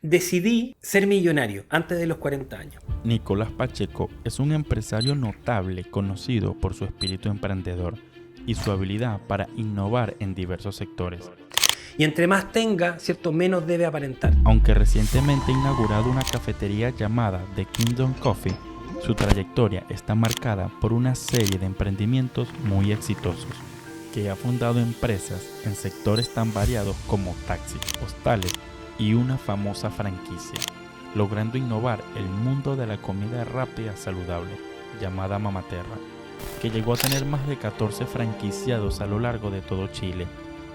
decidí ser millonario antes de los 40 años. Nicolás Pacheco es un empresario notable conocido por su espíritu emprendedor y su habilidad para innovar en diversos sectores. Y entre más tenga, ¿cierto?, menos debe aparentar. Aunque recientemente ha inaugurado una cafetería llamada The Kingdom Coffee, su trayectoria está marcada por una serie de emprendimientos muy exitosos, que ha fundado empresas en sectores tan variados como taxis, hostales y una famosa franquicia, logrando innovar el mundo de la comida rápida saludable, llamada Mamaterra, que llegó a tener más de 14 franquiciados a lo largo de todo Chile,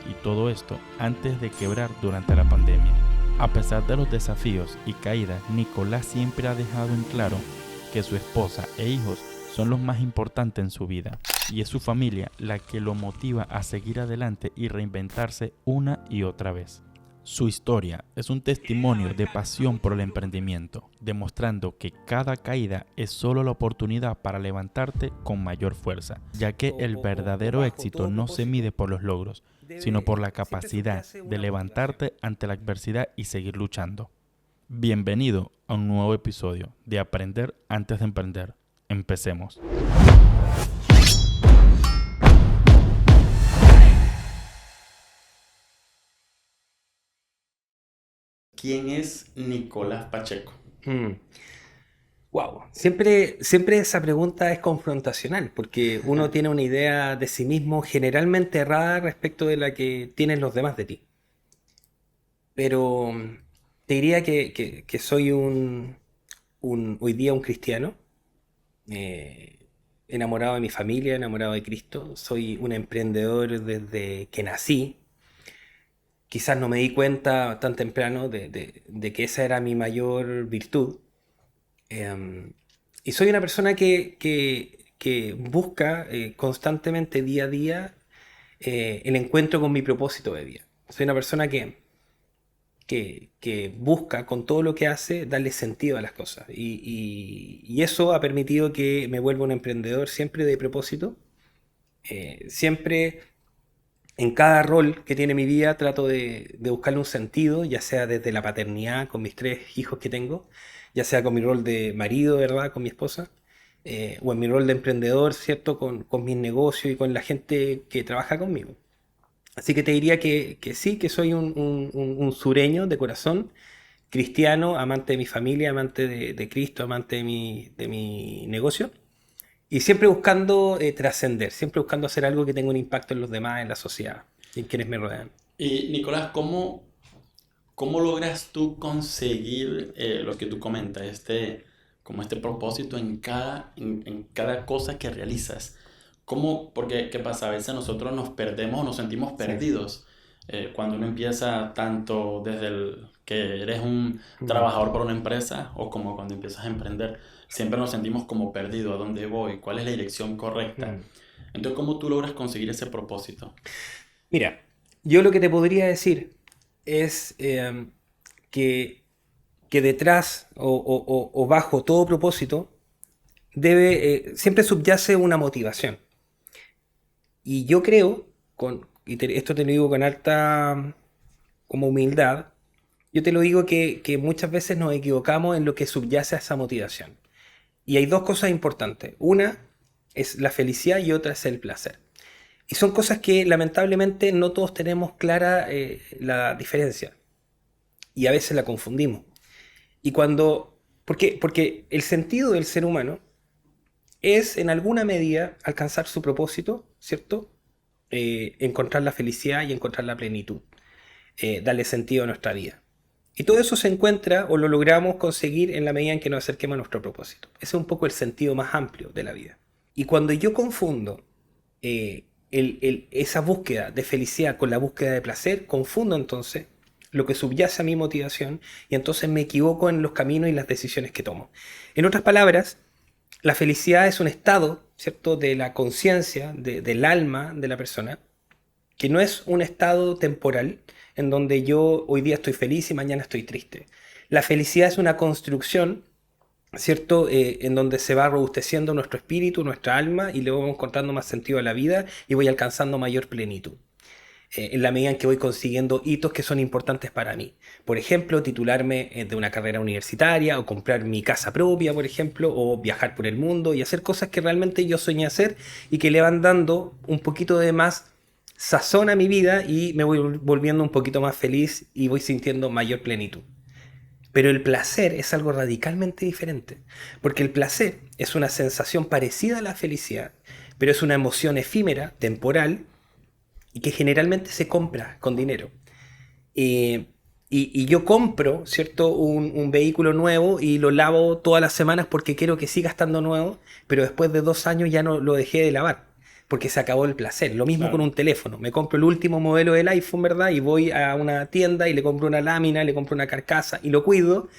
y todo esto antes de quebrar durante la pandemia. A pesar de los desafíos y caídas, Nicolás siempre ha dejado en claro que su esposa e hijos son los más importantes en su vida, y es su familia la que lo motiva a seguir adelante y reinventarse una y otra vez. Su historia es un testimonio de pasión por el emprendimiento, demostrando que cada caída es solo la oportunidad para levantarte con mayor fuerza, ya que el verdadero éxito no se mide por los logros, sino por la capacidad de levantarte ante la adversidad y seguir luchando. Bienvenido a un nuevo episodio de Aprender antes de emprender. Empecemos. ¿Quién es Nicolás Pacheco? Wow, siempre esa pregunta es confrontacional, porque uno tiene una idea de sí mismo generalmente errada respecto de la que tienen los demás de ti. Pero te diría que soy hoy día un cristiano, enamorado de mi familia, enamorado de Cristo. Soy un emprendedor desde que nací. Quizás no me di cuenta tan temprano de que esa era mi mayor virtud. Y soy una persona que busca constantemente, día a día, el encuentro con mi propósito de vida. Soy una persona que busca con todo lo que hace darle sentido a las cosas. Y eso ha permitido que me vuelva un emprendedor siempre de propósito. Siempre en cada rol que tiene mi vida trato de buscarle un sentido, ya sea desde la paternidad con mis 3 hijos que tengo, ya sea con mi rol de marido, ¿verdad?, con mi esposa, o en mi rol de emprendedor, ¿cierto?, con mis negocios y con la gente que trabaja conmigo. Así que te diría que sí, que soy un sureño de corazón, cristiano, amante de mi familia, amante de Cristo, amante de mi negocio. Y siempre buscando trascender, siempre buscando hacer algo que tenga un impacto en los demás, en la sociedad, y en quienes me rodean. Y Nicolás, ¿cómo logras tú conseguir lo que tú comentas, como este propósito en cada cosa que realizas? Porque, ¿qué pasa? A veces nosotros nos perdemos o nos sentimos perdidos. Cuando uno empieza tanto desde el que eres un trabajador por una empresa o como cuando empiezas a emprender, siempre nos sentimos como perdidos. ¿A dónde voy? ¿Cuál es la dirección correcta? Entonces, ¿cómo tú logras conseguir ese propósito? Mira, yo lo que te podría decir es que, que detrás o bajo todo propósito siempre subyace una motivación. Y yo creo, esto te lo digo con alta como humildad, yo te lo digo que muchas veces nos equivocamos en lo que subyace a esa motivación. Y hay 2 cosas importantes. Una es la felicidad y otra es el placer. Y son cosas que lamentablemente no todos tenemos clara la diferencia. Y a veces la confundimos. Porque el sentido del ser humano es en alguna medida alcanzar su propósito, ¿cierto? Encontrar la felicidad y encontrar la plenitud. Darle sentido a nuestra vida. Y todo eso se encuentra o lo logramos conseguir en la medida en que nos acerquemos a nuestro propósito. Ese es un poco el sentido más amplio de la vida. Y cuando yo confundo esa búsqueda de felicidad con la búsqueda de placer, confundo entonces lo que subyace a mi motivación y entonces me equivoco en los caminos y las decisiones que tomo. En otras palabras, la felicidad es un estado, ¿cierto?, de la conciencia, del alma de la persona, que no es un estado temporal en donde yo hoy día estoy feliz y mañana estoy triste. La felicidad es una construcción, ¿cierto?, en donde se va robusteciendo nuestro espíritu, nuestra alma, y le vamos encontrando más sentido a la vida y voy alcanzando mayor plenitud. en la medida en que voy consiguiendo hitos que son importantes para mí. Por ejemplo, titularme de una carrera universitaria o comprar mi casa propia, por ejemplo, o viajar por el mundo y hacer cosas que realmente yo soñé hacer y que le van dando un poquito de más sazón a mi vida y me voy volviendo un poquito más feliz y voy sintiendo mayor plenitud. Pero el placer es algo radicalmente diferente, porque el placer es una sensación parecida a la felicidad, pero es una emoción efímera, temporal, y que generalmente se compra con dinero. Eh, y yo compro, ¿cierto? Un vehículo nuevo y lo lavo todas las semanas porque quiero que siga estando nuevo, pero después de 2 años ya no lo dejé de lavar, porque se acabó el placer. Lo mismo con Claro. un teléfono. Me compro el último modelo del iPhone, ¿verdad? Y voy a una tienda y le compro una lámina, le compro una carcasa y lo cuido,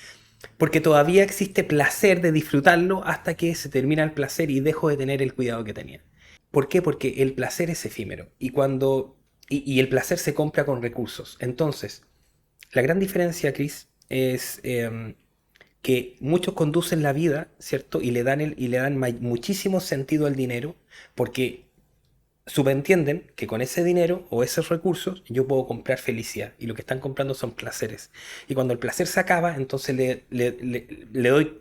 porque todavía existe placer de disfrutarlo hasta que se termina el placer y dejo de tener el cuidado que tenía. ¿Por qué? Porque el placer es efímero y el placer se compra con recursos. Entonces, la gran diferencia, Chris, es que muchos conducen la vida, ¿cierto? Y le dan muchísimo sentido al dinero porque subentienden que con ese dinero o esos recursos yo puedo comprar felicidad y lo que están comprando son placeres. Y cuando el placer se acaba, entonces le doy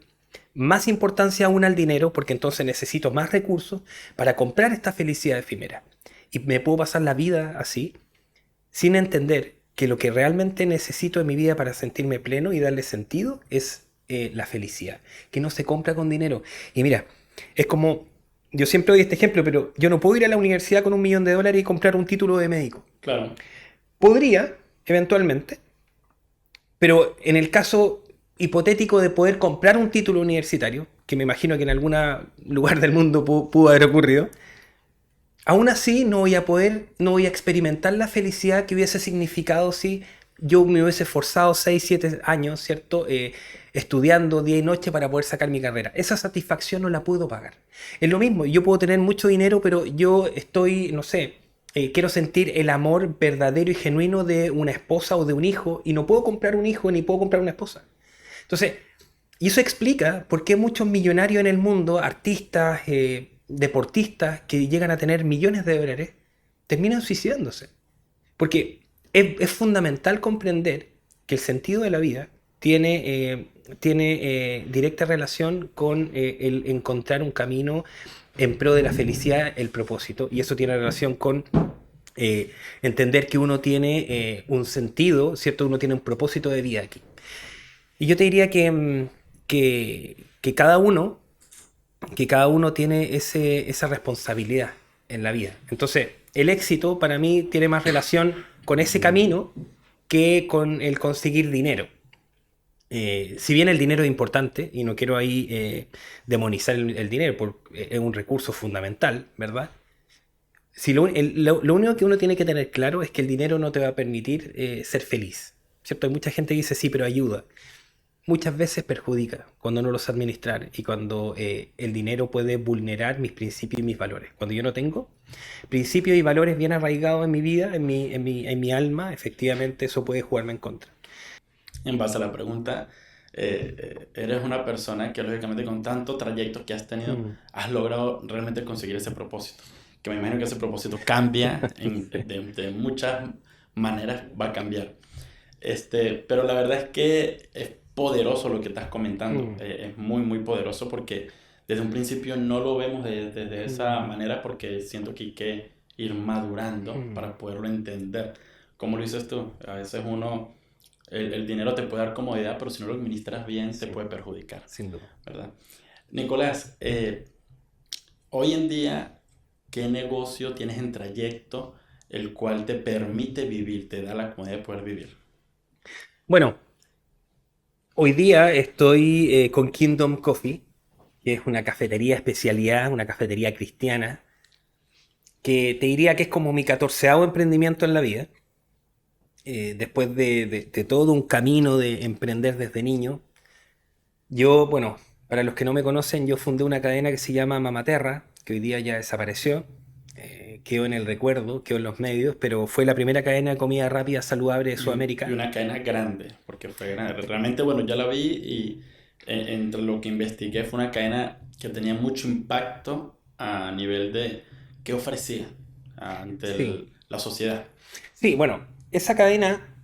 más importancia aún al dinero porque entonces necesito más recursos para comprar esta felicidad efímera. Y me puedo pasar la vida así sin entender que lo que realmente necesito en mi vida para sentirme pleno y darle sentido es la felicidad, que no se compra con dinero. Y mira, es como, yo siempre doy este ejemplo, pero yo no puedo ir a la universidad con $1 millón y comprar un título de médico. Claro. Podría, eventualmente, pero en el caso hipotético de poder comprar un título universitario, que me imagino que en algún lugar del mundo pudo haber ocurrido, aún así no voy a poder, no voy a experimentar la felicidad que hubiese significado si yo me hubiese esforzado 6 7 años, ¿cierto? Estudiando día y noche para poder sacar mi carrera. Esa satisfacción no la puedo pagar. Es lo mismo, yo puedo tener mucho dinero, pero yo estoy, no sé, quiero sentir el amor verdadero y genuino de una esposa o de un hijo y no puedo comprar un hijo ni puedo comprar una esposa. Entonces, y eso explica por qué muchos millonarios en el mundo, artistas, deportistas que llegan a tener millones de dólares, terminan suicidándose. Porque es fundamental comprender que el sentido de la vida tiene directa relación con el encontrar un camino en pro de la felicidad, el propósito, y eso tiene relación con entender que uno tiene un sentido, ¿cierto? Uno tiene un propósito de vida aquí. Y yo te diría que cada uno tiene esa responsabilidad en la vida. Entonces, el éxito para mí tiene más relación con ese camino que con el conseguir dinero. Si bien el dinero es importante, y no quiero ahí demonizar el dinero, porque es un recurso fundamental, ¿verdad? Si lo único que uno tiene que tener claro es que el dinero no te va a permitir ser feliz, ¿cierto? Hay mucha gente que dice sí, pero ayuda. Muchas veces perjudica cuando no lo sé administrar y cuando el dinero puede vulnerar mis principios y mis valores. Cuando yo no tengo principios y valores bien arraigados en mi vida, en mi alma, efectivamente eso puede jugarme en contra. En base a la pregunta, eres una persona que lógicamente con tantos trayectos que has tenido, Mm. has logrado realmente conseguir ese propósito. Que me imagino que ese propósito cambia de muchas maneras, va a cambiar. Pero la verdad es que es poderoso lo que estás comentando. Mm. Es muy, muy poderoso porque desde un principio no lo vemos de esa Mm. manera porque siento que hay que ir madurando Mm. para poderlo entender. ¿Cómo lo dices tú? A veces el dinero te puede dar comodidad, pero si no lo administras bien, te Sí, puede perjudicar, sin duda. ¿verdad? Nicolás, hoy en día, ¿qué negocio tienes en trayecto el cual te permite vivir, te da la comodidad de poder vivir? Bueno, hoy día estoy con Kingdom Coffee, que es una cafetería especialidad, una cafetería cristiana, que te diría que es como mi 14º emprendimiento en la vida. Después de todo un camino de emprender desde niño, yo, bueno, para los que no me conocen, yo fundé una cadena que se llama Mamaterra, que hoy día ya desapareció, quedó en el recuerdo, quedó en los medios, pero fue la primera cadena de comida rápida saludable de Y Sudamérica. una cadena grande, porque fue grande. Realmente, bueno, ya la vi y entre lo que investigué fue una cadena que tenía mucho impacto a nivel de qué ofrecía ante Sí. la sociedad. Sí, bueno, esa cadena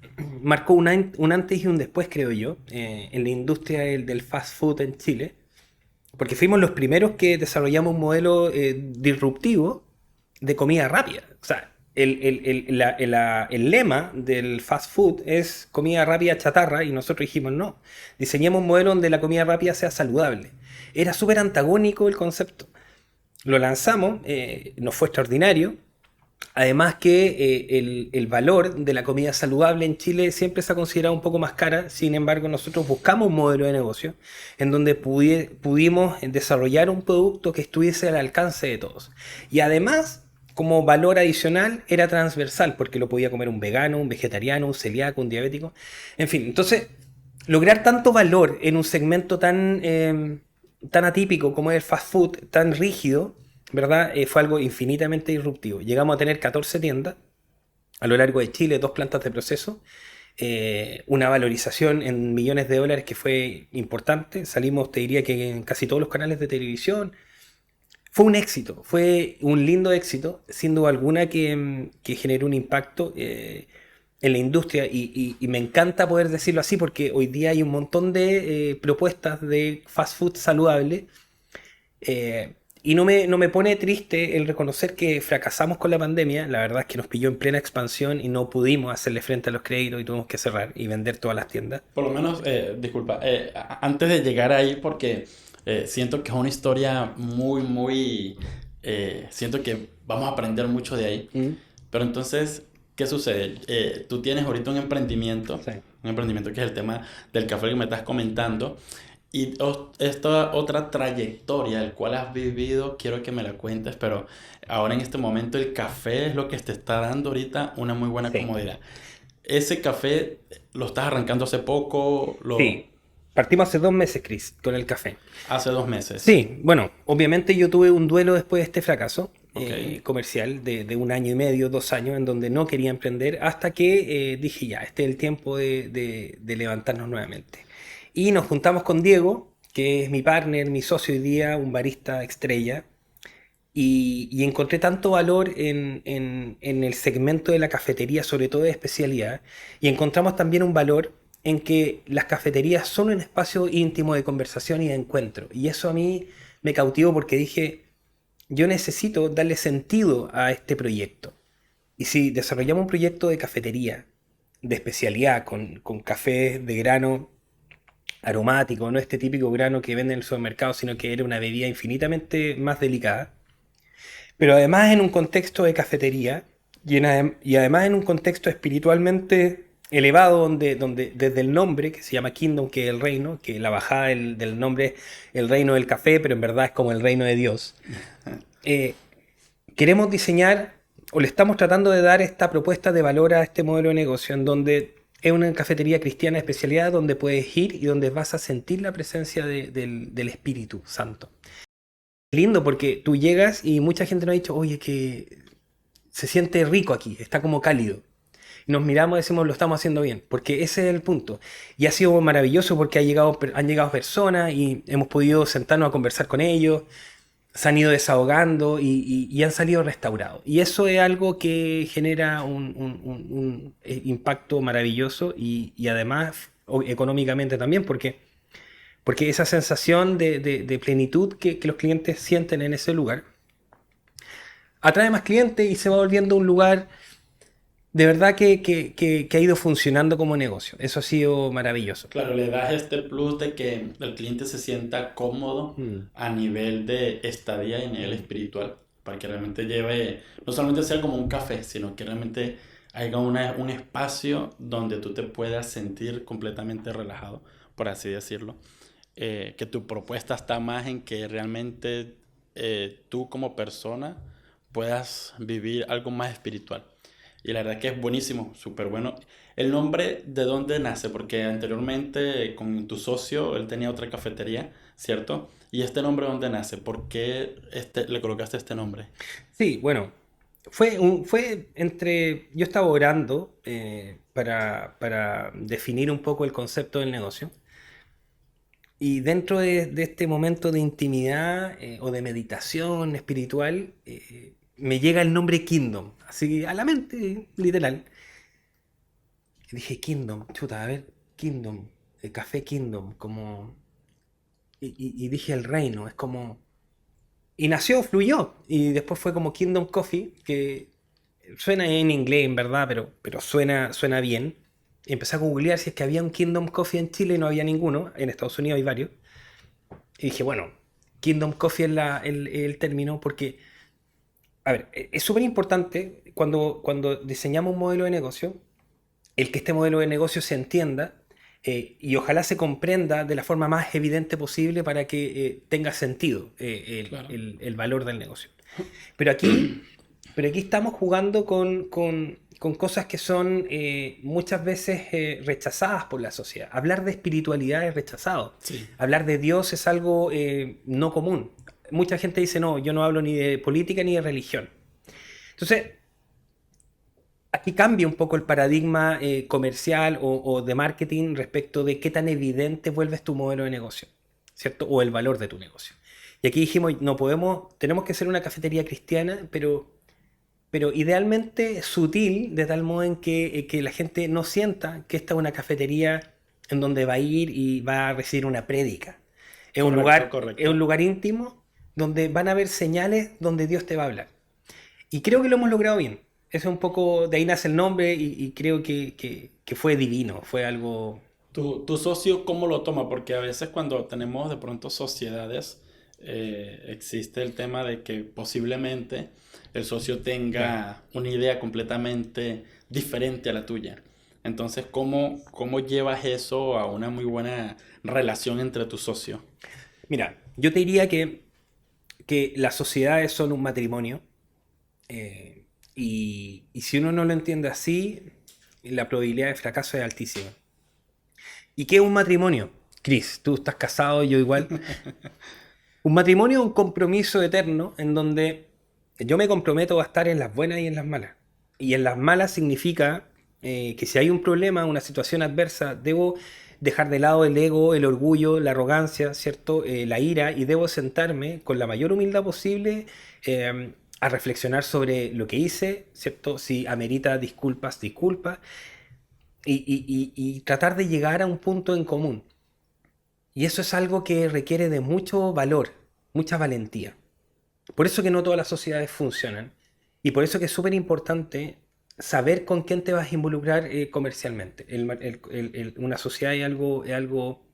marcó un antes y un después, creo yo, en la industria del fast food en Chile, porque fuimos los primeros que desarrollamos un modelo disruptivo de comida rápida. O sea, el lema del fast food es comida rápida chatarra y nosotros dijimos no, diseñemos un modelo donde la comida rápida sea saludable. Era súper antagónico el concepto. Lo lanzamos, nos fue extraordinario. Además que el valor de la comida saludable en Chile siempre se ha considerado un poco más cara, sin embargo nosotros buscamos un modelo de negocio en donde pudimos desarrollar un producto que estuviese al alcance de todos. Y además, como valor adicional, era transversal, porque lo podía comer un vegano, un vegetariano, un celíaco, un diabético, en fin. Entonces, lograr tanto valor en un segmento tan atípico como es el fast food, tan rígido, ¿verdad? Fue algo infinitamente disruptivo. Llegamos a tener 14 tiendas a lo largo de Chile, 2 plantas de proceso, una valorización en millones de dólares que fue importante. Salimos, te diría que en casi todos los canales de televisión. Fue un éxito, fue un lindo éxito, sin duda alguna que generó un impacto en la industria y me encanta poder decirlo así porque hoy día hay un montón de propuestas de fast food saludable. Y no me pone triste el reconocer que fracasamos con la pandemia. La verdad es que nos pilló en plena expansión y no pudimos hacerle frente a los créditos y tuvimos que cerrar y vender todas las tiendas. Por lo menos, disculpa, antes de llegar ahí, porque siento que es una historia siento que vamos a aprender mucho de ahí. Mm, Pero entonces, ¿qué sucede? Tú tienes ahorita sí. un emprendimiento que es el tema del café que me estás comentando. Y esta otra trayectoria, el cual has vivido, quiero que me la cuentes, pero ahora en este momento el café es lo que te está dando ahorita una muy buena Sí. comodidad. Ese café lo estás arrancando hace poco, lo Sí. Partimos hace 2 meses, Chris, con el café. hace 2 meses. Sí, bueno, obviamente yo tuve un duelo después de este fracaso Ok. comercial de 1 año y medio, 2 años, en donde no quería emprender, hasta que dije ya, este es el tiempo de levantarnos nuevamente. Y nos juntamos con Diego, que es mi partner, mi socio hoy día, un barista estrella, y encontré tanto valor en el segmento de la cafetería, sobre todo de especialidad, y encontramos también un valor en que las cafeterías son un espacio íntimo de conversación y de encuentro. Y eso a mí me cautivó porque dije, yo necesito darle sentido a este proyecto. Y si desarrollamos un proyecto de cafetería, de especialidad, con café de grano aromático, no este típico grano que venden en el supermercado, sino que era una bebida infinitamente más delicada, pero además en un contexto de cafetería y además en un contexto espiritualmente elevado donde desde el nombre, que se llama Kingdom, que es el reino, que la bajada del nombre es el reino del café, pero en verdad es como el reino de Dios, eh, queremos diseñar o le estamos tratando de dar esta propuesta de valor a este modelo de negocio en donde es una cafetería cristiana de especialidad donde puedes ir y donde vas a sentir la presencia del Espíritu Santo. Lindo porque tú llegas y mucha gente nos ha dicho, oye, que se siente rico aquí, está como cálido. Y nos miramos y decimos, lo estamos haciendo bien, porque ese es el punto. Y ha sido maravilloso porque han llegado personas y hemos podido sentarnos a conversar con ellos, se han ido desahogando y han salido restaurados. Y eso es algo que genera un impacto maravilloso y además económicamente también, porque esa sensación de plenitud que los clientes sienten en ese lugar atrae más clientes y se va volviendo un lugar de verdad que ha ido funcionando como negocio. Eso ha sido maravilloso. Claro, le das este plus de que el cliente se sienta cómodo Mm. a nivel de estadía y a nivel espiritual, para que realmente lleve, no solamente sea como un café, sino que realmente haya un espacio donde tú te puedas sentir completamente relajado, por así decirlo. Que tu propuesta está más en que realmente tú como persona puedas vivir algo más espiritual. Y la verdad que es buenísimo, súper bueno. ¿El nombre de dónde nace? Porque anteriormente con tu socio, él tenía otra cafetería, ¿cierto? ¿Y este nombre dónde nace? ¿Por qué le colocaste este nombre? Sí, bueno, fue entre... Yo estaba orando para definir un poco el concepto del negocio. Y dentro de este momento de intimidad o de meditación espiritual, me llega el nombre Kingdom, así a la mente, literal. Y dije, Kingdom, chuta, a ver, Kingdom, Café Kingdom, como... y dije el reino, es como... Y nació, fluyó. Y después fue como Kingdom Coffee, que suena en inglés, en verdad, pero suena bien. Y empecé a googlear si es que había un Kingdom Coffee en Chile y no había ninguno. En Estados Unidos hay varios. Y dije, bueno, Kingdom Coffee es el término porque, a ver, es súper importante cuando diseñamos un modelo de negocio, el que este modelo de negocio se entienda y ojalá se comprenda de la forma más evidente posible para que tenga sentido Claro. el valor del negocio. Pero aquí, pero aquí estamos jugando con cosas que son muchas veces rechazadas por la sociedad. Hablar de espiritualidad es rechazado. Sí. Hablar de Dios es algo no común. Mucha gente dice, no, yo no hablo ni de política ni de religión. Entonces, aquí cambia un poco el paradigma comercial o de marketing respecto de qué tan evidente vuelves tu modelo de negocio, ¿cierto? O el valor de tu negocio. Y aquí dijimos, no podemos, tenemos que ser una cafetería cristiana, pero idealmente sutil, de tal modo en que la gente no sienta que esta es una cafetería en donde va a ir y va a recibir una prédica. Correcto, Es un correcto. lugar íntimo donde van a haber señales donde Dios te va a hablar. Y creo que lo hemos logrado bien. Eso es un poco, de ahí nace el nombre y creo que fue divino, fue algo... ¿Tu socio cómo lo toma? Porque a veces cuando tenemos de pronto sociedades, existe el tema de que posiblemente el socio Claro. tenga una idea completamente diferente a la tuya. Entonces, ¿cómo llevas eso a una muy buena relación entre tu socio? Mira, yo te diría que las sociedades son un matrimonio y si uno no lo entiende así, la probabilidad de fracaso es altísima. ¿Y qué es un matrimonio? Chris, tú estás casado, yo igual. Un matrimonio es un compromiso eterno en donde yo me comprometo a estar en las buenas y en las malas. Y en las malas significa que si hay un problema, una situación adversa, debo dejar de lado el ego, el orgullo, la arrogancia, ¿cierto? La ira y debo sentarme con la mayor humildad posible a reflexionar sobre lo que hice, ¿cierto? Si amerita disculpas, disculpas y tratar de llegar a un punto en común. Y eso es algo que requiere de mucho valor, mucha valentía. Por eso que no todas las sociedades funcionan y por eso que es súper importante saber con quién te vas a involucrar comercialmente. Una sociedad es algo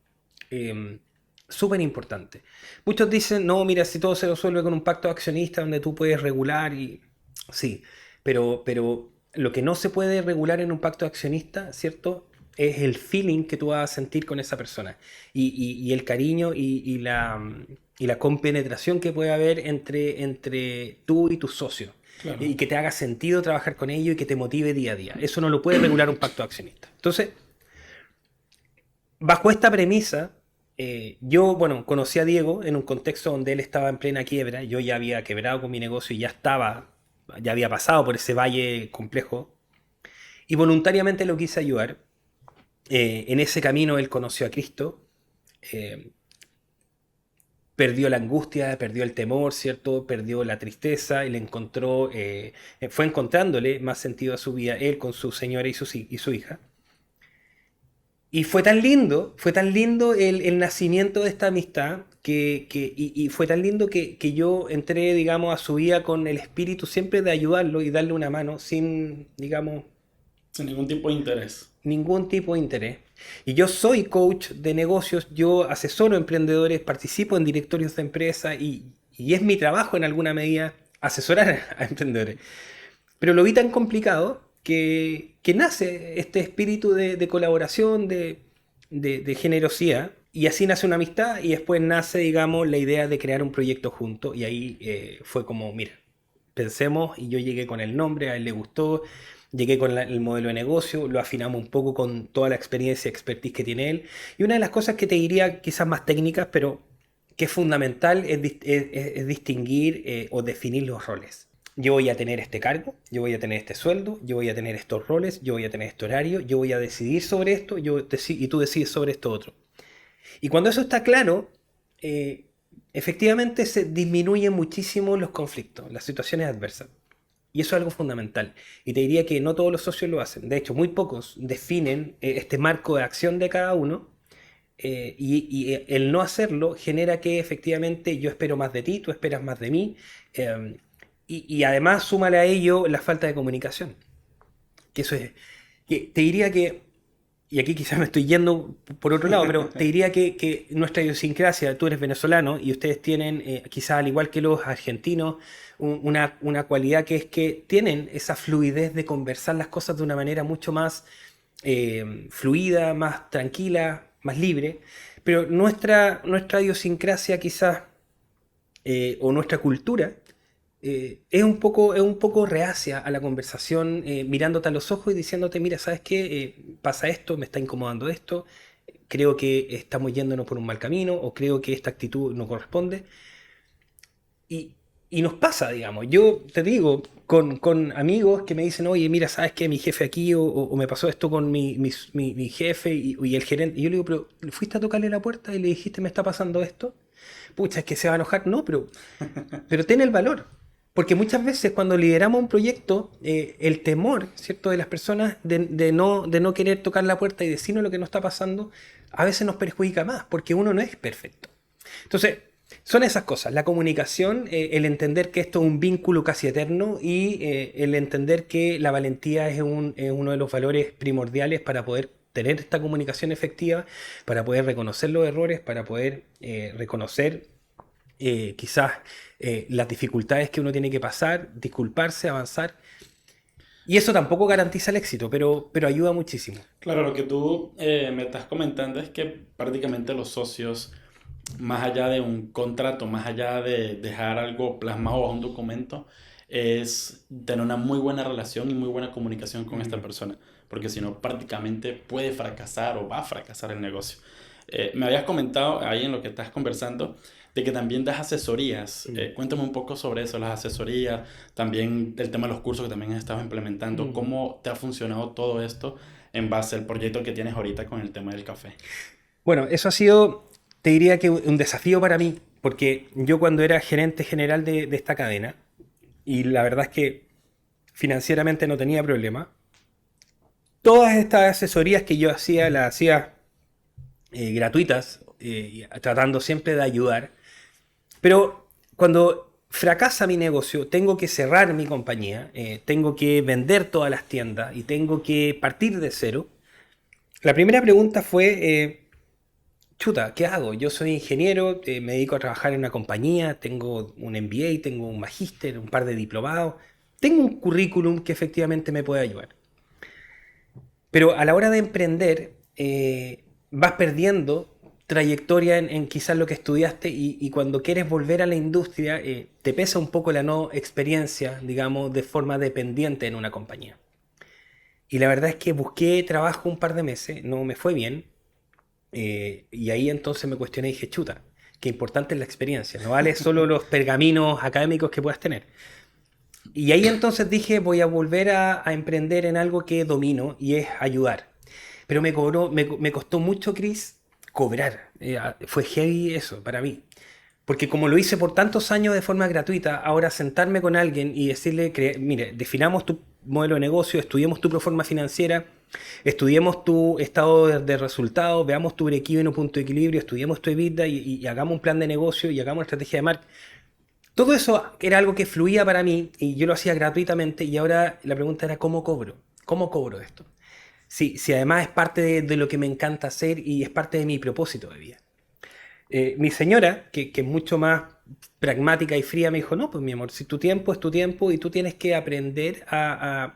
eh, súper importante. Muchos dicen, no, mira, si todo se resuelve con un pacto accionista donde tú puedes regular y... Sí, pero lo que no se puede regular en un pacto accionista, ¿cierto? Es el feeling que tú vas a sentir con esa persona y el cariño y la compenetración que puede haber entre tú y tus socios Claro. y que te haga sentido trabajar con ellos y que te motive día a día. Eso no lo puede regular un pacto accionista. Entonces, bajo esta premisa, yo, bueno, conocí a Diego en un contexto donde él estaba en plena quiebra, yo ya había quebrado con mi negocio y ya había pasado por ese valle complejo y voluntariamente lo quise ayudar. En ese camino él conoció a Cristo, eh, perdió la angustia, perdió el temor, ¿cierto? Perdió la tristeza y le encontró, fue encontrándole más sentido a su vida, él con su señora y su hija. Y fue tan lindo el nacimiento de esta amistad y fue tan lindo que yo entré, digamos, a su vida con el espíritu siempre de ayudarlo y darle una mano sin, digamos, Sin ningún tipo de interés. ningún tipo de interés. Y yo soy coach de negocios, yo asesoro a emprendedores, participo en directorios de empresas y es mi trabajo en alguna medida asesorar a emprendedores. Pero lo vi tan complicado que nace este espíritu de colaboración, de generosidad, y así nace una amistad y después nace, digamos, la idea de crear un proyecto juntos. Y ahí fue como, mira, pensemos, y yo llegué con el nombre, a él le gustó, llegué con el modelo de negocio, lo afinamos un poco con toda la experiencia y expertise que tiene él. Y una de las cosas que te diría, quizás más técnicas, pero que es fundamental, es distinguir o definir los roles. Yo voy a tener este cargo, yo voy a tener este sueldo, yo voy a tener estos roles, yo voy a tener este horario, yo voy a decidir sobre esto y tú decides sobre esto otro. Y cuando eso está claro, efectivamente se disminuyen muchísimo los conflictos, las situaciones adversas. Y eso es algo fundamental. Y te diría que no todos los socios lo hacen. De hecho, muy pocos definen este marco de acción de cada uno. Y el no hacerlo genera que efectivamente yo espero más de ti, tú esperas más de mí. Y además súmale a ello la falta de comunicación. Que eso es... Que te diría que, y aquí quizás me estoy yendo por otro lado, pero te diría que nuestra idiosincrasia, tú eres venezolano y ustedes tienen, quizás al igual que los argentinos, una cualidad que es que tienen esa fluidez de conversar las cosas de una manera mucho más fluida, más tranquila, más libre. Pero nuestra idiosincrasia quizás, o nuestra cultura, es un poco reacia a la conversación, mirándote a los ojos y diciéndote, mira, ¿sabes qué? Pasa esto, me está incomodando esto, creo que estamos yéndonos por un mal camino o creo que esta actitud no corresponde. Y, y nos pasa, digamos. Yo te digo, con amigos que me dicen, oye, mira, ¿sabes qué? Mi jefe aquí o me pasó esto con mi jefe y el gerente. Y yo le digo, pero ¿fuiste a tocarle la puerta y le dijiste, me está pasando esto? Pucha, es que se va a enojar. No, pero ten el valor. Porque muchas veces cuando lideramos un proyecto, el temor, ¿cierto?, de las personas de no querer tocar la puerta y decirnos lo que nos está pasando, a veces nos perjudica más, porque uno no es perfecto. Entonces, son esas cosas, la comunicación, el entender que esto es un vínculo casi eterno y el entender que la valentía es uno de los valores primordiales para poder tener esta comunicación efectiva, para poder reconocer los errores, para poder reconocer quizás las dificultades que uno tiene que pasar, disculparse, avanzar. Y eso tampoco garantiza el éxito, pero ayuda muchísimo. Claro, lo que tú me estás comentando es que prácticamente los socios, más allá de un contrato, más allá de dejar algo plasmado bajo un documento, es tener una muy buena relación y muy buena comunicación con esta persona, porque si no prácticamente puede fracasar o va a fracasar el negocio. Me habías comentado ahí en lo que estás conversando de que también das asesorías. Cuéntame un poco sobre eso, las asesorías, también el tema de los cursos que también has estado implementando. ¿Cómo te ha funcionado todo esto en base al proyecto que tienes ahorita con el tema del café? Bueno, eso ha sido, te diría que un desafío para mí, porque yo cuando era gerente general de esta cadena, y la verdad es que financieramente no tenía problema, todas estas asesorías que yo hacía, las hacía gratuitas, tratando siempre de ayudar. Pero cuando fracasa mi negocio, tengo que cerrar mi compañía, tengo que vender todas las tiendas y tengo que partir de cero. La primera pregunta fue, chuta, ¿qué hago? Yo soy ingeniero, me dedico a trabajar en una compañía, tengo un MBA, tengo un magíster, un par de diplomados, tengo un currículum que efectivamente me puede ayudar. Pero a la hora de emprender, vas perdiendo trayectoria en quizás lo que estudiaste y cuando quieres volver a la industria, te pesa un poco la no experiencia, digamos, de forma dependiente en una compañía. Y la verdad es que busqué trabajo un par de meses, no me fue bien, y ahí entonces me cuestioné y dije, chuta, qué importante es la experiencia, no vale solo los pergaminos académicos que puedas tener. Y ahí entonces dije, voy a volver a emprender en algo que domino y es ayudar. Pero me costó mucho, Chris, cobrar. Fue heavy eso para mí. Porque como lo hice por tantos años de forma gratuita, ahora sentarme con alguien y decirle, mire, definamos tu modelo de negocio, estudiemos tu proforma financiera, estudiemos tu estado de resultados, veamos tu break-even o punto de equilibrio, estudiemos tu EBITDA y hagamos un plan de negocio y hagamos una estrategia de marketing. Todo eso era algo que fluía para mí y yo lo hacía gratuitamente y ahora la pregunta era ¿cómo cobro? ¿Cómo cobro esto? Si además es parte de lo que me encanta hacer y es parte de mi propósito de vida. Mi señora, que es mucho más pragmática y fría, me dijo, no, pues mi amor, si tu tiempo es tu tiempo y tú tienes que aprender a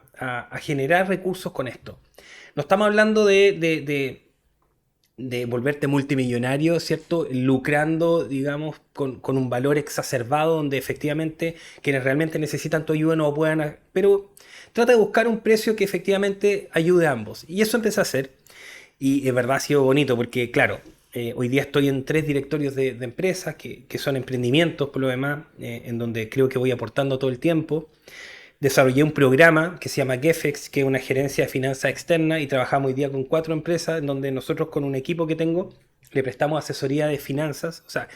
generar recursos con esto. No estamos hablando de volverte multimillonario, ¿cierto? Lucrando, digamos, con un valor exacerbado donde efectivamente quienes realmente necesitan tu ayuda no puedan... Pero trata de buscar un precio que efectivamente ayude a ambos. Y eso empecé a hacer. Y de verdad ha sido bonito porque, claro, hoy día estoy en 3 directorios de empresas que son emprendimientos, por lo demás, en donde creo que voy aportando todo el tiempo. Desarrollé un programa que se llama Gefex, que es una gerencia de finanzas externa, y trabajamos hoy día con 4 empresas, en donde nosotros con un equipo que tengo le prestamos asesoría de finanzas. O sea,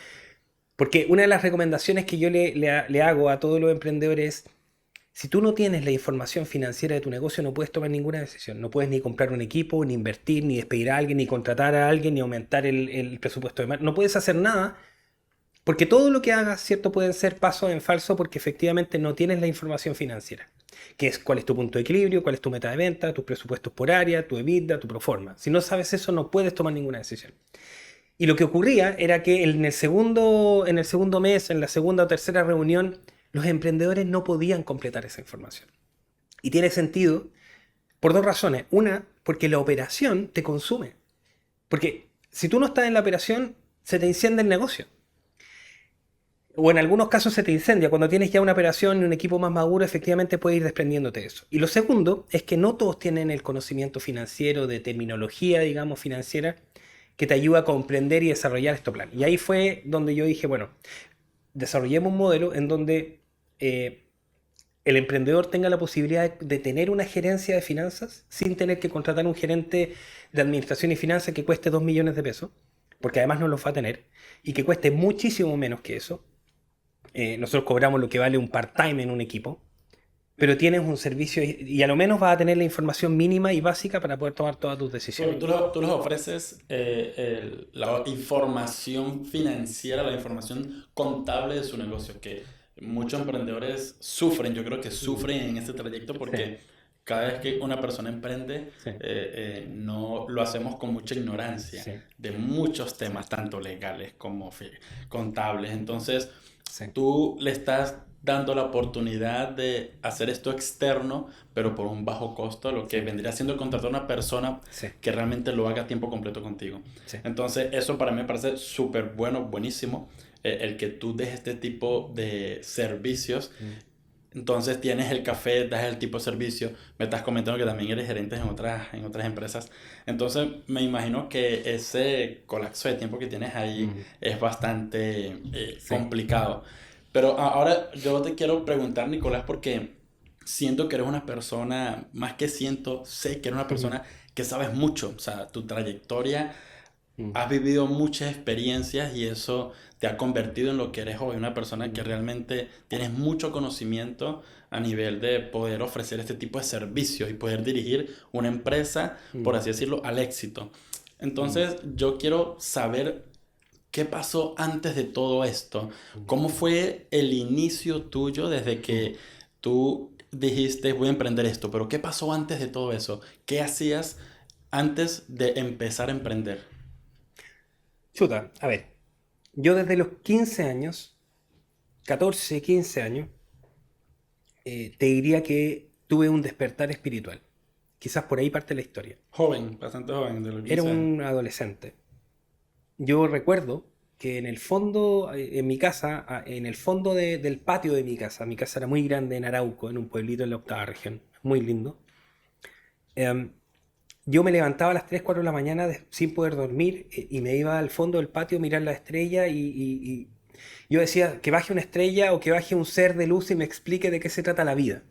porque una de las recomendaciones que yo le hago a todos los emprendedores es Si tú no tienes la información financiera de tu negocio, no puedes tomar ninguna decisión. No puedes ni comprar un equipo, ni invertir, ni despedir a alguien, ni contratar a alguien, ni aumentar el presupuesto de marketing. No puedes hacer nada porque todo lo que hagas, ¿cierto? Pueden ser pasos en falso porque efectivamente no tienes la información financiera. Que es cuál es tu punto de equilibrio, cuál es tu meta de venta, tus presupuestos por área, tu EBITDA, tu proforma. Si no sabes eso, no puedes tomar ninguna decisión. Y lo que ocurría era que en el segundo mes, en la segunda o tercera reunión, los emprendedores no podían completar esa información. Y tiene sentido por dos razones. Una, porque la operación te consume. Porque si tú no estás en la operación, se te incendia el negocio. O en algunos casos se te incendia. Cuando tienes ya una operación y un equipo más maduro, efectivamente puedes ir desprendiéndote de eso. Y lo segundo es que no todos tienen el conocimiento financiero, de terminología, digamos, financiera, que te ayuda a comprender y desarrollar este plan. Y ahí fue donde yo dije, bueno, desarrollemos un modelo en donde el emprendedor tenga la posibilidad de tener una gerencia de finanzas sin tener que contratar un gerente de administración y finanzas que cueste 2 millones de pesos, porque además no los va a tener, y que cueste muchísimo menos que eso. Nosotros cobramos lo que vale un part-time en un equipo, pero tienes un servicio y a lo menos vas a tener la información mínima y básica para poder tomar todas tus decisiones. Tú les ofreces la información financiera, la información contable de su negocio, que muchos emprendedores sufren, yo creo que sufren en este trayecto porque Sí, cada vez que una persona emprende, sí, no lo hacemos con mucha ignorancia sí, de muchos temas, tanto legales como contables. Entonces, sí, tú le estás dando la oportunidad de hacer esto externo, pero por un bajo costo, lo que vendría siendo contratar a una persona sí, que realmente lo haga a tiempo completo contigo. sí. Entonces, eso para mí me parece súper bueno, buenísimo, el que tú des este tipo de servicios. Mm. Entonces tienes el café, das el tipo de servicio, me estás comentando que también eres gerente en otras empresas. Entonces me imagino que ese colapso de tiempo que tienes ahí Mm. es bastante Sí. complicado. Pero ahora yo te quiero preguntar, Nicolás, porque siento que eres una persona, más que siento, sé que eres una Mm. persona que sabes mucho. O sea, tu trayectoria, Mm. has vivido muchas experiencias y eso te ha convertido en lo que eres hoy, una persona que Mm. realmente tienes mucho conocimiento a nivel de poder ofrecer este tipo de servicios y poder dirigir una empresa, por Mm. así decirlo, al éxito. Mm. Entonces, yo quiero saber qué pasó antes de todo esto. Mm. ¿Cómo fue el inicio tuyo desde Mm. que tú dijiste voy a emprender esto? Pero ¿qué pasó antes de todo eso? ¿Qué hacías antes de empezar a emprender? Chuta, a ver, yo desde los 15 años, 14, 15 años, te diría que tuve un despertar espiritual. Quizás por ahí parte la historia. Joven, bastante joven, de los Era 15 años. un adolescente. Yo recuerdo que en el fondo, en mi casa, en el fondo del patio de mi casa era muy grande en Arauco, en un pueblito en la octava región, muy lindo. Em, yo me levantaba a las 3 4 de la mañana sin poder dormir y me iba al fondo del patio a mirar la estrella y yo decía que baje una estrella o que baje un ser de luz y me explique de qué se trata la vida.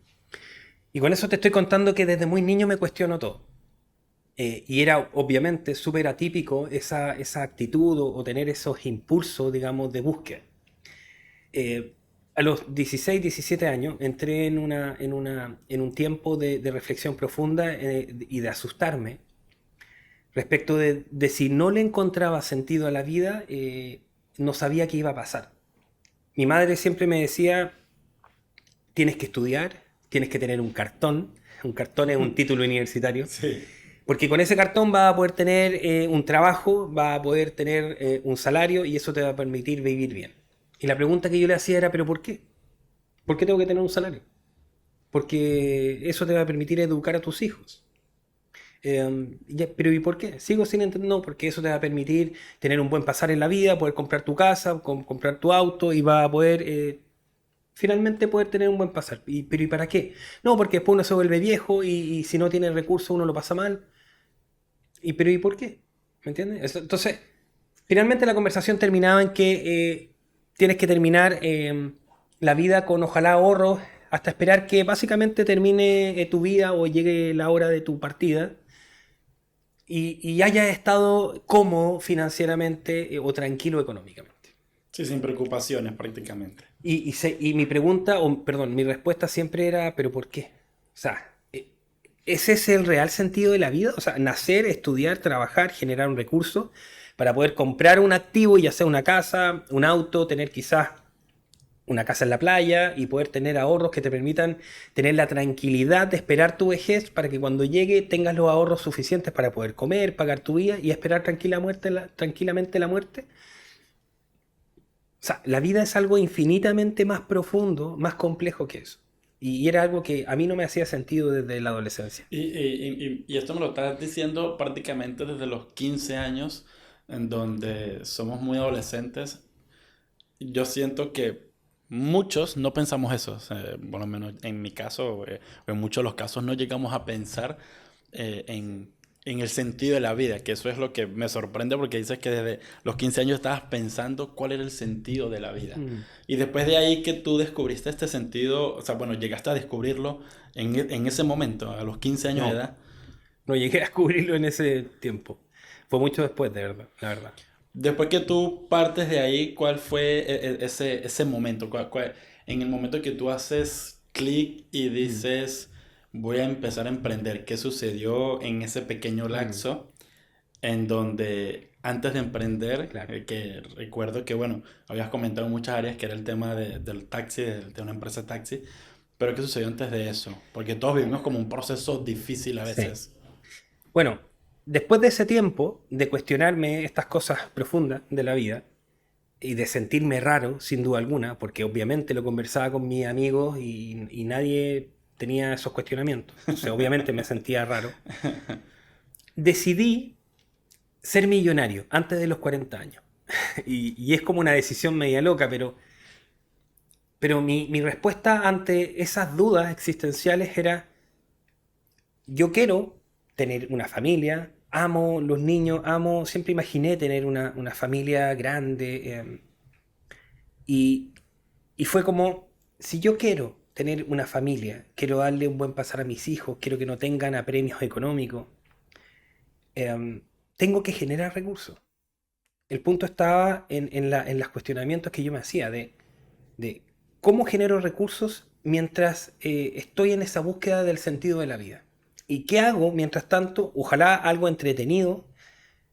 Y con eso te estoy contando que desde muy niño me cuestiono todo. Y era obviamente súper atípico esa actitud o tener esos impulsos, digamos, de búsqueda. Eh, a los 16 17 años entré en un tiempo de reflexión profunda y de asustarme respecto de si no le encontraba sentido a la vida, no sabía qué iba a pasar. Mi madre siempre me decía, tienes que estudiar, tienes que tener un cartón es un título universitario, Sí. porque con ese cartón vas a poder tener un trabajo, vas a poder tener un salario y eso te va a permitir vivir bien. Y la pregunta que yo le hacía era, ¿pero por qué? ¿Por qué tengo que tener un salario? Porque eso te va a permitir educar a tus hijos. Pero ¿y por qué? Sigo sin entender, no, porque eso te va a permitir tener un buen pasar en la vida, poder comprar tu casa, comprar tu auto y va a poder finalmente poder tener un buen pasar. ¿Pero y para qué? No, porque después uno se vuelve viejo y si no tiene recursos uno lo pasa mal. ¿Pero y por qué? ¿Me entiendes? Entonces, finalmente la conversación terminaba en que tienes que terminar la vida con ojalá ahorros hasta esperar que básicamente termine tu vida o llegue la hora de tu partida y hayas estado cómodo financieramente o tranquilo económicamente. Sí, sin preocupaciones prácticamente. Y mi pregunta, o perdón, mi respuesta siempre era, ¿pero por qué? O sea, ¿ese es el real sentido de la vida? O sea, nacer, estudiar, trabajar, generar un recurso para poder comprar un activo, ya sea una casa, un auto, tener quizás una casa en la playa y poder tener ahorros que te permitan tener la tranquilidad de esperar tu vejez para que cuando llegue tengas los ahorros suficientes para poder comer, pagar tu vida y esperar tranquilamente la muerte. O sea, la vida es algo infinitamente más profundo, más complejo que eso. Y era algo que a mí no me hacía sentido desde la adolescencia. Y esto me lo estás diciendo prácticamente desde los 15 años, en donde somos muy adolescentes. Yo siento que muchos no pensamos eso. O sea, por lo menos en mi caso, en muchos de los casos, no llegamos a pensar eh, en, en el sentido de la vida, que eso es lo que me sorprende porque dices que desde los 15 años estabas pensando cuál era el sentido de la vida. Mm. Y después de ahí que tú descubriste este sentido, o sea, bueno, llegaste a descubrirlo en ese momento, a los 15 años de No, edad. no llegué a descubrirlo en ese tiempo. Fue mucho después, de verdad, la verdad. Después que tú partes de ahí, ¿cuál fue ese momento? En el momento que tú haces clic y Mm, dices, voy a empezar a emprender, ¿qué sucedió en ese pequeño mm, lapso en donde antes de emprender, claro. que recuerdo que, bueno, habías comentado en muchas áreas que era el tema del taxi, de una empresa de taxi, pero ¿qué sucedió antes de eso? Porque todos vivimos como un proceso difícil a Sí. veces. Bueno, después de ese tiempo de cuestionarme estas cosas profundas de la vida y de sentirme raro, sin duda alguna, porque obviamente lo conversaba con mis amigos y nadie tenía esos cuestionamientos, entonces obviamente me sentía raro, decidí ser millonario antes de los 40 años. Y es como una decisión media loca, pero mi respuesta ante esas dudas existenciales era, yo quiero tener una familia, amo los niños, amo, siempre imaginé tener una familia grande. Y, y fue como, si yo quiero tener una familia, quiero darle un buen pasar a mis hijos, quiero que no tengan apremios económicos, tengo que generar recursos. El punto estaba en los cuestionamientos que yo me hacía de cómo genero recursos mientras estoy en esa búsqueda del sentido de la vida. ¿Y qué hago mientras tanto? Ojalá algo entretenido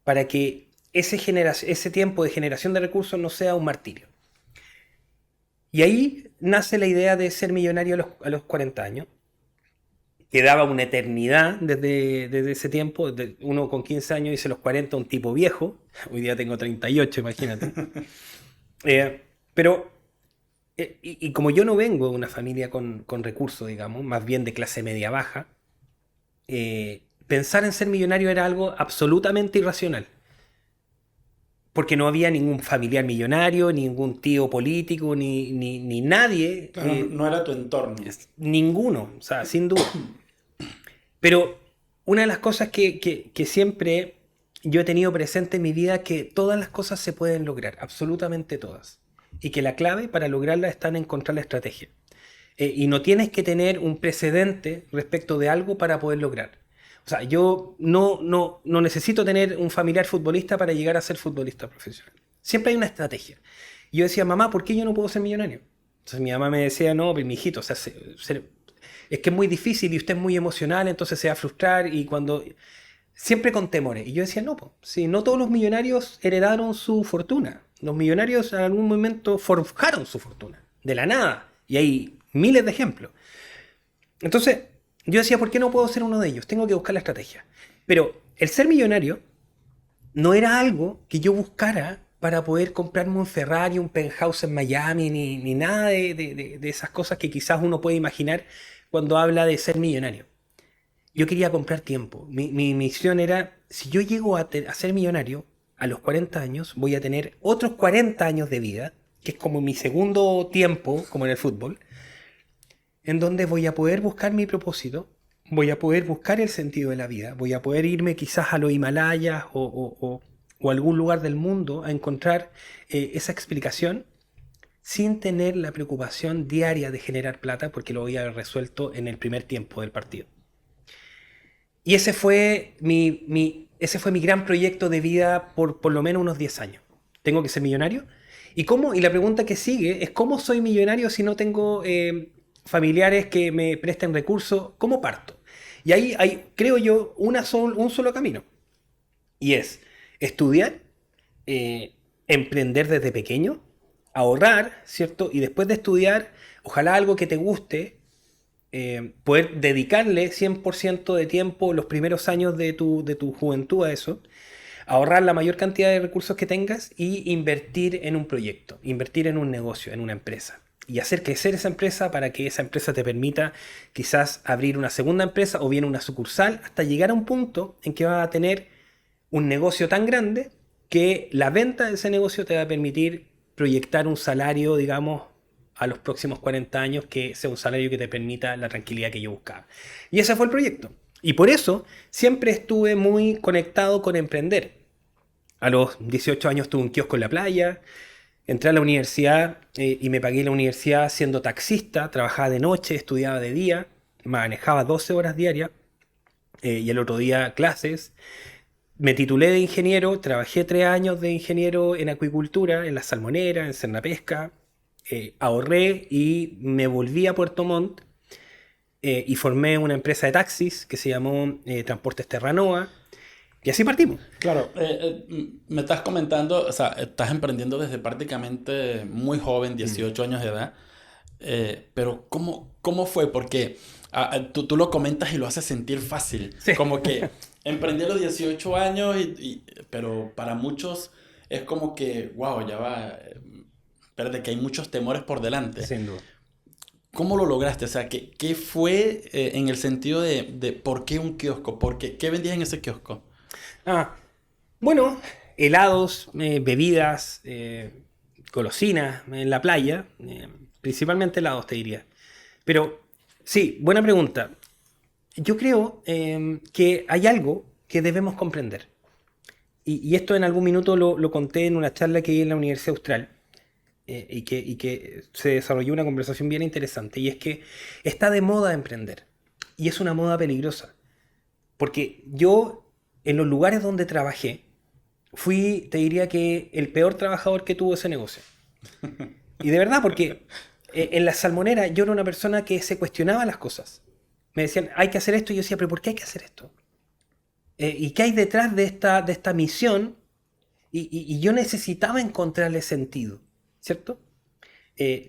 para que ese tiempo de generación de recursos no sea un martirio. Y ahí nace la idea de ser millonario a los 40 años. Quedaba una eternidad desde ese tiempo. Uno con 15 años dice los 40, un tipo viejo. Hoy día tengo 38, imagínate. Pero, y como yo no vengo de una familia con recursos, digamos, más bien de clase media baja, pensar en ser millonario era algo absolutamente irracional. Porque no había ningún familiar millonario, ningún tío político, ni nadie, Claro, no era tu entorno. ninguno, o sea, sin duda. Pero una de las cosas que siempre yo he tenido presente en mi vida es que todas las cosas se pueden lograr, absolutamente todas. Y que la clave para lograrlas está en encontrar la estrategia. Y no tienes que tener un precedente respecto de algo para poder lograr. O sea, yo no necesito tener un familiar futbolista para llegar a ser futbolista profesional. Siempre hay una estrategia. Y yo decía, mamá, ¿por qué yo no puedo ser millonario? Entonces mi mamá me decía, no, pero mi hijito, o sea, es que es muy difícil y usted es muy emocional, entonces se va a frustrar y cuando... Siempre con temores. Y yo decía, no, po, si no todos los millonarios heredaron su fortuna. Los millonarios en algún momento forjaron su fortuna, de la nada. Y hay miles de ejemplos. Entonces, yo decía, ¿por qué no puedo ser uno de ellos? Tengo que buscar la estrategia. Pero el ser millonario no era algo que yo buscara para poder comprarme un Ferrari, un penthouse en Miami, ni nada de esas cosas que quizás uno puede imaginar cuando habla de ser millonario. Yo quería comprar tiempo. Mi misión era, si yo llego a ser millonario, a los 40 años, voy a tener otros 40 años de vida, que es como mi segundo tiempo, como en el fútbol, en donde voy a poder buscar mi propósito, voy a poder buscar el sentido de la vida, voy a poder irme quizás a los Himalayas o algún lugar del mundo a encontrar esa explicación sin tener la preocupación diaria de generar plata porque lo voy a haber resuelto en el primer tiempo del partido. Y ese fue mi gran proyecto de vida por lo menos unos 10 años. Tengo que ser millonario. ¿Y cómo? Y la pregunta que sigue es, ¿cómo soy millonario si no tengo familiares que me presten recursos? ¿Cómo parto? Y ahí hay, creo yo, un solo camino. Y es estudiar, emprender desde pequeño, ahorrar, ¿cierto? Y después de estudiar, ojalá algo que te guste, poder dedicarle 100% de tiempo los primeros años de tu juventud a eso, ahorrar la mayor cantidad de recursos que tengas y invertir en un proyecto, invertir en un negocio, en una empresa. Y hacer crecer esa empresa para que esa empresa te permita quizás abrir una segunda empresa o bien una sucursal hasta llegar a un punto en que vas a tener un negocio tan grande que la venta de ese negocio te va a permitir proyectar un salario, digamos, a los próximos 40 años que sea un salario que te permita la tranquilidad que yo buscaba. Y ese fue el proyecto. Y por eso siempre estuve muy conectado con emprender. A los 18 años tuve un kiosco en la playa, entré a la universidad y me pagué la universidad siendo taxista, trabajaba de noche, estudiaba de día, manejaba 12 horas diarias y el otro día clases. Me titulé de ingeniero, trabajé 3 años de ingeniero en acuicultura, en la salmonera, en Cernapesca, ahorré y me volví a Puerto Montt y formé una empresa de taxis que se llamó Transportes Terranoa y así partimos. Claro, me estás comentando, o sea, estás emprendiendo desde prácticamente muy joven, 18 años de edad, pero ¿cómo fue? Porque tú lo comentas y lo haces sentir fácil, Sí. como que emprendí a los 18 años, pero para muchos es como que, wow, ya va, espérate, que hay muchos temores por delante. Sin duda. ¿Cómo lo lograste? O sea, ¿qué fue en el sentido de por qué un kiosco? ¿Qué vendías en ese kiosco? Ah, bueno, helados, bebidas, golosinas en la playa, principalmente helados te diría. Pero sí, buena pregunta. Yo creo que hay algo que debemos comprender. Y esto en algún minuto lo conté en una charla que di en la Universidad Austral y que se desarrolló una conversación bien interesante. Y es que está de moda emprender. Y es una moda peligrosa. Porque yo, en los lugares donde trabajé, fui, te diría que el peor trabajador que tuvo ese negocio. Y de verdad, porque en la salmonera yo era una persona que se cuestionaba las cosas. Me decían, hay que hacer esto, y yo decía, pero ¿por qué hay que hacer esto? ¿Y qué hay detrás de esta misión? Y yo necesitaba encontrarle sentido, ¿cierto?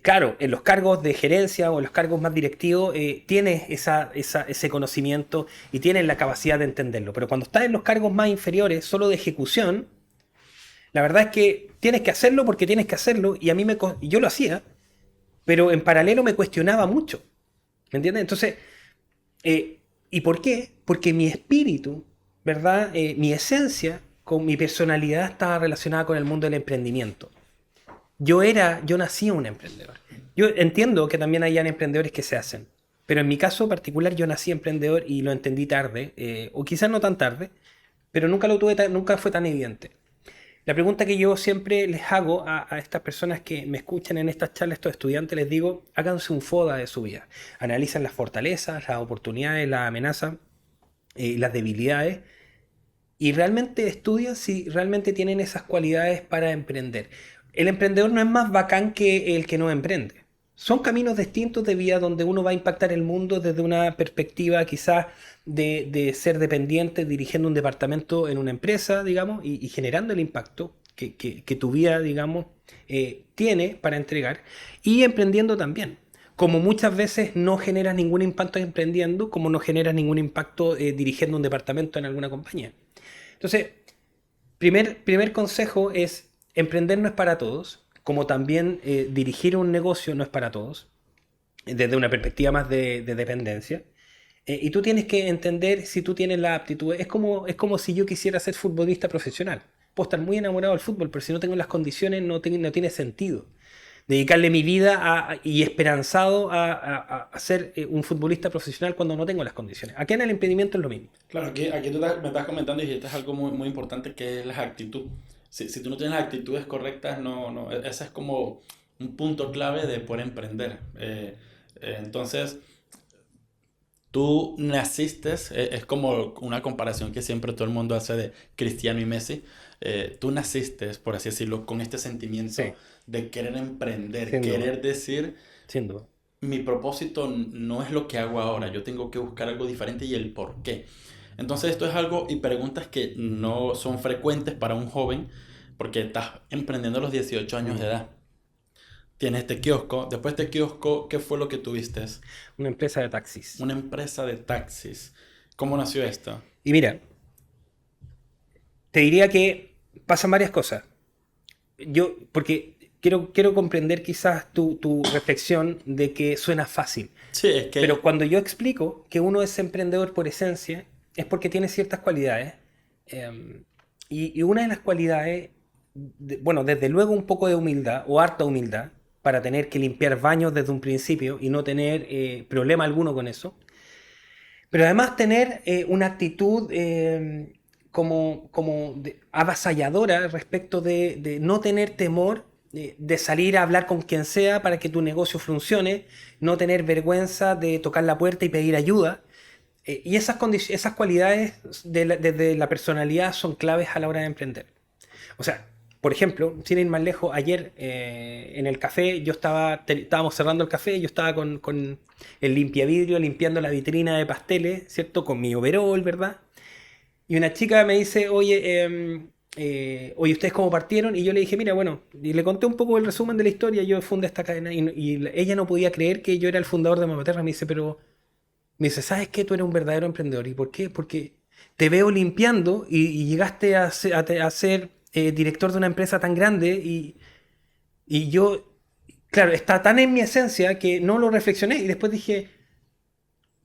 Claro, en los cargos de gerencia o en los cargos más directivos tienes ese conocimiento y tienes la capacidad de entenderlo, pero cuando estás en los cargos más inferiores, solo de ejecución, la verdad es que tienes que hacerlo porque tienes que hacerlo y y yo lo hacía, pero en paralelo me cuestionaba mucho, ¿me entiendes? Entonces, ¿y por qué? Porque mi espíritu, ¿verdad? Mi esencia con mi personalidad estaba relacionada con el mundo del emprendimiento. Yo nací un emprendedor. Yo entiendo que también hayan emprendedores que se hacen, pero en mi caso particular yo nací emprendedor y lo entendí tarde, o quizás no tan tarde, pero nunca fue tan evidente. La pregunta que yo siempre les hago a estas personas que me escuchan en estas charlas, estos estudiantes, les digo, háganse un FODA de su vida. Analicen las fortalezas, las oportunidades, las amenazas, las debilidades y realmente estudian si realmente tienen esas cualidades para emprender. El emprendedor no es más bacán que el que no emprende. Son caminos distintos de vida donde uno va a impactar el mundo desde una perspectiva quizás de ser dependiente, dirigiendo un departamento en una empresa, digamos, y generando el impacto que tu vida, digamos, tiene para entregar, y emprendiendo también. Como muchas veces no generas ningún impacto emprendiendo, como no generas ningún impacto dirigiendo un departamento en alguna compañía. Entonces, primer consejo es, emprender no es para todos, como también dirigir un negocio no es para todos, desde una perspectiva más de dependencia. Y tú tienes que entender si tú tienes la aptitud. Es como si yo quisiera ser futbolista profesional. Puedo estar muy enamorado del fútbol, pero si no tengo las condiciones no tiene sentido. Dedicarle mi vida y esperanzado a ser un futbolista profesional cuando no tengo las condiciones. Aquí en el emprendimiento es lo mismo. Claro, aquí me estás comentando y dijiste algo muy importante que es la actitud. Si tú no tienes las actitudes correctas, ese es como un punto clave de poder emprender. Entonces, tú naciste, es como una comparación que siempre todo el mundo hace de Cristiano y Messi. tú naciste, por así decirlo, con este sentimiento Sí, de querer emprender, sin duda, querer decir, sin duda. mi propósito no es lo que hago ahora, yo tengo que buscar algo diferente y el por qué. Entonces esto es algo y preguntas que no son frecuentes para un joven porque estás emprendiendo a los 18 años de Mm. edad. Tienes este kiosco, después de este kiosco, ¿qué fue lo que tuviste? Una empresa de taxis. Una empresa de taxis. ¿Cómo nació esto? Y mira, te diría que pasan varias cosas. Porque quiero comprender quizás tu reflexión de que suena fácil. Sí, es Pero que, cuando yo explico que uno es emprendedor por esencia, es porque tiene ciertas cualidades. Y una de las cualidades, bueno, desde luego un poco de humildad o harta humildad, para tener que limpiar baños desde un principio y no tener problema alguno con eso. Pero además tener una actitud avasalladora respecto de no tener temor de salir a hablar con quien sea para que tu negocio funcione, no tener vergüenza de tocar la puerta y pedir ayuda. Y esas cualidades desde la personalidad son claves a la hora de emprender. O sea, por ejemplo, sin ir más lejos, ayer en el café estábamos cerrando el café, yo estaba con el limpiavidrio limpiando la vitrina de pasteles, ¿cierto? Con mi overol, ¿verdad? Y una chica me dice, oye, ¿ustedes cómo partieron? Y yo le dije, mira, bueno, y le conté un poco el resumen de la historia, yo fundé esta cadena y ella no podía creer que yo era el fundador de Mamaterra, me dice, me dice, ¿sabes qué? Tú eres un verdadero emprendedor. ¿Y por qué? Porque te veo limpiando y llegaste a ser director de una empresa tan grande y yo, claro, está tan en mi esencia que no lo reflexioné y después dije,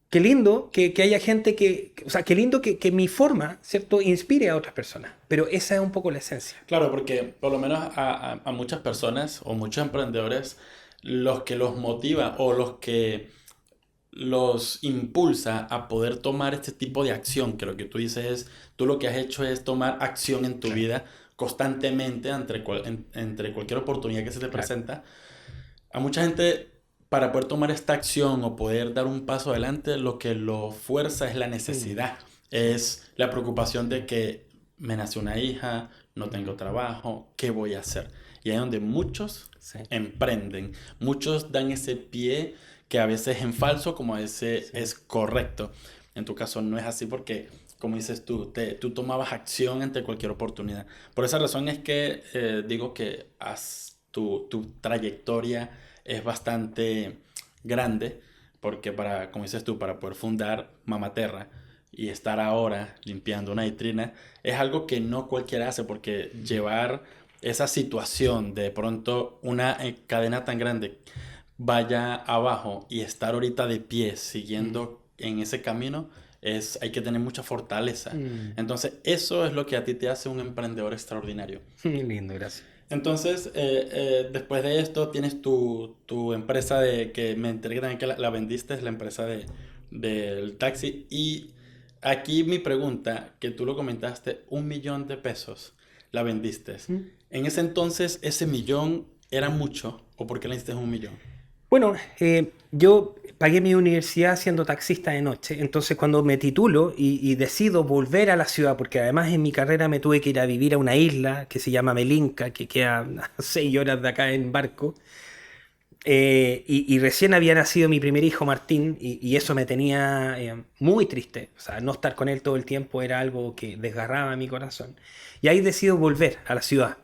qué lindo que haya gente o sea, qué lindo que mi forma, ¿cierto?, inspire a otras personas. Pero esa es un poco la esencia. claro, porque por lo menos a muchas personas o muchos emprendedores, los que los motiva o los que los impulsa a poder tomar este tipo de acción, que lo que tú dices es, tú lo que has hecho es tomar acción en tu Claro, vida constantemente entre cualquier oportunidad que se te claro. presenta. A mucha gente, para poder tomar esta acción o poder dar un paso adelante, lo que lo fuerza es la Mm, necesidad, sí, es la preocupación de que me nació una hija, no tengo trabajo, ¿qué voy a hacer? Y ahí es donde muchos sí, emprenden, muchos dan ese pie que a veces es en falso, como a veces sí. es correcto. En tu caso no es así porque, como dices tú, tú tomabas acción ante cualquier oportunidad. Por esa razón es que digo que tu trayectoria es bastante grande, porque para, como dices tú, para poder fundar Mamaterra y estar ahora limpiando una vitrina, es algo que no cualquiera hace, porque llevar esa situación de pronto una cadena tan grande vaya abajo y estar ahorita de pie Mm, siguiendo en ese camino, hay que tener mucha fortaleza. mm. Entonces, eso es lo que a ti te hace un emprendedor extraordinario. Lindo, gracias. Entonces, después de esto, tienes tu empresa que me enteré también que la vendiste, es la empresa del taxi. Y aquí mi pregunta, que tú lo comentaste, 1 millón de pesos la vendiste. Mm. En ese entonces, ¿ese millón era mucho? ¿O por qué le diste 1 millón? Bueno, yo pagué mi universidad siendo taxista de noche, entonces cuando me titulo y decido volver a la ciudad, porque además en mi carrera me tuve que ir a vivir a una isla que se llama Melinca, que queda a 6 horas de acá en barco, y recién había nacido mi primer hijo Martín, y eso me tenía muy triste, o sea, no estar con él todo el tiempo era algo que desgarraba mi corazón, y ahí decido volver a la ciudad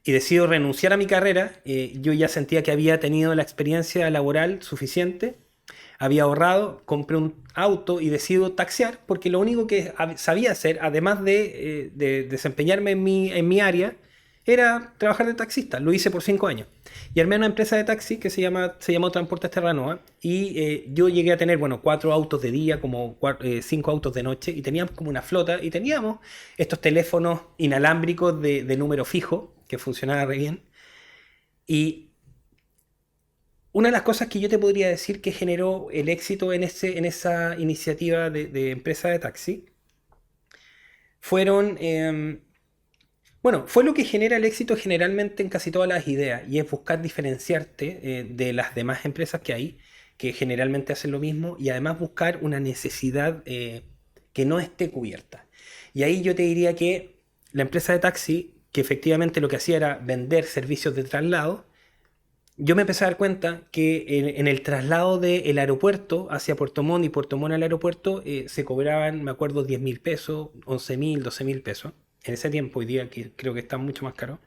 y decido renunciar a mi carrera. Yo ya sentía que había tenido la experiencia laboral suficiente, había ahorrado, compré un auto y decido taxiar, porque lo único que sabía hacer, además de desempeñarme en mi área, era trabajar de taxista. Lo hice por 5 años. Y armé una empresa de taxi que se llamó Transportes Terranova. Y yo llegué a tener, bueno, 4 autos de día, como 5 autos de noche. Y teníamos como una flota. Y teníamos estos teléfonos inalámbricos de número fijo, que funcionaba re bien. Y una de las cosas que yo te podría decir que generó el éxito en esa iniciativa de empresa de taxi fueron, bueno, fue lo que genera el éxito generalmente en casi todas las ideas, y es buscar diferenciarte de las demás empresas que hay, que generalmente hacen lo mismo, y además buscar una necesidad que no esté cubierta. Y ahí yo te diría que la empresa de taxi, que efectivamente lo que hacía era vender servicios de traslado, yo me empecé a dar cuenta que en el traslado del aeropuerto hacia Puerto Montt y Puerto Montt al aeropuerto se cobraban, me acuerdo, 10.000 pesos, 11.000, 12.000 pesos. En ese tiempo, hoy día que creo que está mucho más caro.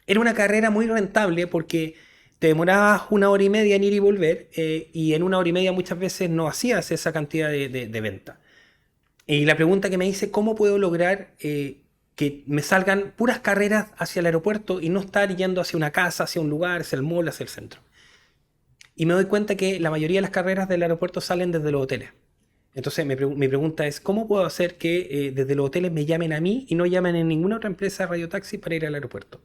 Era una carrera muy rentable porque te demorabas 1 hora y media en ir y volver y en 1 hora y media muchas veces no hacías esa cantidad de venta. Y la pregunta que me hice, ¿cómo puedo lograr que me salgan puras carreras hacia el aeropuerto y no estar yendo hacia una casa, hacia un lugar, hacia el mall, hacia el centro? Y me doy cuenta que la mayoría de las carreras del aeropuerto salen desde los hoteles. Entonces mi pregunta es, ¿cómo puedo hacer que desde los hoteles me llamen a mí y no llamen en ninguna otra empresa de radiotaxi para ir al aeropuerto?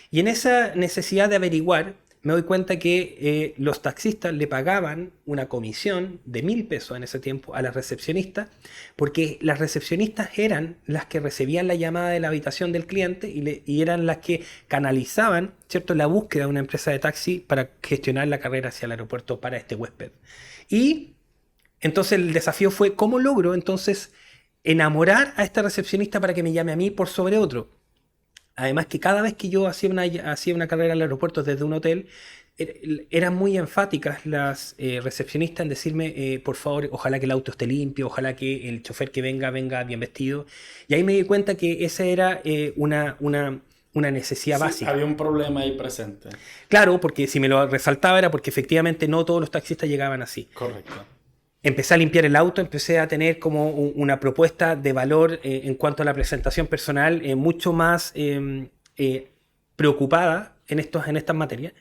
Y en esa necesidad de averiguar, me doy cuenta que los taxistas le pagaban una comisión de 1.000 pesos en ese tiempo a las recepcionistas, porque las recepcionistas eran las que recibían la llamada de la habitación del cliente y eran las que canalizaban, ¿cierto?, la búsqueda de una empresa de taxi para gestionar la carrera hacia el aeropuerto para este huésped. Y entonces el desafío fue, ¿cómo logro entonces enamorar a esta recepcionista para que me llame a mí por sobre otro? Además que cada vez que yo hacía una carrera al aeropuerto desde un hotel, eran muy enfáticas las recepcionistas en decirme, por favor, ojalá que el auto esté limpio, ojalá que el chofer que venga bien vestido. Y ahí me di cuenta que esa era una necesidad básica. Había un problema ahí presente. Claro, porque si me lo resaltaba era porque efectivamente no todos los taxistas llegaban así. Correcto. Empecé a limpiar el auto, empecé a tener como una propuesta de valor en cuanto a la presentación personal mucho más preocupada en estas materias.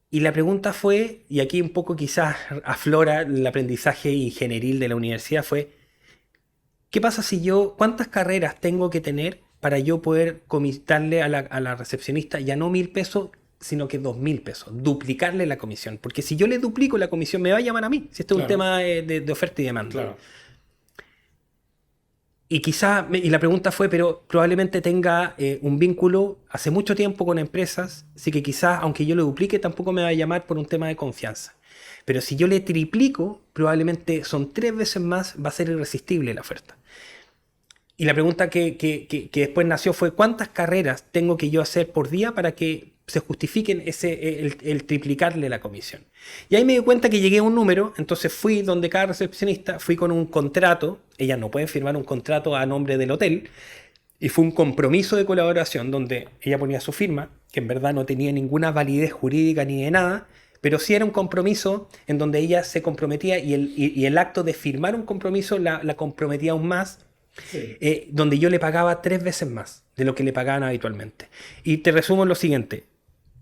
Y la pregunta fue, y aquí un poco quizás aflora el aprendizaje ingenieril de la universidad, fue, ¿qué pasa si cuántas carreras tengo que tener para yo poder comitarle a la recepcionista ya no 1.000 pesos, sino que 2.000 pesos, duplicarle la comisión? Porque si yo le duplico la comisión, me va a llamar a mí, si esto es un tema de oferta y demanda. Claro. Y la pregunta fue, pero probablemente tenga un vínculo hace mucho tiempo con empresas, así que quizás, aunque yo le duplique, tampoco me va a llamar por un tema de confianza. Pero si yo le triplico, probablemente son 3 veces más, va a ser irresistible la oferta. Y la pregunta que después nació fue, ¿cuántas carreras tengo que yo hacer por día para que se justifiquen el triplicarle la comisión? Y ahí me di cuenta que llegué a un número, entonces fui donde cada recepcionista, fui con un contrato, ellas no pueden firmar un contrato a nombre del hotel, y fue un compromiso de colaboración donde ella ponía su firma, que en verdad no tenía ninguna validez jurídica ni de nada, pero sí era un compromiso en donde ella se comprometía y el acto de firmar un compromiso la comprometía aún más. Sí. Donde yo le pagaba 3 veces más de lo que le pagaban habitualmente. Y te resumo en lo siguiente: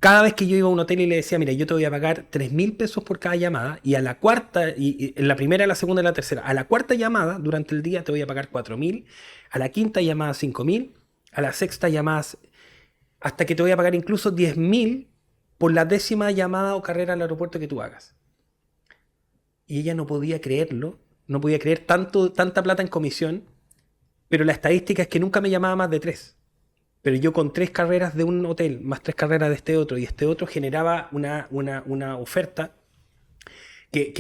cada vez que yo iba a un hotel y le decía, mira, yo te voy a pagar 3.000 pesos por cada llamada, y a la cuarta, y en la primera, la segunda y la tercera, a la cuarta llamada durante el día te voy a pagar 4.000, a la quinta llamada 5.000, a la sexta llamada, hasta que te voy a pagar incluso 10.000 por la 10ª llamada o carrera al aeropuerto que tú hagas. Y ella no podía creerlo, no podía creer tanta plata en comisión. Pero la estadística es que nunca me llamaba más de 3. Pero yo con 3 carreras de un hotel, más 3 carreras de este otro, y este otro generaba una oferta que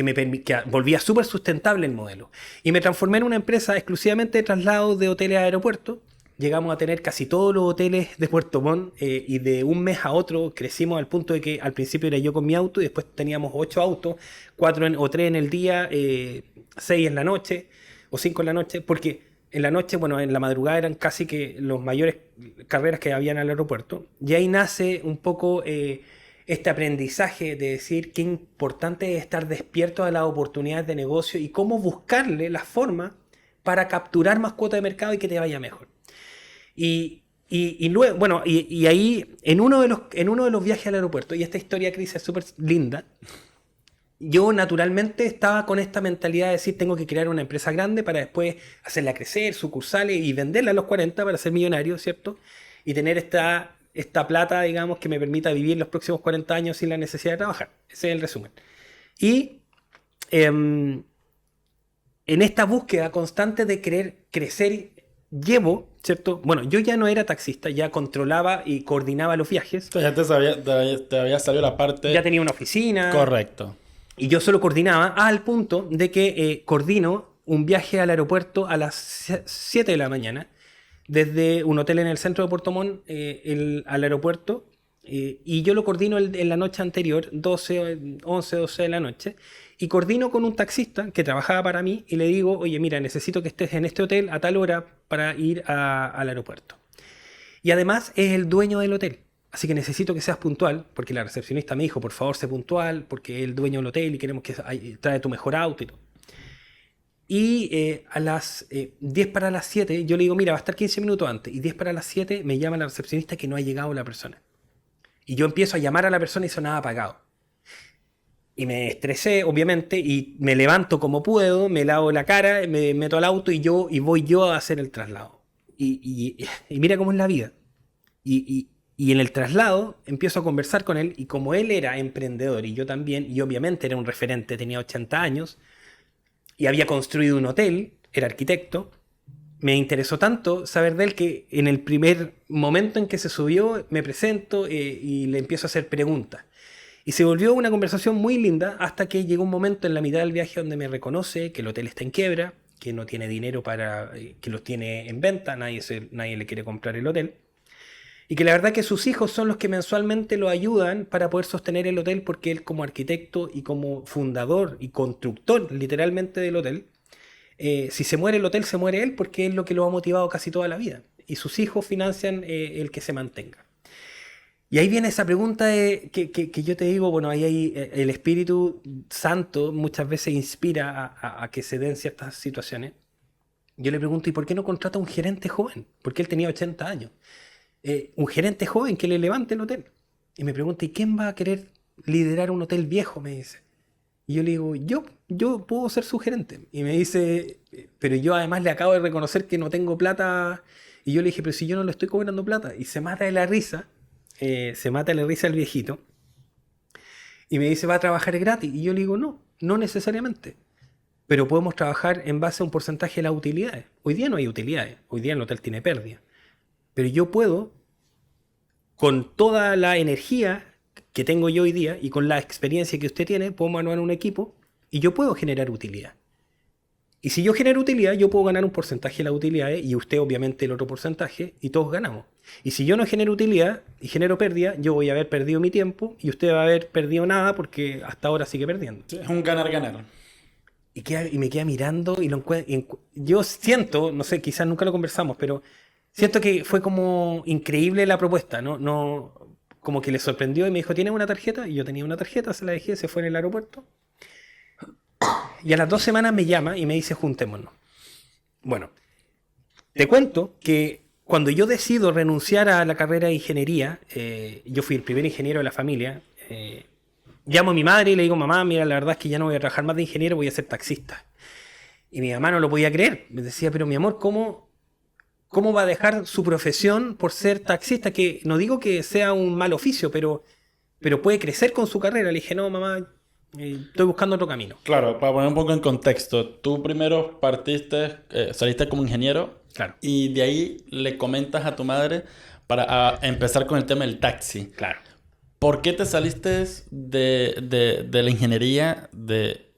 volvía súper sustentable el modelo. Y me transformé en una empresa exclusivamente de traslados de hoteles a aeropuertos. Llegamos a tener casi todos los hoteles de Puerto Montt y de un mes a otro crecimos al punto de que al principio era yo con mi auto y después teníamos 8 autos, 4 o 3 en el día, 6 en la noche o 5 en la noche, porque en la noche, bueno, en la madrugada eran casi que los mayores carreras que había en el aeropuerto. Y ahí nace un poco este aprendizaje de decir qué importante es estar despierto a las oportunidades de negocio y cómo buscarle la forma para capturar más cuota de mercado y que te vaya mejor. Y luego, bueno, y ahí, en uno de los viajes al aeropuerto, y esta historia, Cris, es súper linda, yo naturalmente estaba con esta mentalidad de decir, tengo que crear una empresa grande para después hacerla crecer, sucursales y venderla a los 40 para ser millonario, ¿cierto? Y tener esta plata, digamos, que me permita vivir los próximos 40 años sin la necesidad de trabajar. Ese es el resumen. Y en esta búsqueda constante de querer crecer, ¿cierto? Bueno, yo ya no era taxista, ya controlaba y coordinaba los viajes. Entonces ya te había salido la parte... Ya tenía una oficina. Correcto. Y yo solo coordinaba al punto de que coordino un viaje al aeropuerto a las 7 de la mañana, desde un hotel en el centro de Puerto Montt al aeropuerto. Y yo lo coordino en la noche anterior, 11, 12 de la noche, y coordino con un taxista que trabajaba para mí y le digo, oye, mira, necesito que estés en este hotel a tal hora para ir al aeropuerto. Y además es el dueño del hotel, así que necesito que seas puntual, porque la recepcionista me dijo, por favor, sé puntual, porque es el dueño del hotel y queremos que trae tu mejor auto y todo. Y a las 10 para las 7, yo le digo, mira, va a estar 15 minutos antes, y 10 para las 7 me llama la recepcionista que no ha llegado la persona. Y yo empiezo a llamar a la persona y sonaba apagado. Y me estresé, obviamente, y me levanto como puedo, me lavo la cara, me meto al auto y voy yo a hacer el traslado. Y mira cómo es la vida. Y en el traslado empiezo a conversar con él, y como él era emprendedor y yo también, y obviamente era un referente, tenía 80 años, y había construido un hotel, era arquitecto, me interesó tanto saber de él que en el primer momento en que se subió me presento y le empiezo a hacer preguntas. Y se volvió una conversación muy linda hasta que llegó un momento en la mitad del viaje donde me reconoce que el hotel está en quiebra, que no tiene dinero que los tiene en venta, nadie le quiere comprar el hotel. Y que la verdad que sus hijos son los que mensualmente lo ayudan para poder sostener el hotel, porque él, como arquitecto y como fundador y constructor literalmente del hotel, si se muere el hotel, se muere él, porque es lo que lo ha motivado casi toda la vida. Y sus hijos financian el que se mantenga. Y ahí viene esa pregunta que yo te digo, bueno, ahí el Espíritu Santo muchas veces inspira a que se den ciertas situaciones. Yo le pregunto, ¿y por qué no contrata a un gerente joven? Porque él tenía 80 años. Un gerente joven que le levante el hotel. Y me pregunta, ¿y quién va a querer liderar un hotel viejo? Me dice. Y yo le digo, yo puedo ser su gerente. Y me dice, pero yo además le acabo de reconocer que no tengo plata. Y yo le dije, pero si yo no le estoy cobrando plata. Y se mata de la risa el viejito. Y me dice, ¿va a trabajar gratis? Y yo le digo, no necesariamente. Pero podemos trabajar en base a un porcentaje de las utilidades. Hoy día no hay utilidades. Hoy día el hotel tiene pérdida. Pero yo puedo, con toda la energía que tengo yo hoy día y con la experiencia que usted tiene, puedo manejar un equipo y yo puedo generar utilidad. Y si yo genero utilidad, yo puedo ganar un porcentaje de las utilidades y usted obviamente el otro porcentaje y todos ganamos. Y si yo no genero utilidad y genero pérdida, yo voy a haber perdido mi tiempo y usted va a haber perdido nada porque hasta ahora sigue perdiendo. Sí, es un ganar-ganar. Y me queda mirando y yo siento, no sé, quizás nunca lo conversamos, pero siento que fue como increíble la propuesta, ¿no? Como que le sorprendió y me dijo, ¿tienes una tarjeta? Y yo tenía una tarjeta, se la dejé, se fue en el aeropuerto. Y a las 2 semanas me llama y me dice, juntémonos. Bueno, te cuento que cuando yo decido renunciar a la carrera de ingeniería, yo fui el primer ingeniero de la familia, llamo a mi madre y le digo, mamá, mira, la verdad es que ya no voy a trabajar más de ingeniero, voy a ser taxista. Y mi mamá no lo podía creer. Me decía, pero mi amor, ¿cómo va a dejar su profesión por ser taxista? Que no digo que sea un mal oficio, pero puede crecer con su carrera. Le dije, no, mamá, estoy buscando otro camino. Claro, para poner un poco en contexto, tú primero saliste como ingeniero, claro, y de ahí le comentas a tu madre para empezar con el tema del taxi. Claro. ¿Por qué te saliste de la ingeniería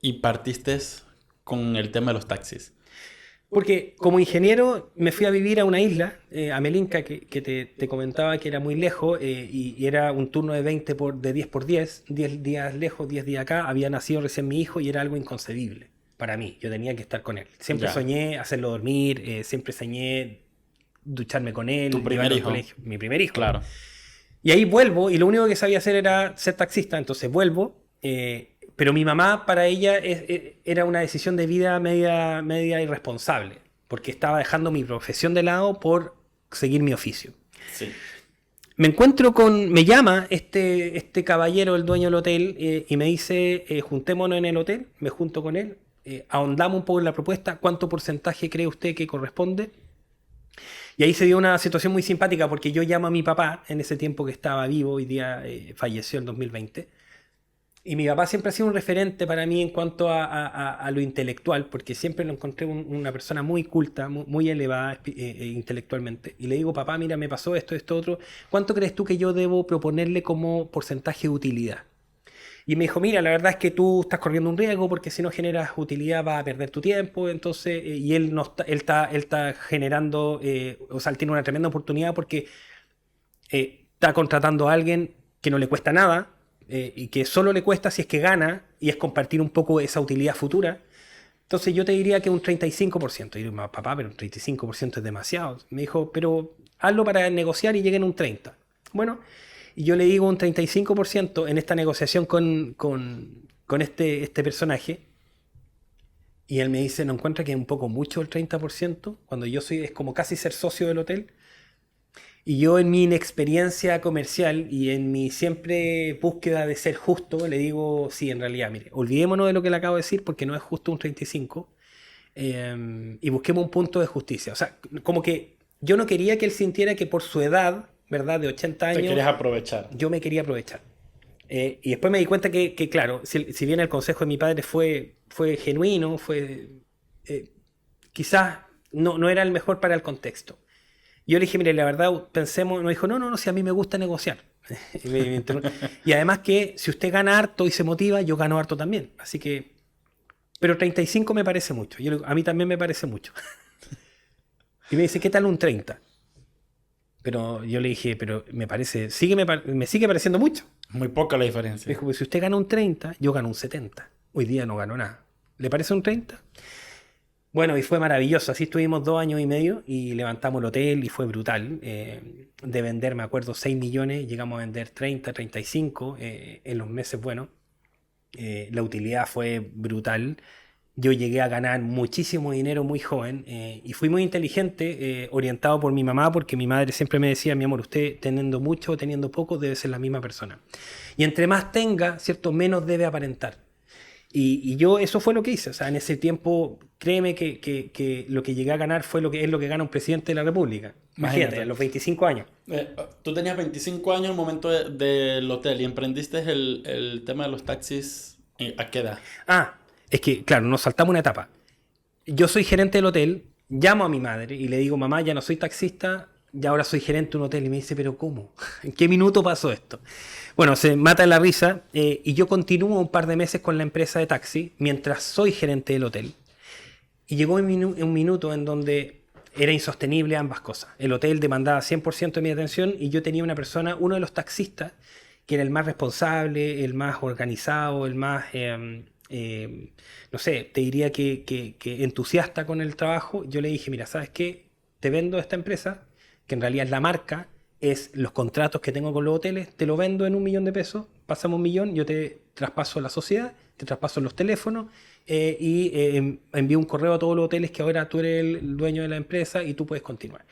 y partiste con el tema de los taxis? Porque como ingeniero me fui a vivir a una isla, a Melinka, que te comentaba que era muy lejos, y era un turno de 10 por 10 días lejos, 10 días acá. Había nacido recién mi hijo y era algo inconcebible para mí. Yo tenía que estar con él. Siempre soñé hacerlo dormir, siempre soñé ducharme con él. ¿Tu primer hijo? Colegio. Mi primer hijo. Claro. Y ahí vuelvo, y lo único que sabía hacer era ser taxista, entonces vuelvo. Pero mi mamá, para ella, era una decisión de vida media irresponsable, porque estaba dejando mi profesión de lado por seguir mi oficio. Sí. Me llama este caballero, el dueño del hotel, y me dice, juntémonos en el hotel. Me junto con él, ahondamos un poco en la propuesta, ¿cuánto porcentaje cree usted que corresponde? Y ahí se dio una situación muy simpática, porque yo llamo a mi papá, en ese tiempo que estaba vivo, hoy día falleció en 2020, y mi papá siempre ha sido un referente para mí en cuanto a lo intelectual, porque siempre lo encontré una persona muy culta, muy elevada intelectualmente. Y le digo, papá, mira, me pasó esto, otro. ¿Cuánto crees tú que yo debo proponerle como porcentaje de utilidad? Y me dijo, mira, la verdad es que tú estás corriendo un riesgo porque si no generas utilidad vas a perder tu tiempo. Entonces, y él, no está, él está generando, o sea, él tiene una tremenda oportunidad porque está contratando a alguien que no le cuesta nada y que solo le cuesta si es que gana y es compartir un poco esa utilidad futura. Entonces yo te diría que un 35%. Y yo, papá, pero un 35% es demasiado. Me dijo, pero hazlo para negociar y lleguen a un 30%. Bueno, y yo le digo un 35% en esta negociación con este personaje. Y él me dice, ¿no encuentra que es un poco mucho el 30%? Cuando yo soy, es como casi ser socio del hotel. Y yo en mi inexperiencia comercial y en mi siempre búsqueda de ser justo, le digo, sí, en realidad, mire, olvidémonos de lo que le acabo de decir porque no es justo un 35 y busquemos un punto de justicia. O sea, como que yo no quería que él sintiera que por su edad, ¿verdad? De 80 Te años, quieres aprovechar. yo me quería aprovechar. Y después me di cuenta que claro, si bien el consejo de mi padre fue genuino, eh, quizás no era el mejor para el contexto. Yo le dije, mire, la verdad, pensemos, me dijo, no, si a mí me gusta negociar. Y además que si usted gana harto y se motiva, yo gano harto también. Así que, pero 35 me parece mucho. A mí también me parece mucho. Y me dice, ¿qué tal un 30? Pero yo le dije, pero me parece, me sigue pareciendo mucho. Muy poca la Me diferencia. dijo, pues si usted gana un 30, yo gano un 70. Hoy día no gano nada. ¿Le parece un 30? Bueno, y fue maravilloso. Así estuvimos 2 años y medio y levantamos el hotel y fue brutal. De vender, me acuerdo, 6 millones, llegamos a vender 30, 35 en los meses buenos. La utilidad fue brutal. Yo llegué a ganar muchísimo dinero muy joven y fui muy inteligente, orientado por mi mamá, porque mi madre siempre me decía, mi amor, usted teniendo mucho o teniendo poco debe ser la misma persona. Y entre más tenga, ¿cierto? Menos debe aparentar. Y yo eso fue lo que hice. O sea, en ese tiempo, créeme que lo que llegué a ganar fue lo que es lo que gana un presidente de la República. Imagínate, a los 25 años. Tú tenías 25 años en el momento del hotel y emprendiste el tema de los taxis. ¿A qué edad? Ah, es que, claro, nos saltamos una etapa. Yo soy gerente del hotel, llamo a mi madre y le digo, mamá, ya no soy taxista, ya ahora soy gerente de un hotel. Y me dice, ¿pero cómo? ¿En qué minuto pasó esto? Bueno, se mata en la risa y yo continúo un par de meses con la empresa de taxi mientras soy gerente del hotel. Y llegó un minuto en donde era insostenible ambas cosas. El hotel demandaba 100% de mi atención y yo tenía una persona, uno de los taxistas, que era el más responsable, el más organizado, el más, no sé, te diría que entusiasta con el trabajo. Yo le dije, mira, ¿sabes qué? Te vendo esta empresa, que en realidad es la marca, es los contratos que tengo con los hoteles, te lo vendo en 1 millón de pesos, pasamos 1 millón, yo te traspaso la sociedad, te traspaso los teléfonos envío un correo a todos los hoteles que ahora tú eres el dueño de la empresa y tú puedes continuar.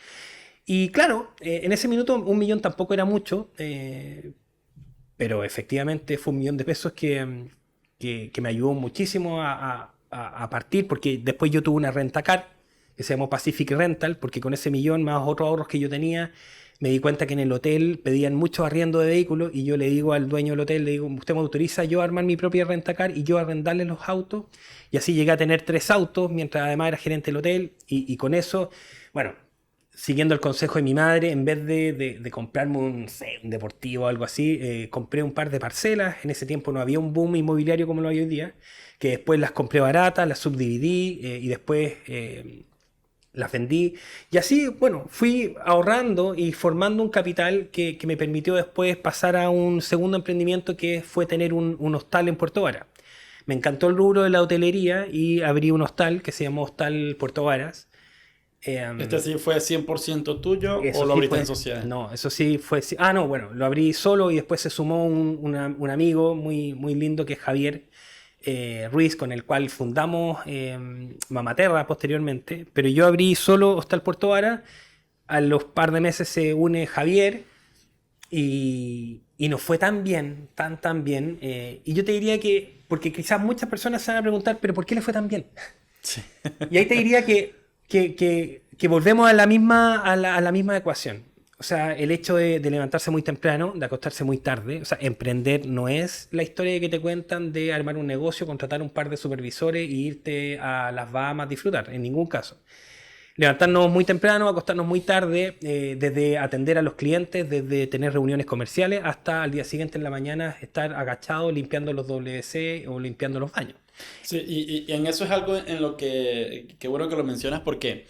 Y claro, en ese minuto 1 millón tampoco era mucho, pero efectivamente fue 1 millón de pesos que me ayudó muchísimo a partir, porque después yo tuve una rentacar que se llamó Pacific Rental, porque con ese 1 millón más otros ahorros que yo tenía, me di cuenta que en el hotel pedían mucho arriendo de vehículos y yo le digo al dueño del hotel, le digo, ¿usted me autoriza yo a armar mi propia rentacar y yo a arrendarle los autos? Y así llegué a tener 3 autos, mientras además era gerente del hotel y con eso, bueno, siguiendo el consejo de mi madre, en vez de comprarme un deportivo o algo así, compré un par de parcelas. En ese tiempo no había un boom inmobiliario como lo hay hoy día, que después las compré baratas, las subdividí y después las vendí. Y así, bueno, fui ahorrando y formando un capital que me permitió después pasar a un segundo emprendimiento que fue tener un hostal en Puerto Varas. Me encantó el rubro de la hotelería y abrí un hostal que se llamó Hostal Puerto Varas. ¿Este sí fue 100% tuyo Eso o lo sí abriste fue, en sociedad? no, eso sí fue. Ah, no, bueno, lo abrí solo y después se sumó un amigo muy, muy lindo que es Javier Ruiz, con el cual fundamos Mamaterra posteriormente. Pero yo abrí solo Hostal Puerto Vara. A los par de meses se une Javier y nos fue tan bien, tan bien. Y yo te diría que, porque quizás muchas personas se van a preguntar, ¿pero por qué le fue tan bien? Sí. Y ahí te diría que volvemos a la misma ecuación. O sea, el hecho de levantarse muy temprano, de acostarse muy tarde. O sea, emprender no es la historia que te cuentan de armar un negocio, contratar un par de supervisores e irte a las Bahamas a disfrutar. En ningún caso. levantarnos muy temprano, acostarnos muy tarde, desde atender a los clientes, desde tener reuniones comerciales, hasta al día siguiente en la mañana estar agachado limpiando los WC o limpiando los baños. Sí, y en eso es algo en lo que bueno que lo mencionas porque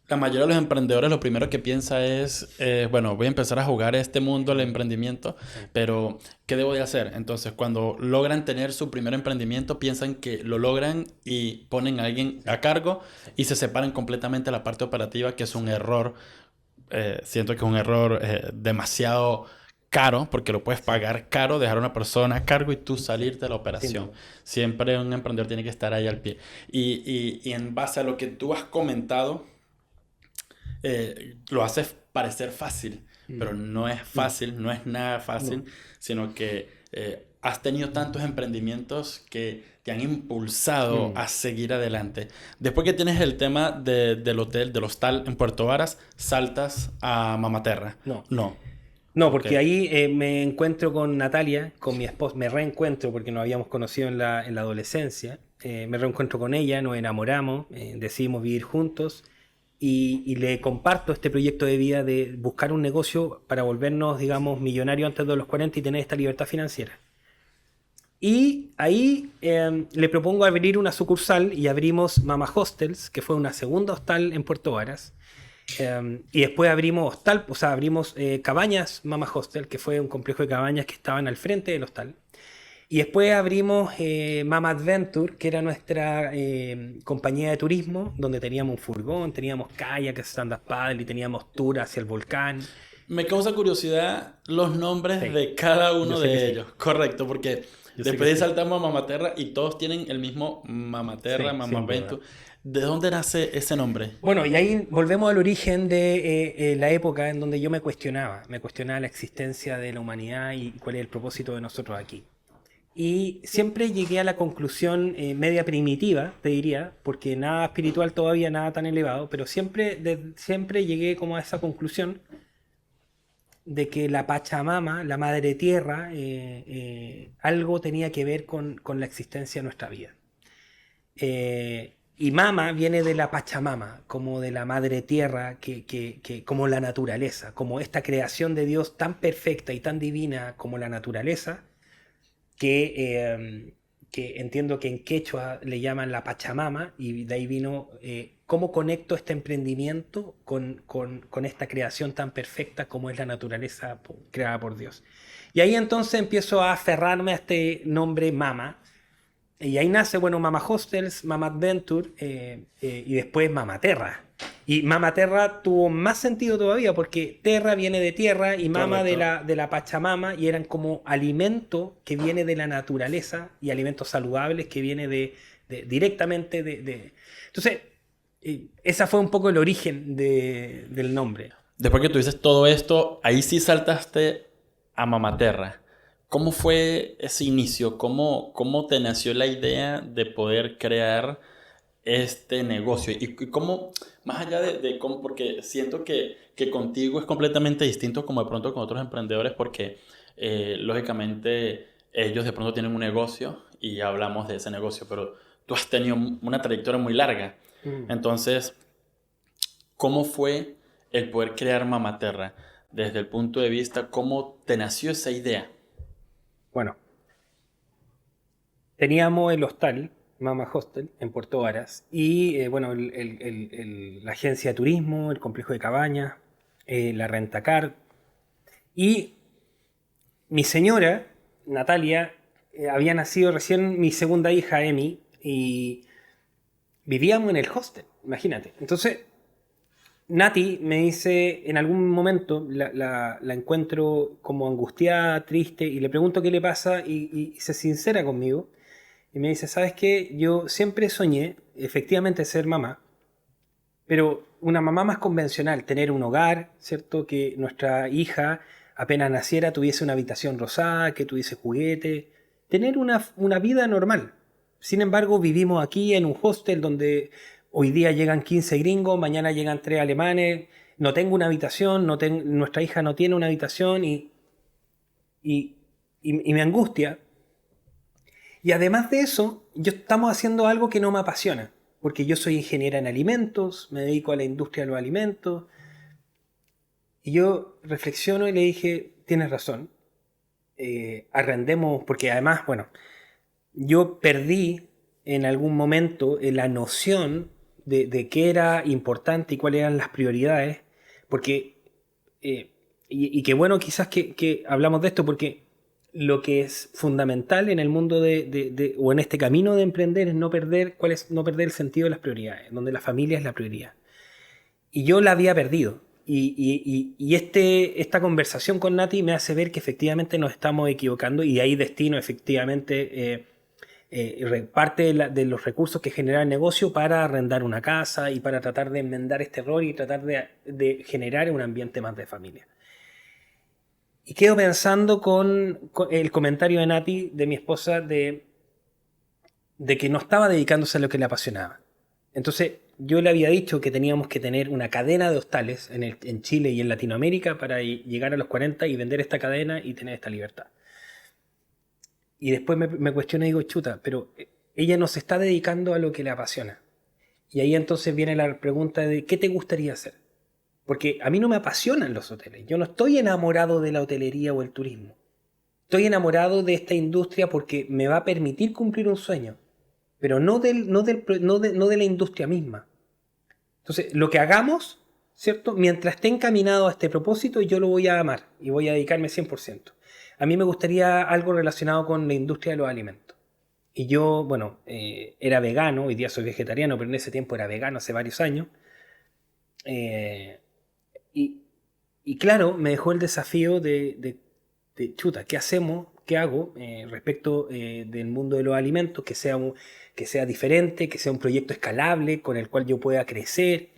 la mayoría de los emprendedores lo primero que piensa es, bueno, voy a empezar a jugar este mundo, el emprendimiento, pero ¿qué debo de hacer? Entonces, cuando logran tener su primer emprendimiento, piensan que lo logran y ponen a alguien a cargo y se separan completamente la parte operativa, que es un error. Siento que es un error demasiado caro, porque lo puedes pagar caro, dejar a una persona a cargo y tú salirte de la operación. Siempre un emprendedor tiene que estar ahí al pie. Y en base a lo que tú has comentado, lo haces parecer fácil, pero no es fácil, no es nada fácil, sino que has tenido tantos emprendimientos que te han impulsado a seguir adelante. Después que tienes el tema del hotel, del hostal en Puerto Varas, saltas a Mamaterra. No. No. No, Ok. porque ahí me encuentro con Natalia, con mi esposa, me reencuentro porque nos habíamos conocido en la adolescencia, me reencuentro con ella, nos enamoramos, decidimos vivir juntos y le comparto este proyecto de vida de buscar un negocio para volvernos, digamos, millonarios antes de los 40 y tener esta libertad financiera. Y ahí le propongo abrir una sucursal y abrimos Mama Hostels, que fue una segunda hostal en Puerto Varas. Y después abrimos hostal, o sea, abrimos Cabañas Mama Hostel, que fue un complejo de cabañas que estaban al frente del hostal. Y después abrimos Mama Adventure, que era nuestra compañía de turismo, donde teníamos un furgón, teníamos kayak, stand-up paddle y teníamos tour hacia el volcán. Me causa curiosidad los nombres Sí. de cada uno Yo sé que de sí. ellos. Correcto, porque Yo sé después que de sí. saltamos a Mamaterra y todos tienen el mismo Mamaterra, Sí, sin Mamaventure. duda. ¿De dónde nace ese nombre? Bueno, y ahí volvemos al origen de la época en donde yo me cuestionaba la existencia de la humanidad y cuál es el propósito de nosotros aquí. Y siempre llegué a la conclusión media primitiva, te diría, porque nada espiritual todavía, nada tan elevado, pero siempre llegué como a esa conclusión de que la Pachamama, la Madre Tierra, algo tenía que ver con la existencia de nuestra vida. Y mama viene de la Pachamama, como de la Madre Tierra, como la naturaleza, como esta creación de Dios tan perfecta y tan divina como la naturaleza, que entiendo que en quechua le llaman la Pachamama, y de ahí vino cómo conecto este emprendimiento con esta creación tan perfecta como es la naturaleza creada por Dios. Y ahí entonces empiezo a aferrarme a este nombre Mama. Y ahí nace, bueno, Mama Hostels, Mama Adventure y después Mama Terra. Y Mama Terra tuvo más sentido todavía porque Terra viene de tierra y Mama Correcto. de la Pachamama y eran como alimento que viene de la naturaleza y alimentos saludables que viene directamente de... Entonces, ese fue un poco el origen del nombre. Después que tú dices todo esto, ahí sí saltaste a Mamaterra. ¿Cómo fue ese inicio? ¿Cómo te nació la idea de poder crear este negocio? Y cómo, más allá de cómo, porque siento que contigo es completamente distinto como de pronto con otros emprendedores, porque lógicamente ellos de pronto tienen un negocio y hablamos de ese negocio, pero tú has tenido una trayectoria muy larga. Entonces, ¿cómo fue el poder crear Mamaterra? Desde el punto de vista, ¿cómo te nació esa idea? Bueno, teníamos el hostal, Mama Hostel, en Puerto Varas, y bueno, la agencia de turismo, el complejo de cabañas, la Rentacar, y mi señora, Natalia, había nacido recién mi segunda hija, Emi, y vivíamos en el hostel, imagínate. Entonces, Nati me dice, en algún momento la encuentro como angustiada, triste, y le pregunto qué le pasa, y se sincera conmigo, y me dice, ¿sabes qué? Yo siempre soñé, efectivamente, ser mamá, pero una mamá más convencional, tener un hogar, ¿cierto? Que nuestra hija apenas naciera tuviese una habitación rosada, que tuviese juguete, tener una vida normal. Sin embargo, vivimos aquí en un hostel donde hoy día llegan 15 gringos, mañana llegan 3 alemanes, no tengo una habitación, nuestra hija no tiene una habitación y me angustia. Y además de eso, yo estamos haciendo algo que no me apasiona. porque yo soy ingeniera en alimentos, me dedico a la industria de los alimentos. Y yo reflexiono y le dije, tienes razón, arrendemos, porque además, bueno, yo perdí en algún momento la noción de qué era importante y cuáles eran las prioridades, porque, y qué bueno quizás que hablamos de esto, porque lo que es fundamental en el mundo o en este camino de emprender es no perder el sentido de las prioridades, donde la familia es la prioridad. Y yo la había perdido. Esta conversación con Nati me hace ver que efectivamente nos estamos equivocando y ahí destino efectivamente parte de los recursos que genera el negocio para arrendar una casa y para tratar de enmendar este error y tratar de generar un ambiente más de familia. Y quedo pensando con el comentario de Nati, de mi esposa, de que no estaba dedicándose a lo que le apasionaba. Entonces yo le había dicho que teníamos que tener una cadena de hostales en Chile y en Latinoamérica para llegar a los 40 y vender esta cadena y tener esta libertad. Y después me cuestiono y digo, chuta, pero ella no se está dedicando a lo que le apasiona. Y ahí entonces viene la pregunta de ¿qué te gustaría hacer? Porque a mí no me apasionan los hoteles. Yo no estoy enamorado de la hotelería o el turismo. Estoy enamorado de esta industria porque me va a permitir cumplir un sueño, pero no de la industria misma. Entonces, lo que hagamos, ¿cierto? Mientras esté encaminado a este propósito, yo lo voy a amar y voy a dedicarme 100%. A mí me gustaría algo relacionado con la industria de los alimentos. Y yo, bueno, era vegano, hoy día soy vegetariano, pero en ese tiempo era vegano hace varios años. Y claro, me dejó el desafío de chuta, ¿qué hacemos? ¿Qué hago respecto del mundo de los alimentos? Que sea diferente, que sea un proyecto escalable con el cual yo pueda crecer.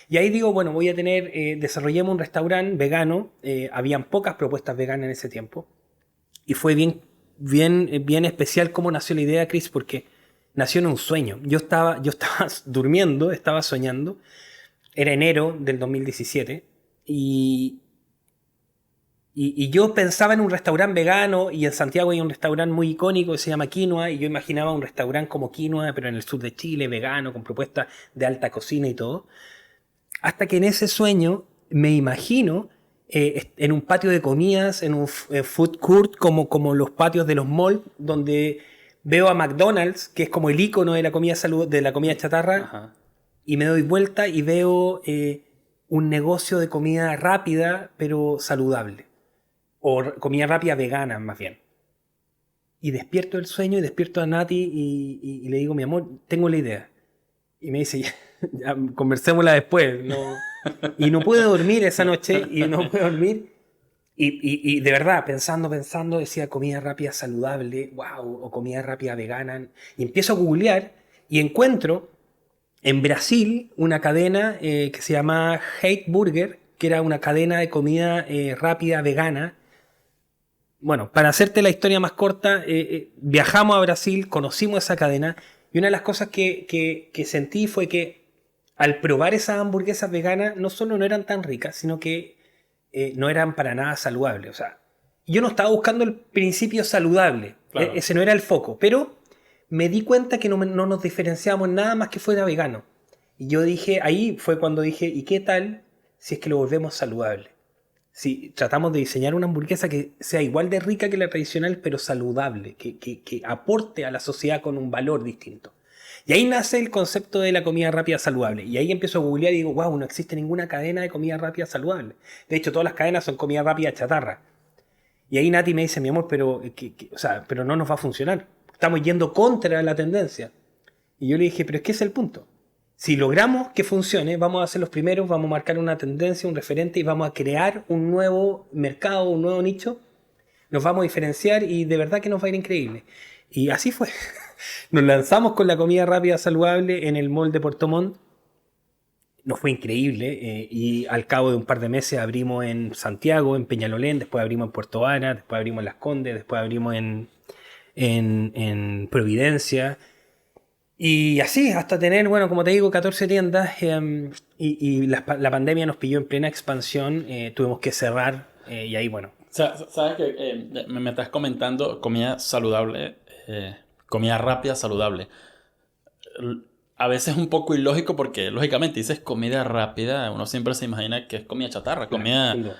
Y ahí digo, bueno, desarrollemos un restaurante vegano. Habían pocas propuestas veganas en ese tiempo. Y fue bien especial cómo nació la idea, Chris, porque nació en un sueño. Yo estaba durmiendo, estaba soñando. Era enero del 2017 y yo pensaba en un restaurante vegano y en Santiago hay un restaurante muy icónico que se llama Quinoa y yo imaginaba un restaurante como Quinoa pero en el sur de Chile, vegano, con propuestas de alta cocina y todo. Hasta que en ese sueño me imagino en un patio de comidas, en un food court como los patios de los malls donde veo a McDonald's, que es como el icono de la comida chatarra. Ajá. Y me doy vuelta y veo un negocio de comida rápida, pero saludable. O comida rápida vegana, más bien. Y despierto el sueño y despierto a Nati y le digo, mi amor, tengo la idea. Y me dice, ya, conversémosla después. No. Y no pude dormir esa noche, y no pude dormir. Y de verdad, pensando, decía comida rápida saludable, wow, o comida rápida vegana. Y empiezo a googlear y encuentro en Brasil una cadena que se llama Hate Burger, que era una cadena de comida rápida vegana. Bueno, para hacerte la historia más corta, viajamos a Brasil, conocimos esa cadena y una de las cosas que sentí fue que al probar esas hamburguesas veganas no solo no eran tan ricas, sino que no eran para nada saludables. O sea, yo no estaba buscando el principio saludable, Claro. ese no era el foco, pero me di cuenta que no nos diferenciábamos nada más que fuera vegano. Y yo dije, ahí fue cuando dije, ¿y qué tal si es que lo volvemos saludable? Si tratamos de diseñar una hamburguesa que sea igual de rica que la tradicional, pero saludable, que aporte a la sociedad con un valor distinto. Y ahí nace el concepto de la comida rápida saludable. Y ahí empiezo a googlear y digo, wow, no existe ninguna cadena de comida rápida saludable. De hecho, todas las cadenas son comida rápida chatarra. Y ahí Nati me dice, mi amor, pero no nos va a funcionar. Estamos yendo contra la tendencia. Y yo le dije, pero es que ese es el punto. Si logramos que funcione, vamos a ser los primeros, vamos a marcar una tendencia, un referente y vamos a crear un nuevo mercado, un nuevo nicho. Nos vamos a diferenciar y de verdad que nos va a ir increíble. Y así fue. Nos lanzamos con la comida rápida saludable en el mall de Puerto Montt. Nos fue increíble y al cabo de un par de meses abrimos en Santiago, en Peñalolén, después abrimos en Puerto Vara, después abrimos en Las Condes, después abrimos en Providencia. Y así, hasta tener, bueno, como te digo, 14 tiendas y la pandemia nos pilló en plena expansión, tuvimos que cerrar y ahí, bueno. Sabes que me estás comentando comida saludable, comida rápida saludable. a veces es un poco ilógico porque, lógicamente, dices comida rápida, uno siempre se imagina que es comida chatarra, Claro, comida... sin duda.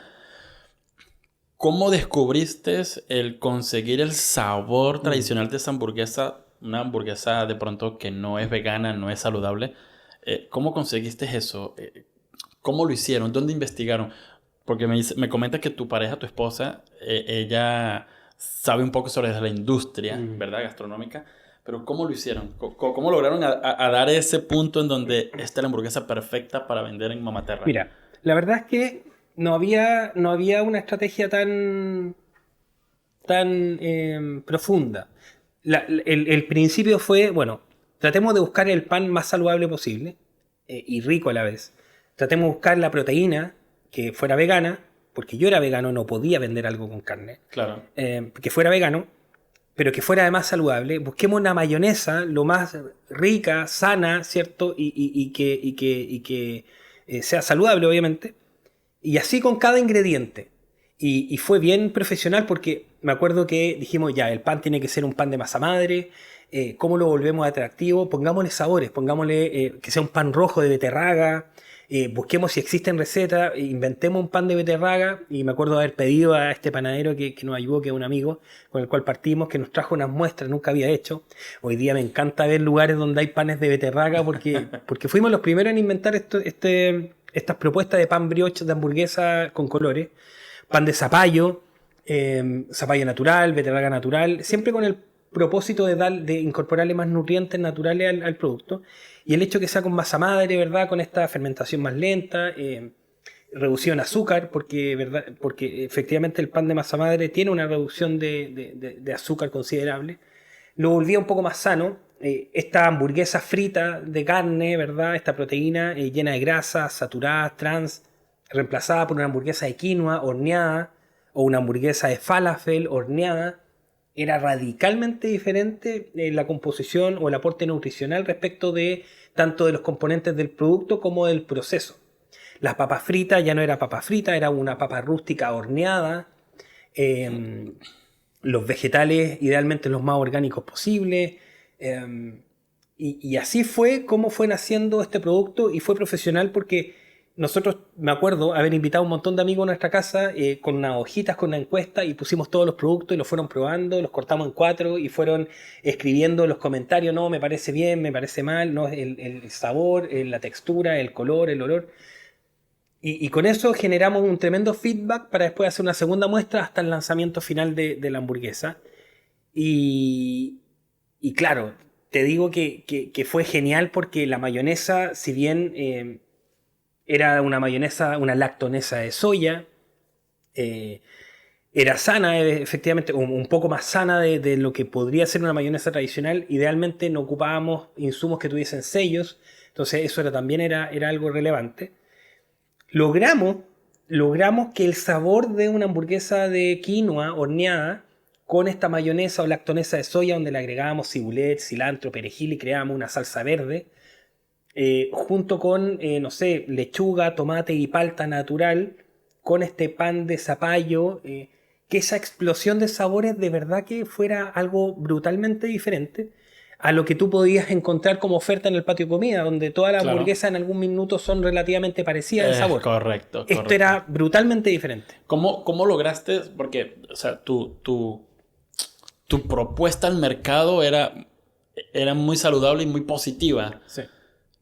¿Cómo descubriste el conseguir el sabor Mm. tradicional de esa hamburguesa? Una hamburguesa de pronto que no es vegana, no es saludable. ¿Cómo conseguiste eso? ¿Cómo lo hicieron? ¿Dónde investigaron? Porque me comenta que tu pareja, tu esposa, ella sabe un poco sobre la industria, Mm. ¿verdad? Gastronómica. Pero ¿cómo lo hicieron? ¿Cómo lograron a dar ese punto en donde esta es la hamburguesa perfecta para vender en Mamaterra? Mira, la verdad es que no había una estrategia tan profunda. El principio fue, bueno, tratemos de buscar el pan más saludable posible y rico a la vez. Tratemos de buscar la proteína que fuera vegana, porque yo era vegano, no podía vender algo con carne, Claro. que fuera vegano, pero que fuera además saludable. Busquemos una mayonesa lo más rica, sana, ¿cierto? Y que sea saludable, obviamente. Y así con cada ingrediente. Y fue bien profesional porque me acuerdo que dijimos, ya, el pan tiene que ser un pan de masa madre. ¿Cómo lo volvemos atractivo? Pongámosle sabores, pongámosle que sea un pan rojo de beterraga. Busquemos si existen recetas, inventemos un pan de beterraga. Y me acuerdo de haber pedido a este panadero que nos ayudó, que es un amigo con el cual partimos, que nos trajo unas muestras, nunca había hecho. Hoy día me encanta ver lugares donde hay panes de beterraga porque fuimos los primeros en inventar estas propuestas de pan brioche, de hamburguesa con colores. Pan de zapallo, zapallo natural, beterraga natural, siempre con el propósito de incorporarle más nutrientes naturales al producto. Y el hecho que sea con masa madre, ¿verdad? Con esta fermentación más lenta, reducido en azúcar, porque efectivamente el pan de masa madre tiene una reducción de azúcar considerable. Lo volvía un poco más sano. Esta hamburguesa frita de carne, ¿verdad? Esta proteína llena de grasas, saturadas, trans, reemplazada por una hamburguesa de quinoa horneada o una hamburguesa de falafel horneada, era radicalmente diferente la composición o el aporte nutricional respecto de tanto de los componentes del producto como del proceso. Las papas fritas ya no era papa frita, era una papa rústica horneada. Eh, los vegetales idealmente los más orgánicos posibles. Y así fue como fue naciendo este producto y fue profesional porque nosotros, me acuerdo, haber invitado a un montón de amigos a nuestra casa con unas hojitas, con una encuesta y pusimos todos los productos y los fueron probando, los cortamos en 4 y fueron escribiendo los comentarios, no, me parece bien, me parece mal, no, el sabor, la textura, el color, el olor. Y con eso generamos un tremendo feedback para después hacer una segunda muestra hasta el lanzamiento final de la hamburguesa. Y, y claro, te digo que fue genial porque la mayonesa, si bien era una mayonesa, una lactonesa de soya, eh, era sana, efectivamente, un poco más sana de lo que podría ser una mayonesa tradicional. Idealmente no ocupábamos insumos que tuviesen sellos, entonces eso también era algo relevante. Logramos, logramos que el sabor de una hamburguesa de quinoa horneada con esta mayonesa o lactonesa de soya donde le agregábamos cibulet, cilantro, perejil y creábamos una salsa verde, junto con, no sé, lechuga, tomate y palta natural, con este pan de zapallo, que esa explosión de sabores de verdad que fuera algo brutalmente diferente a lo que tú podías encontrar como oferta en el patio de comida, donde todas las Claro. hamburguesas en algún minuto son relativamente parecidas en sabor. Correcto, Esto correcto. era brutalmente diferente. ¿Cómo lograste? Porque, o sea, tu propuesta al mercado era muy saludable y muy positiva. Sí.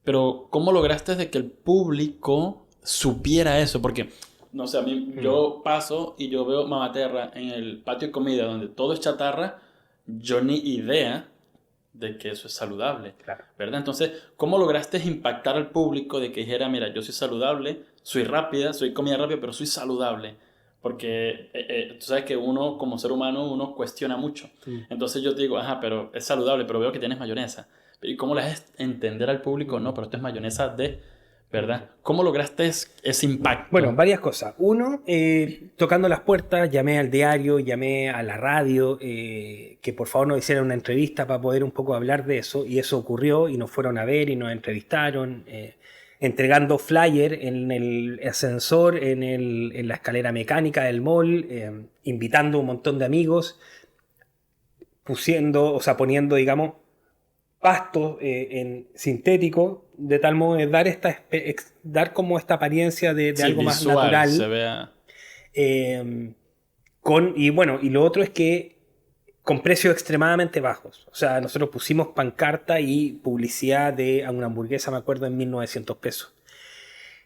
Pero, ¿cómo lograste de que el público supiera eso? Porque, no sé, a mí, yo paso y yo veo Mamaterra en el patio de comida donde todo es chatarra, yo ni idea de que eso es saludable, Claro. ¿verdad? Entonces, ¿cómo lograste impactar al público de que dijera, mira, yo soy saludable, soy rápida, soy comida rápida, pero soy saludable? Porque tú sabes que uno, como ser humano, uno cuestiona mucho. Entonces yo te digo, ajá, pero es saludable, pero veo que tienes mayonesa. ¿Y cómo le haces entender al público? No, pero esto es mayonesa de, ¿verdad? ¿Cómo lograste ese impacto? Bueno, varias cosas. Uno, tocando las puertas, llamé al diario, llamé a la radio, que por favor nos hicieran una entrevista para poder un poco hablar de eso, y eso ocurrió, y nos fueron a ver y nos entrevistaron, entregando flyer en el ascensor, en la escalera mecánica del mall, invitando a un montón de amigos, poniendo, digamos, pasto en sintético, de tal modo de dar, dar como esta apariencia de Sí, algo más visual, natural. se vea. eh, y bueno, y lo otro es que con precios extremadamente bajos. O sea, nosotros pusimos pancarta y publicidad de una hamburguesa, me acuerdo, en 1900 pesos.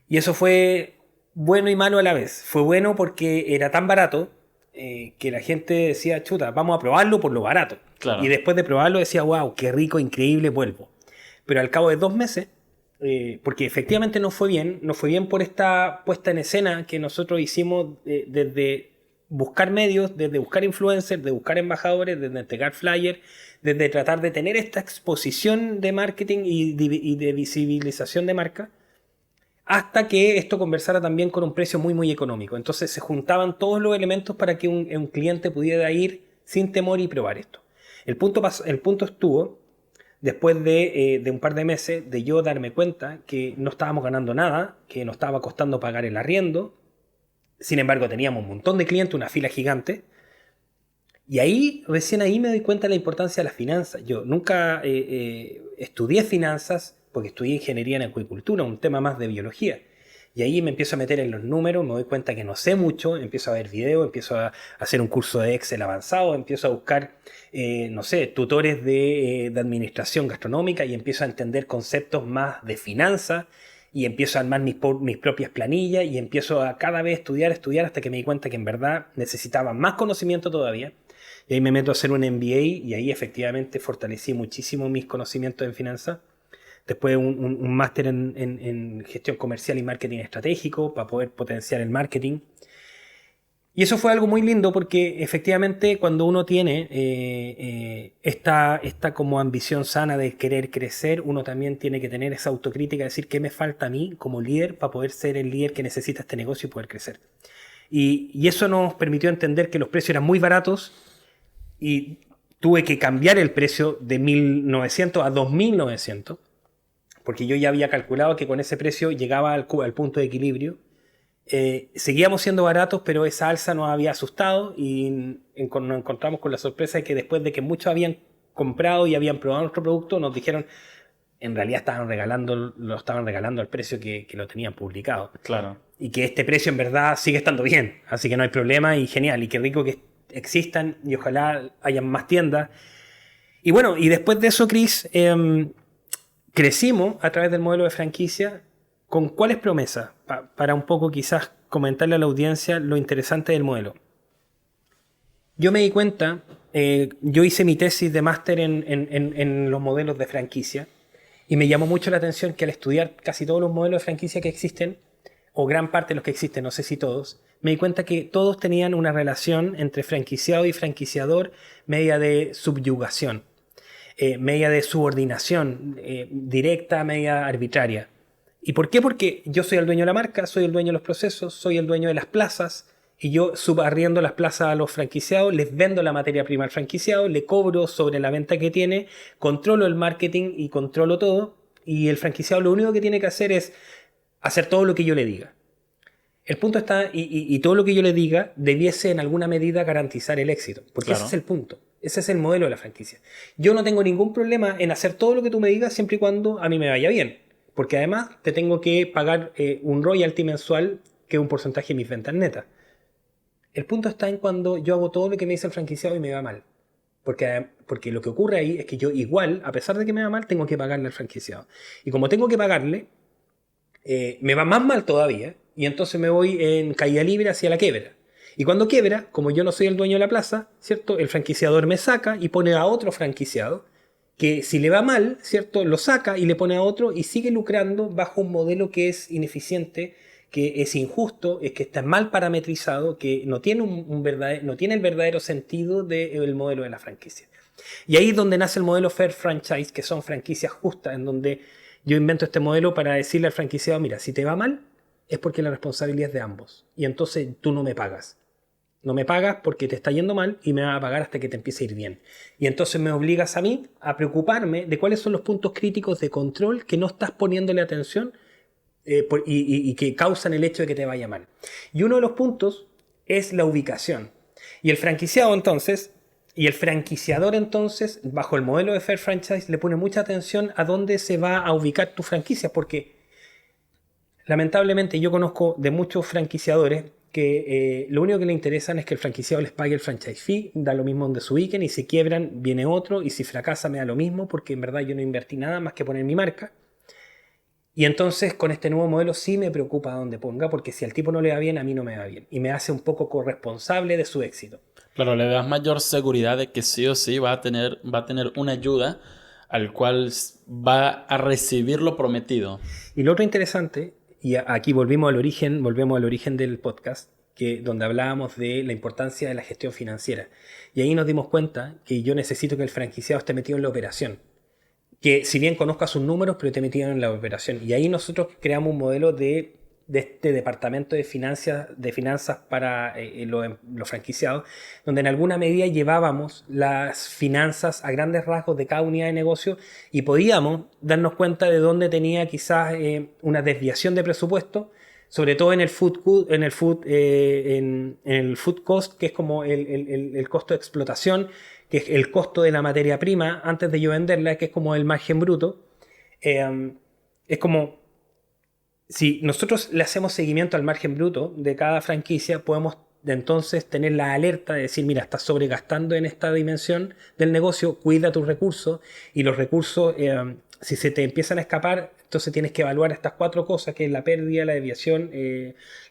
Y eso fue bueno y malo a la vez. Fue bueno porque era tan barato que la gente decía, chuta, vamos a probarlo por lo barato. Y Claro, después de probarlo decía, wow, qué rico, increíble, vuelvo. Pero al cabo de 2 meses, porque efectivamente no fue bien por esta puesta en escena que nosotros hicimos desde buscar medios, desde buscar influencers, de buscar embajadores, desde entregar flyers, desde tratar de tener esta exposición de marketing y de visibilización de marca, hasta que esto conversara también con un precio muy muy económico. Entonces se juntaban todos los elementos para que un cliente pudiera ir sin temor y probar esto. El punto estuvo después de un par de meses de yo darme cuenta que no estábamos ganando nada, que nos estaba costando pagar el arriendo. Sin embargo, teníamos un montón de clientes, una fila gigante. Y ahí, recién ahí me doy cuenta de la importancia de las finanzas. Yo nunca estudié finanzas porque estudié ingeniería en acuicultura, un tema más de biología. Y ahí me empiezo a meter en los números, me doy cuenta que no sé mucho, empiezo a ver videos, empiezo a hacer un curso de Excel avanzado, empiezo a buscar, no sé, tutores de administración gastronómica y empiezo a entender conceptos más de finanzas y empiezo a armar mis propias planillas y empiezo a cada vez estudiar hasta que me di cuenta que en verdad necesitaba más conocimiento todavía. Y ahí me meto a hacer un MBA y ahí efectivamente fortalecí muchísimo mis conocimientos en finanzas. Después un máster en gestión comercial y marketing estratégico para poder potenciar el marketing. Y eso fue algo muy lindo porque efectivamente cuando uno tiene esta como ambición sana de querer crecer, uno también tiene que tener esa autocrítica de decir qué me falta a mí como líder para poder ser el líder que necesita este negocio y poder crecer. Y eso nos permitió entender que los precios eran muy baratos y tuve que cambiar el precio de 1900 a 2900 porque yo ya había calculado que con ese precio llegaba al punto de equilibrio. Seguíamos siendo baratos, pero esa alza nos había asustado y nos encontramos con la sorpresa de que después de que muchos habían comprado y habían probado nuestro producto, nos dijeron en realidad lo estaban regalando al precio que lo tenían publicado. claro. Y que este precio en verdad sigue estando bien, así que no hay problema y genial, y qué rico que existan y ojalá hayan más tiendas. Y bueno, y después de eso, Chris, crecimos a través del modelo de franquicia. ¿Con cuáles promesas? Para un poco quizás comentarle a la audiencia lo interesante del modelo. Yo me di cuenta, yo hice mi tesis de máster en los modelos de franquicia y me llamó mucho la atención que al estudiar casi todos los modelos de franquicia que existen, o gran parte de los que existen, no sé si todos, me di cuenta que todos tenían una relación entre franquiciado y franquiciador media de subyugación, media de subordinación directa, media arbitraria. ¿Y por qué? Porque yo soy el dueño de la marca, soy el dueño de los procesos, soy el dueño de las plazas y yo subarriendo las plazas a los franquiciados, les vendo la materia prima al franquiciado, le cobro sobre la venta que tiene, controlo el marketing y controlo todo y el franquiciado lo único que tiene que hacer es hacer todo lo que yo le diga. El punto está, y todo lo que yo le diga debiese en alguna medida garantizar el éxito, porque Claro. ese es el punto, ese es el modelo de la franquicia. Yo no tengo ningún problema en hacer todo lo que tú me digas siempre y cuando a mí me vaya bien, porque además te tengo que pagar un royalty mensual que es un porcentaje de mis ventas netas. El punto está en cuando yo hago todo lo que me dice el franquiciado y me va mal. Porque lo que ocurre ahí es que yo igual, a pesar de que me va mal, tengo que pagarle al franquiciado. Y como tengo que pagarle, me va más mal todavía y entonces me voy en caída libre hacia la quiebra. Y cuando quiebra, como yo no soy el dueño de la plaza, ¿cierto? El franquiciador me saca y pone a otro franquiciado que si le va mal, ¿cierto? Lo saca y le pone a otro y sigue lucrando bajo un modelo que es ineficiente, que es injusto, es que está mal parametrizado, que no tiene, no tiene el verdadero sentido del modelo de la franquicia. Y ahí es donde nace el modelo Fair Franchise, que son franquicias justas, en donde yo invento este modelo para decirle al franquiciado, mira, si te va mal, es porque la responsabilidad es de ambos. Y entonces tú no me pagas. No me pagas porque te está yendo mal y me vas a pagar hasta que te empiece a ir bien. Y entonces me obligas a mí a preocuparme de cuáles son los puntos críticos de control que no estás poniéndole atención y que causan el hecho de que te vaya mal. Y uno de los puntos es la ubicación. Y el franquiciado entonces Y el franquiciador entonces, bajo el modelo de Fair Franchise, le pone mucha atención a dónde se va a ubicar tu franquicia, porque lamentablemente yo conozco de muchos franquiciadores que lo único que le interesan es que el franquiciado les pague el franchise fee, da lo mismo donde se ubiquen, y si quiebran viene otro, y si fracasa me da lo mismo, porque en verdad yo no invertí nada más que poner mi marca. Y entonces con este nuevo modelo sí me preocupa dónde ponga, porque si al tipo no le va bien, a mí no me va bien. Y me hace un poco corresponsable de su éxito. Claro, le das mayor seguridad de que sí o sí va a tener una ayuda al cual va a recibir lo prometido. Y lo otro interesante, y aquí volvemos al origen del podcast, donde hablábamos de la importancia de la gestión financiera. Y ahí nos dimos cuenta que yo necesito que el franquiciado esté metido en la operación. Que si bien conozca sus números, pero esté metido en la operación. Y ahí nosotros creamos un modelo de este departamento de finanzas para los franquiciados, donde en alguna medida llevábamos las finanzas a grandes rasgos de cada unidad de negocio y podíamos darnos cuenta de dónde tenía quizás una desviación de presupuesto, sobre todo en el food cost, que es como el costo de explotación, que es el costo de la materia prima antes de yo venderla, que es como el margen bruto. Es como, si nosotros le hacemos seguimiento al margen bruto de cada franquicia, podemos de entonces tener la alerta de decir, mira, estás sobregastando en esta dimensión del negocio, cuida tus recursos, y los recursos, si se te empiezan a escapar, entonces tienes que evaluar estas 4 cosas, que es la pérdida, la desviación,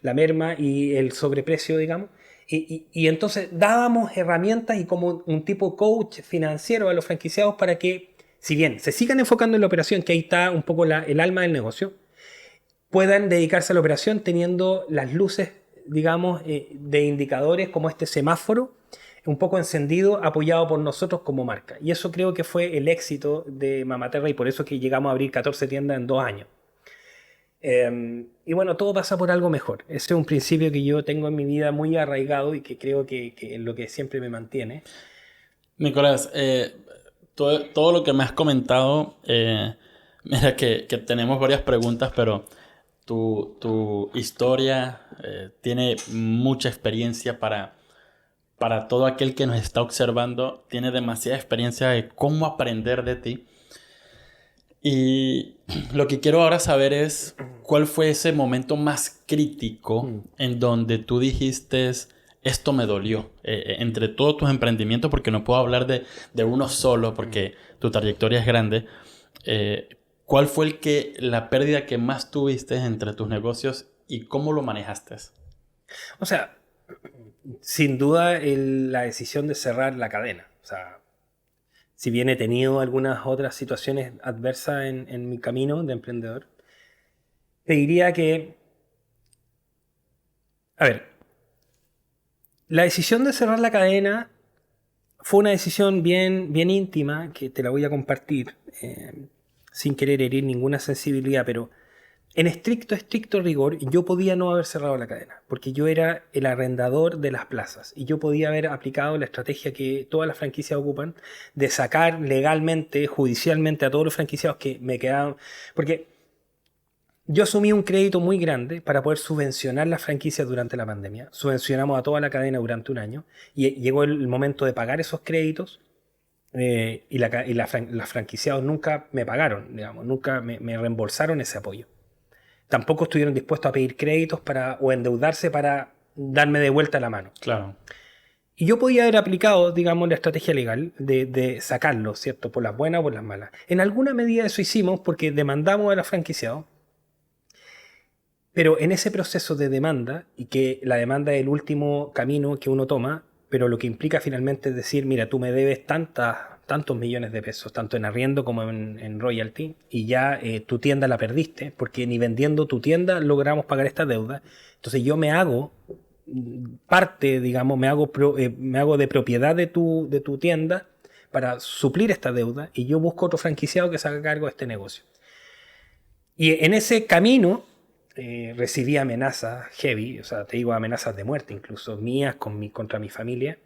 la merma y el sobreprecio, digamos. Y entonces dábamos herramientas y como un tipo coach financiero a los franquiciados para que, si bien se sigan enfocando en la operación, que ahí está un poco el alma del negocio, puedan dedicarse a la operación teniendo las luces, digamos, de indicadores como este semáforo, un poco encendido, apoyado por nosotros como marca. Y eso creo que fue el éxito de Mamaterra, y por eso es que llegamos a abrir 14 tiendas en 2 años. Y bueno, todo pasa por algo mejor. Ese es un principio que yo tengo en mi vida muy arraigado y que creo que es lo que siempre me mantiene. Nicolás, todo lo que me has comentado, mira que tenemos varias preguntas, pero tu historia tiene mucha experiencia para todo aquel que nos está observando. Tiene demasiada experiencia de cómo aprender de ti. Y lo que quiero ahora saber es cuál fue ese momento más crítico en donde tú dijiste, esto me dolió. Entre todos tus emprendimientos, porque no puedo hablar de uno solo, porque tu trayectoria es grande. ¿Cuál fue la pérdida que más tuviste entre tus negocios y cómo lo manejaste? O sea, sin duda la decisión de cerrar la cadena. O sea, si bien he tenido algunas otras situaciones adversas en mi camino de emprendedor, te diría que, a ver, la decisión de cerrar la cadena fue una decisión bien, bien íntima, que te la voy a compartir, sin querer herir ninguna sensibilidad, pero en estricto rigor, yo podía no haber cerrado la cadena, porque yo era el arrendador de las plazas y yo podía haber aplicado la estrategia que todas las franquicias ocupan de sacar legalmente, judicialmente a todos los franquiciados que me quedaban, porque yo asumí un crédito muy grande para poder subvencionar las franquicias durante la pandemia. Subvencionamos a toda la cadena durante un año y llegó el momento de pagar esos créditos. Las franquiciados nunca me pagaron, digamos, nunca me reembolsaron ese apoyo. Tampoco estuvieron dispuestos a pedir créditos o endeudarse para darme de vuelta la mano. Claro. Y yo podía haber aplicado, digamos, la estrategia legal de sacarlo, ¿cierto? Por las buenas o por las malas. En alguna medida eso hicimos porque demandamos a los franquiciados. Pero en ese proceso de demanda, y que la demanda es el último camino que uno toma, pero lo que implica finalmente es decir, mira, tú me debes tantos millones de pesos, tanto en arriendo como en royalty, y ya tu tienda la perdiste, porque ni vendiendo tu tienda logramos pagar esta deuda. Entonces yo me hago parte, digamos, me hago de propiedad de tu tienda para suplir esta deuda, y yo busco otro franquiciado que se haga cargo de este negocio. Y en ese camino recibí amenazas heavy, o sea, te digo, amenazas de muerte, incluso mías contra mi familia,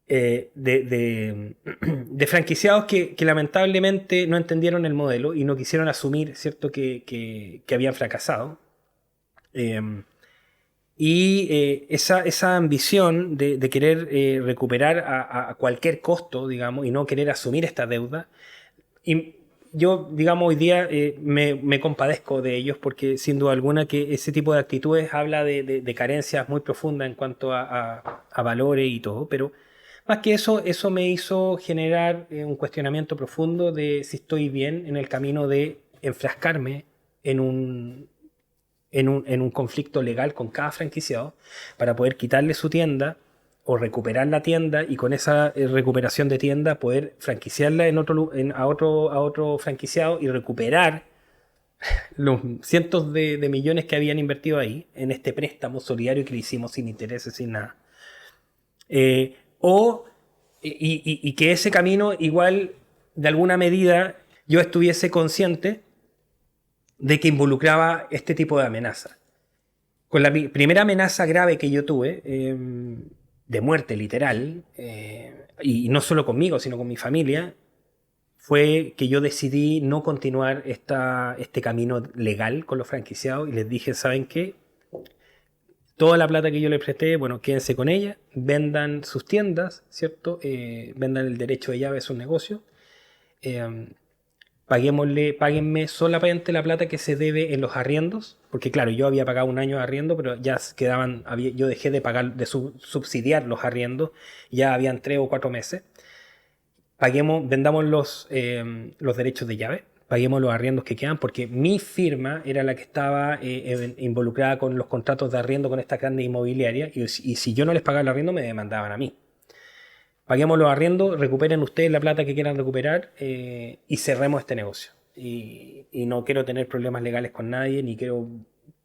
de franquiciados que lamentablemente no entendieron el modelo y no quisieron asumir, ¿cierto?, que habían fracasado. Y Y esa ambición de querer recuperar a cualquier costo, digamos, y no querer asumir esta deuda. Y yo, digamos, hoy día me compadezco de ellos porque sin duda alguna que ese tipo de actitudes habla de carencias muy profundas en cuanto a valores y todo, pero más que eso me hizo generar un cuestionamiento profundo de si estoy bien en el camino de enfrascarme en un conflicto legal con cada franquiciado para poder quitarle su tienda o recuperar la tienda y con esa recuperación de tienda poder franquiciarla a otro franquiciado y recuperar los cientos de millones que habían invertido ahí en este préstamo solidario que le hicimos sin intereses, sin nada. Eh, o y que ese camino igual de alguna medida yo estuviese consciente de que involucraba este tipo de amenaza. Con la primera amenaza grave que yo tuve, de muerte literal, y no solo conmigo, sino con mi familia, fue que yo decidí no continuar este camino legal con los franquiciados y les dije, ¿saben qué? Toda la plata que yo les presté, bueno, quédense con ella, vendan sus tiendas, ¿cierto? Vendan el derecho de llave a sus negocios. Páguenme solamente la plata que se debe en los arriendos, porque claro, yo había pagado un año de arriendo, pero ya quedaban, yo dejé de pagar, de subsidiar los arriendos, ya habían 3 o 4 meses. Vendamos los derechos de llave, paguemos los arriendos que quedan, porque mi firma era la que estaba involucrada con los contratos de arriendo con esta grande inmobiliaria, y si yo no les pagaba el arriendo me demandaban a mí. Paguemos los arriendos, recuperen ustedes la plata que quieran recuperar y cerremos este negocio. Y no quiero tener problemas legales con nadie, ni quiero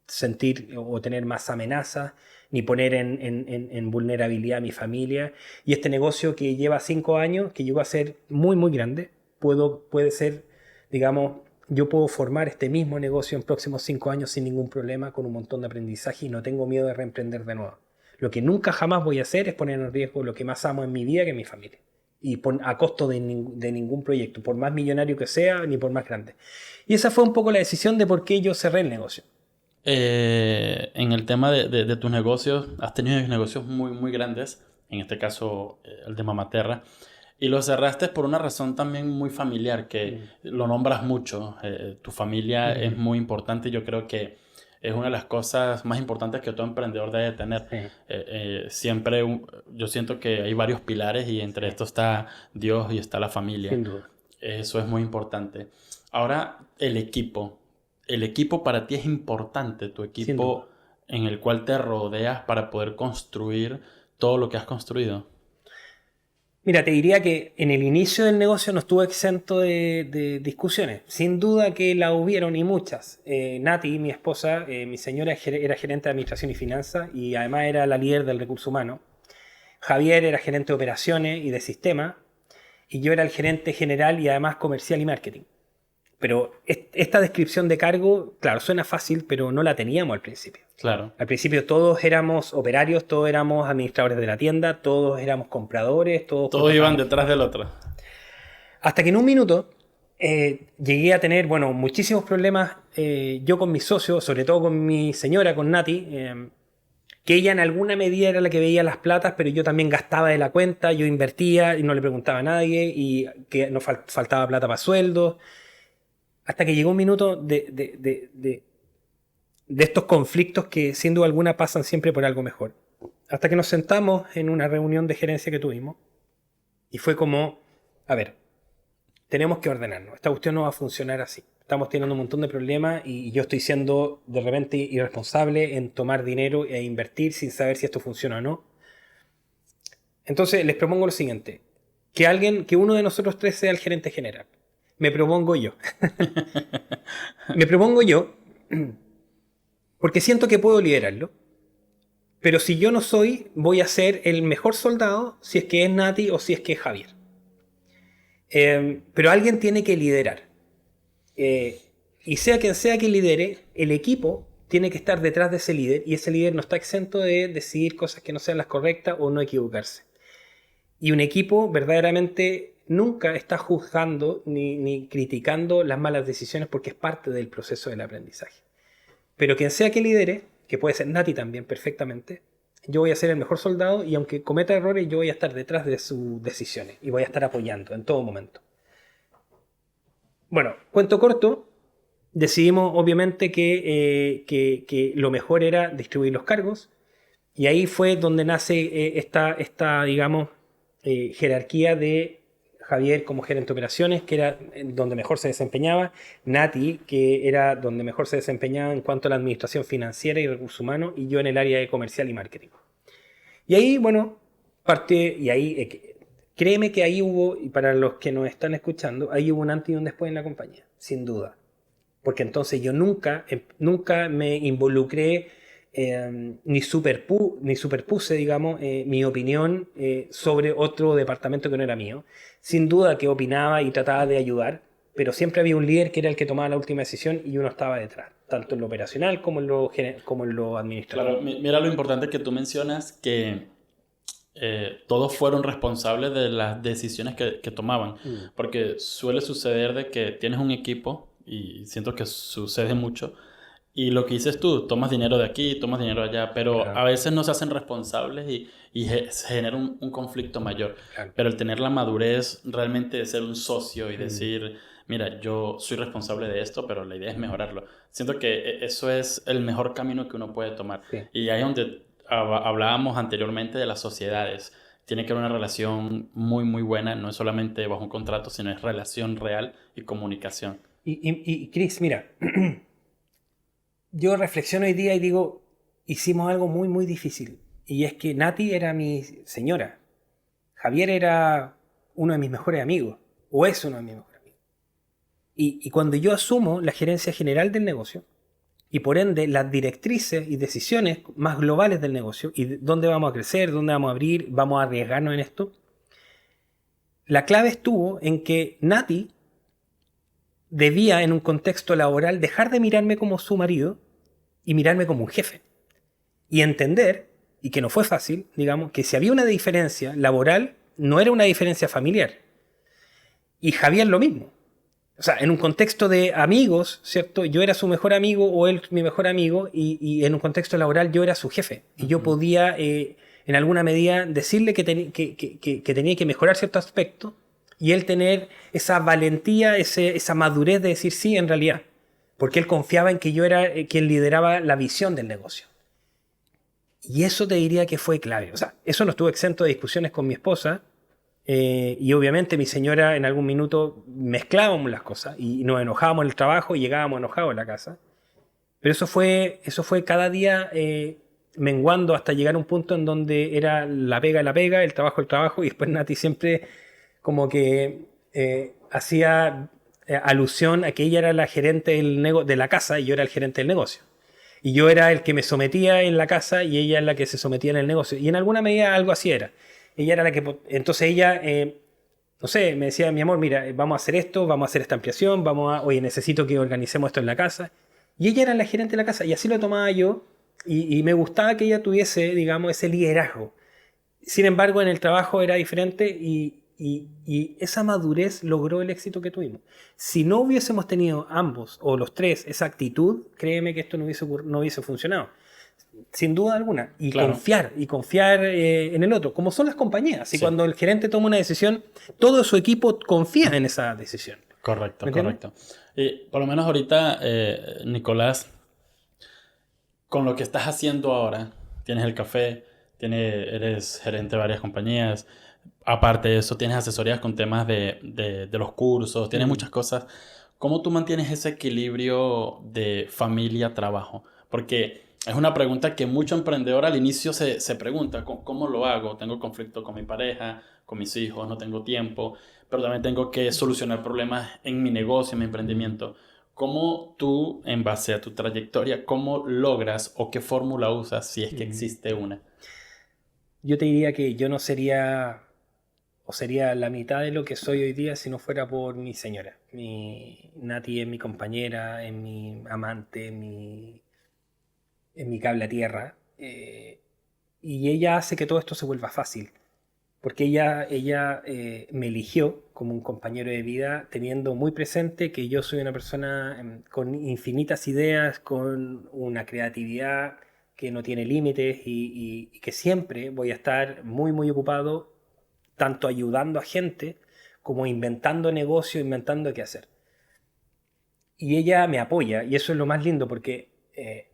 sentir o tener más amenazas, ni poner en vulnerabilidad a mi familia. Y este negocio que lleva 5 años, que llegó a ser muy, muy grande, puede ser, digamos, yo puedo formar este mismo negocio en próximos 5 años sin ningún problema, con un montón de aprendizaje y no tengo miedo de reemprender de nuevo. Lo que nunca jamás voy a hacer es poner en riesgo lo que más amo en mi vida, que es mi familia. Y a costo de ningún proyecto, por más millonario que sea, ni por más grande. Y esa fue un poco la decisión de por qué yo cerré el negocio. En el tema de tus negocios, has tenido negocios muy, muy grandes, en este caso el de Mamaterra, y lo cerraste por una razón también muy familiar, que lo nombras mucho. Tu familia es muy importante y yo creo que es una de las cosas más importantes que todo emprendedor debe tener. Siempre yo siento que hay varios pilares y entre estos está Dios y está la familia. Sin duda. Eso es muy importante. Ahora, el equipo. El equipo para ti es importante, tu equipo en el cual te rodeas para poder construir todo lo que has construido. Mira, te diría que en el inicio del negocio no estuvo exento de discusiones. Sin duda que la hubieron y muchas. Nati, mi esposa, mi señora era gerente de administración y finanzas y además era la líder del recurso humano. Javier era gerente de operaciones y de sistema y yo era el gerente general y además comercial y marketing. Pero esta descripción de cargo, claro, suena fácil, pero no la teníamos al principio. Claro. Al principio todos éramos operarios, todos éramos administradores de la tienda, todos éramos compradores, todos iban detrás del otro. Hasta que en un minuto llegué a tener, bueno, muchísimos problemas yo con mis socios, sobre todo con mi señora, con Nati, que ella en alguna medida era la que veía las platas, pero yo también gastaba de la cuenta, yo invertía y no le preguntaba a nadie y que nos faltaba plata para sueldos. Hasta que llegó un minuto de estos conflictos que sin duda alguna pasan siempre por algo mejor. Hasta que nos sentamos en una reunión de gerencia que tuvimos y fue como, a ver, tenemos que ordenarnos, esta cuestión no va a funcionar así. Estamos teniendo un montón de problemas y yo estoy siendo de repente irresponsable en tomar dinero e invertir sin saber si esto funciona o no. Entonces les propongo lo siguiente, que uno de nosotros tres sea el gerente general. Me propongo yo. Me propongo yo porque siento que puedo liderarlo. Pero si yo no soy, voy a ser el mejor soldado si es que es Nati o si es que es Javier. Pero alguien tiene que liderar. Y sea quien sea que lidere, el equipo tiene que estar detrás de ese líder y ese líder no está exento de decidir cosas que no sean las correctas o no equivocarse. Y un equipo verdaderamente nunca está juzgando ni criticando las malas decisiones porque es parte del proceso del aprendizaje. Pero quien sea que lidere que puede ser Nati también perfectamente, yo voy a ser el mejor soldado y aunque cometa errores, yo voy a estar detrás de sus decisiones y voy a estar apoyando en todo momento. Bueno, cuento corto, decidimos obviamente que lo mejor era distribuir los cargos y ahí fue donde nace esta digamos, jerarquía de Javier como gerente de operaciones, que era donde mejor se desempeñaba, Nati, que era donde mejor se desempeñaba en cuanto a la administración financiera y recursos humanos, y yo en el área de comercial y marketing. Y ahí, bueno, parte, y ahí, créeme que ahí hubo, y para los que nos están escuchando, ahí hubo un antes y un después en la compañía, sin duda. Porque entonces yo nunca me involucré ni superpuse, digamos, mi opinión sobre otro departamento que no era mío. Sin duda que opinaba y trataba de ayudar, pero siempre había un líder que era el que tomaba la última decisión y uno estaba detrás, tanto en lo operacional como en lo administrativo. Claro, mira lo importante que tú mencionas, que todos fueron responsables de las decisiones que tomaban, porque suele suceder de que tienes un equipo, y siento que sucede mucho, y lo que dices tú, tomas dinero de aquí, tomas dinero de allá, pero Claro. a veces no se hacen responsables y se genera un conflicto mayor. Claro. Pero el tener la madurez realmente de ser un socio y decir, mira, yo soy responsable de esto, pero la idea es mejorarlo. Siento que eso es el mejor camino que uno puede tomar. Sí. Y ahí es donde hablábamos anteriormente de las sociedades. Tiene que haber una relación muy, muy buena, no es solamente bajo un contrato, sino es relación real y comunicación. Y Chris, mira, yo reflexiono hoy día y digo, hicimos algo muy, muy difícil. Y es que Nati era mi señora. Javier era uno de mis mejores amigos, o es uno de mis mejores amigos. Y cuando yo asumo la gerencia general del negocio, y por ende las directrices y decisiones más globales del negocio, y dónde vamos a crecer, dónde vamos a abrir, vamos a arriesgarnos en esto, la clave estuvo en que Nati debía, en un contexto laboral, dejar de mirarme como su marido y mirarme como un jefe. Y entender, y que no fue fácil, digamos, que si había una diferencia laboral, no era una diferencia familiar. Y Javier lo mismo. O sea, en un contexto de amigos, ¿cierto? Yo era su mejor amigo o él mi mejor amigo y en un contexto laboral yo era su jefe. Y yo podía, en alguna medida, decirle que tenía que mejorar cierto aspecto y él tener esa valentía, esa madurez de decir sí en realidad. Porque él confiaba en que yo era quien lideraba la visión del negocio. Y eso te diría que fue clave. O sea, eso no estuvo exento de discusiones con mi esposa. Y obviamente mi señora en algún minuto mezclábamos las cosas y nos enojábamos en el trabajo y llegábamos enojados a la casa. Pero eso fue cada día menguando hasta llegar a un punto en donde era la pega, el trabajo, y después Nati siempre como que hacía alusión a que ella era la gerente de la casa y yo era el gerente del negocio. Y yo era el que me sometía en la casa y ella es la que se sometía en el negocio. Y en alguna medida algo así era. Ella era la que... Entonces ella, no sé, me decía, mi amor, mira, vamos a hacer esto, vamos a hacer esta ampliación, oye, necesito que organicemos esto en la casa. Y ella era la gerente de la casa y así lo tomaba yo y me gustaba que ella tuviese, digamos, ese liderazgo. Sin embargo, en el trabajo era diferente y esa madurez logró el éxito que tuvimos. Si no hubiésemos tenido ambos o los tres esa actitud, créeme que esto no hubiese funcionado. Sin duda alguna. Y Claro. confiar en el otro, como son las compañías. Y Sí. cuando el gerente toma una decisión, todo su equipo confía en esa decisión. Correcto, ¿Me entiendes? correcto. Y por lo menos ahorita, Nicolás, con lo que estás haciendo ahora, tienes el café, eres gerente de varias compañías, aparte de eso tienes asesorías con temas de los cursos, tienes muchas cosas. ¿Cómo tú mantienes ese equilibrio de familia-trabajo? Porque es una pregunta que mucho emprendedor al inicio se pregunta, ¿cómo lo hago? Tengo conflicto con mi pareja, con mis hijos, no tengo tiempo, pero también tengo que solucionar problemas en mi negocio, en mi emprendimiento. ¿Cómo tú, en base a tu trayectoria, cómo logras o qué fórmula usas si es que existe una? Yo te diría que yo no sería, o sería la mitad de lo que soy hoy día si no fuera por mi señora. Nati es mi compañera, es mi amante, es mi cable a tierra. Y ella hace que todo esto se vuelva fácil. Porque ella me eligió como un compañero de vida, teniendo muy presente que yo soy una persona con infinitas ideas, con una creatividad que no tiene límites y que siempre voy a estar muy, muy ocupado, tanto ayudando a gente como inventando negocios, inventando qué hacer. Y ella me apoya, y eso es lo más lindo, porque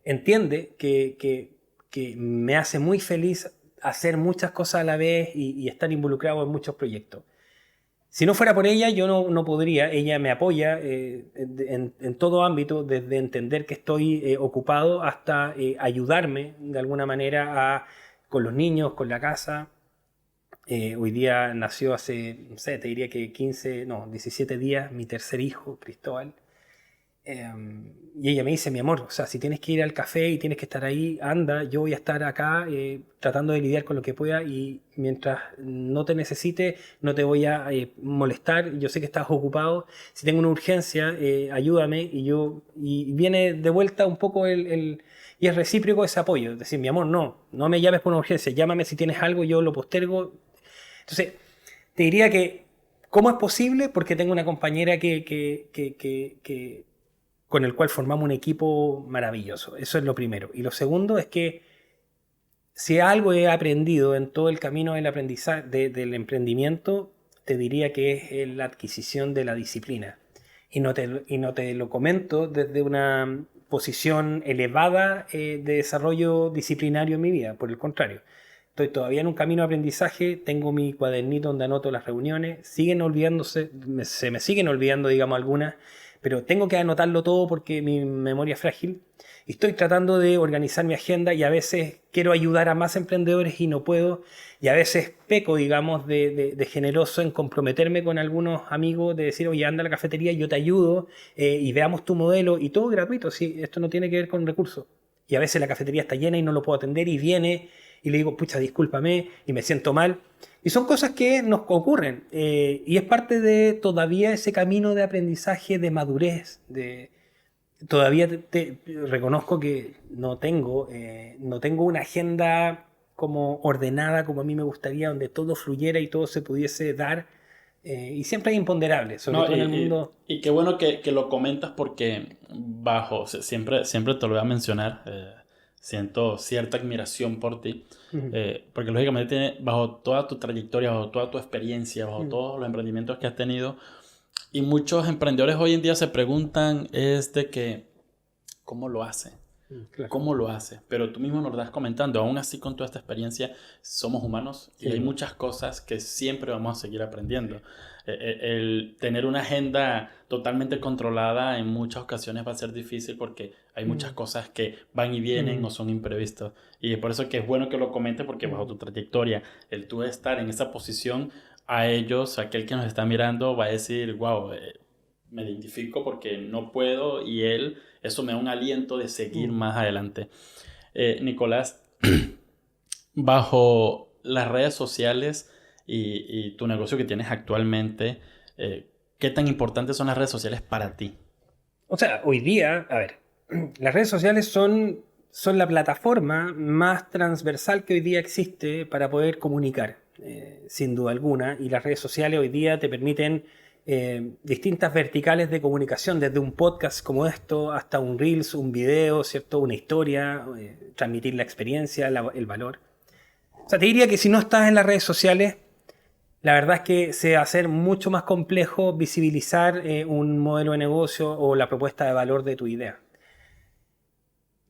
entiende que me hace muy feliz hacer muchas cosas a la vez y estar involucrado en muchos proyectos. Si no fuera por ella, yo no podría. Ella me apoya en todo ámbito, desde entender que estoy ocupado hasta ayudarme de alguna manera con los niños, con la casa. Hoy día nació hace, no sé, te diría que 17 días, mi tercer hijo, Cristóbal. Y ella me dice, mi amor, o sea, si tienes que ir al café y tienes que estar ahí, anda, yo voy a estar acá tratando de lidiar con lo que pueda y mientras no te necesite, no te voy a molestar, yo sé que estás ocupado, si tengo una urgencia, ayúdame y viene de vuelta un poco y es recíproco ese apoyo, es decir, mi amor, no me llames por una urgencia, llámame si tienes algo, yo lo postergo. Entonces, te diría que, ¿cómo es posible? Porque tengo una compañera con el cual formamos un equipo maravilloso. Eso es lo primero. Y lo segundo es que si algo he aprendido en todo el camino del aprendizaje, del emprendimiento, te diría que es la adquisición de la disciplina. Y no te lo comento desde una posición elevada de desarrollo disciplinario en mi vida. Por el contrario, estoy todavía en un camino de aprendizaje, tengo mi cuadernito donde anoto las reuniones, se me siguen olvidando, digamos, algunas, pero tengo que anotarlo todo porque mi memoria es frágil. Y estoy tratando de organizar mi agenda y a veces quiero ayudar a más emprendedores y no puedo. Y a veces peco, digamos, de generoso en comprometerme con algunos amigos, de decir, oye, anda a la cafetería, yo te ayudo y veamos tu modelo. Y todo gratuito, sí, esto no tiene que ver con recursos. Y a veces la cafetería está llena y no lo puedo atender y viene y le digo, pucha, discúlpame y me siento mal. Y son cosas que nos ocurren y es parte de todavía ese camino de aprendizaje, de madurez. Todavía te reconozco que no tengo una agenda como ordenada como a mí me gustaría, donde todo fluyera y todo se pudiese dar. Y siempre hay imponderables, sobre No, todo en el mundo. y qué bueno que lo comentas porque siempre te lo voy a mencionar, siento cierta admiración por ti, porque lógicamente bajo toda tu trayectoria, bajo toda tu experiencia, bajo todos los emprendimientos que has tenido, y muchos emprendedores hoy en día se preguntan es de que, ¿cómo lo hace? Claro. ¿Cómo lo hace? Pero tú mismo nos estás comentando, aún así con toda esta experiencia, somos humanos y hay muchas cosas que siempre vamos a seguir aprendiendo. El tener una agenda totalmente controlada en muchas ocasiones va a ser difícil porque hay muchas cosas que van y vienen o son imprevistos. Y por eso que es bueno que lo comentes porque bajo tu trayectoria, el tú estar en esa posición, a ellos, aquel que nos está mirando va a decir, wow, me identifico porque no puedo y eso me da un aliento de seguir más adelante. Nicolás, bajo las redes sociales y tu negocio que tienes actualmente, ¿qué tan importantes son las redes sociales para ti? O sea, hoy día, a ver, las redes sociales son la plataforma más transversal que hoy día existe para poder comunicar, sin duda alguna. Y las redes sociales hoy día te permiten distintas verticales de comunicación, desde un podcast como esto hasta un Reels, un video, ¿cierto? Una historia, transmitir la experiencia, el valor. O sea, te diría que si no estás en las redes sociales, la verdad es que se va a hacer mucho más complejo visibilizar un modelo de negocio o la propuesta de valor de tu idea.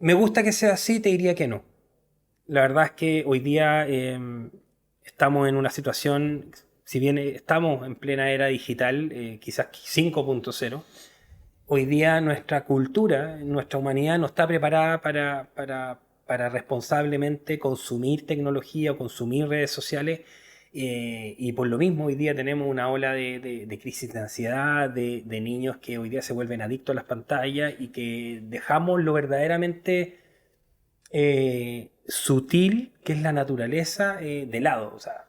¿Me gusta que sea así? Te diría que no. La verdad es que hoy día estamos en una situación, si bien estamos en plena era digital, quizás 5.0, hoy día nuestra cultura, nuestra humanidad no está preparada para responsablemente consumir tecnología o consumir redes sociales. Y por lo mismo hoy día tenemos una ola de crisis de ansiedad, de niños que hoy día se vuelven adictos a las pantallas y que dejamos lo verdaderamente sutil, que es la naturaleza, de lado. O sea,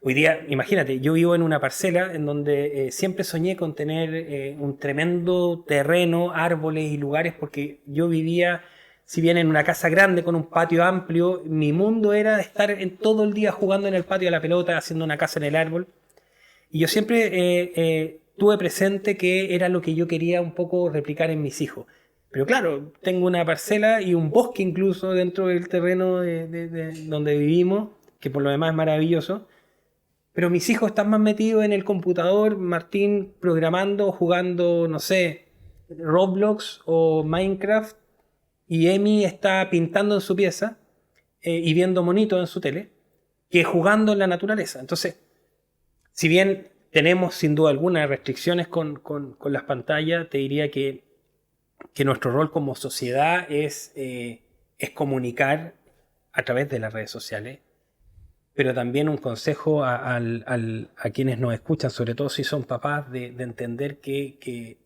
hoy día, imagínate, yo vivo en una parcela en donde siempre soñé con tener un tremendo terreno, árboles y lugares, porque yo vivía, si bien en una casa grande con un patio amplio, mi mundo era estar todo el día jugando en el patio a la pelota, haciendo una casa en el árbol. Y yo siempre tuve presente que era lo que yo quería un poco replicar en mis hijos. Pero claro, tengo una parcela y un bosque incluso dentro del terreno de donde vivimos, que por lo demás es maravilloso. Pero mis hijos están más metidos en el computador, Martín programando, jugando, no sé, Roblox o Minecraft, y Emi está pintando en su pieza y viendo monitos en su tele, que jugando en la naturaleza. Entonces, si bien tenemos sin duda algunas restricciones con las pantallas, te diría que nuestro rol como sociedad es comunicar a través de las redes sociales, pero también un consejo a quienes nos escuchan, sobre todo si son papás, de entender que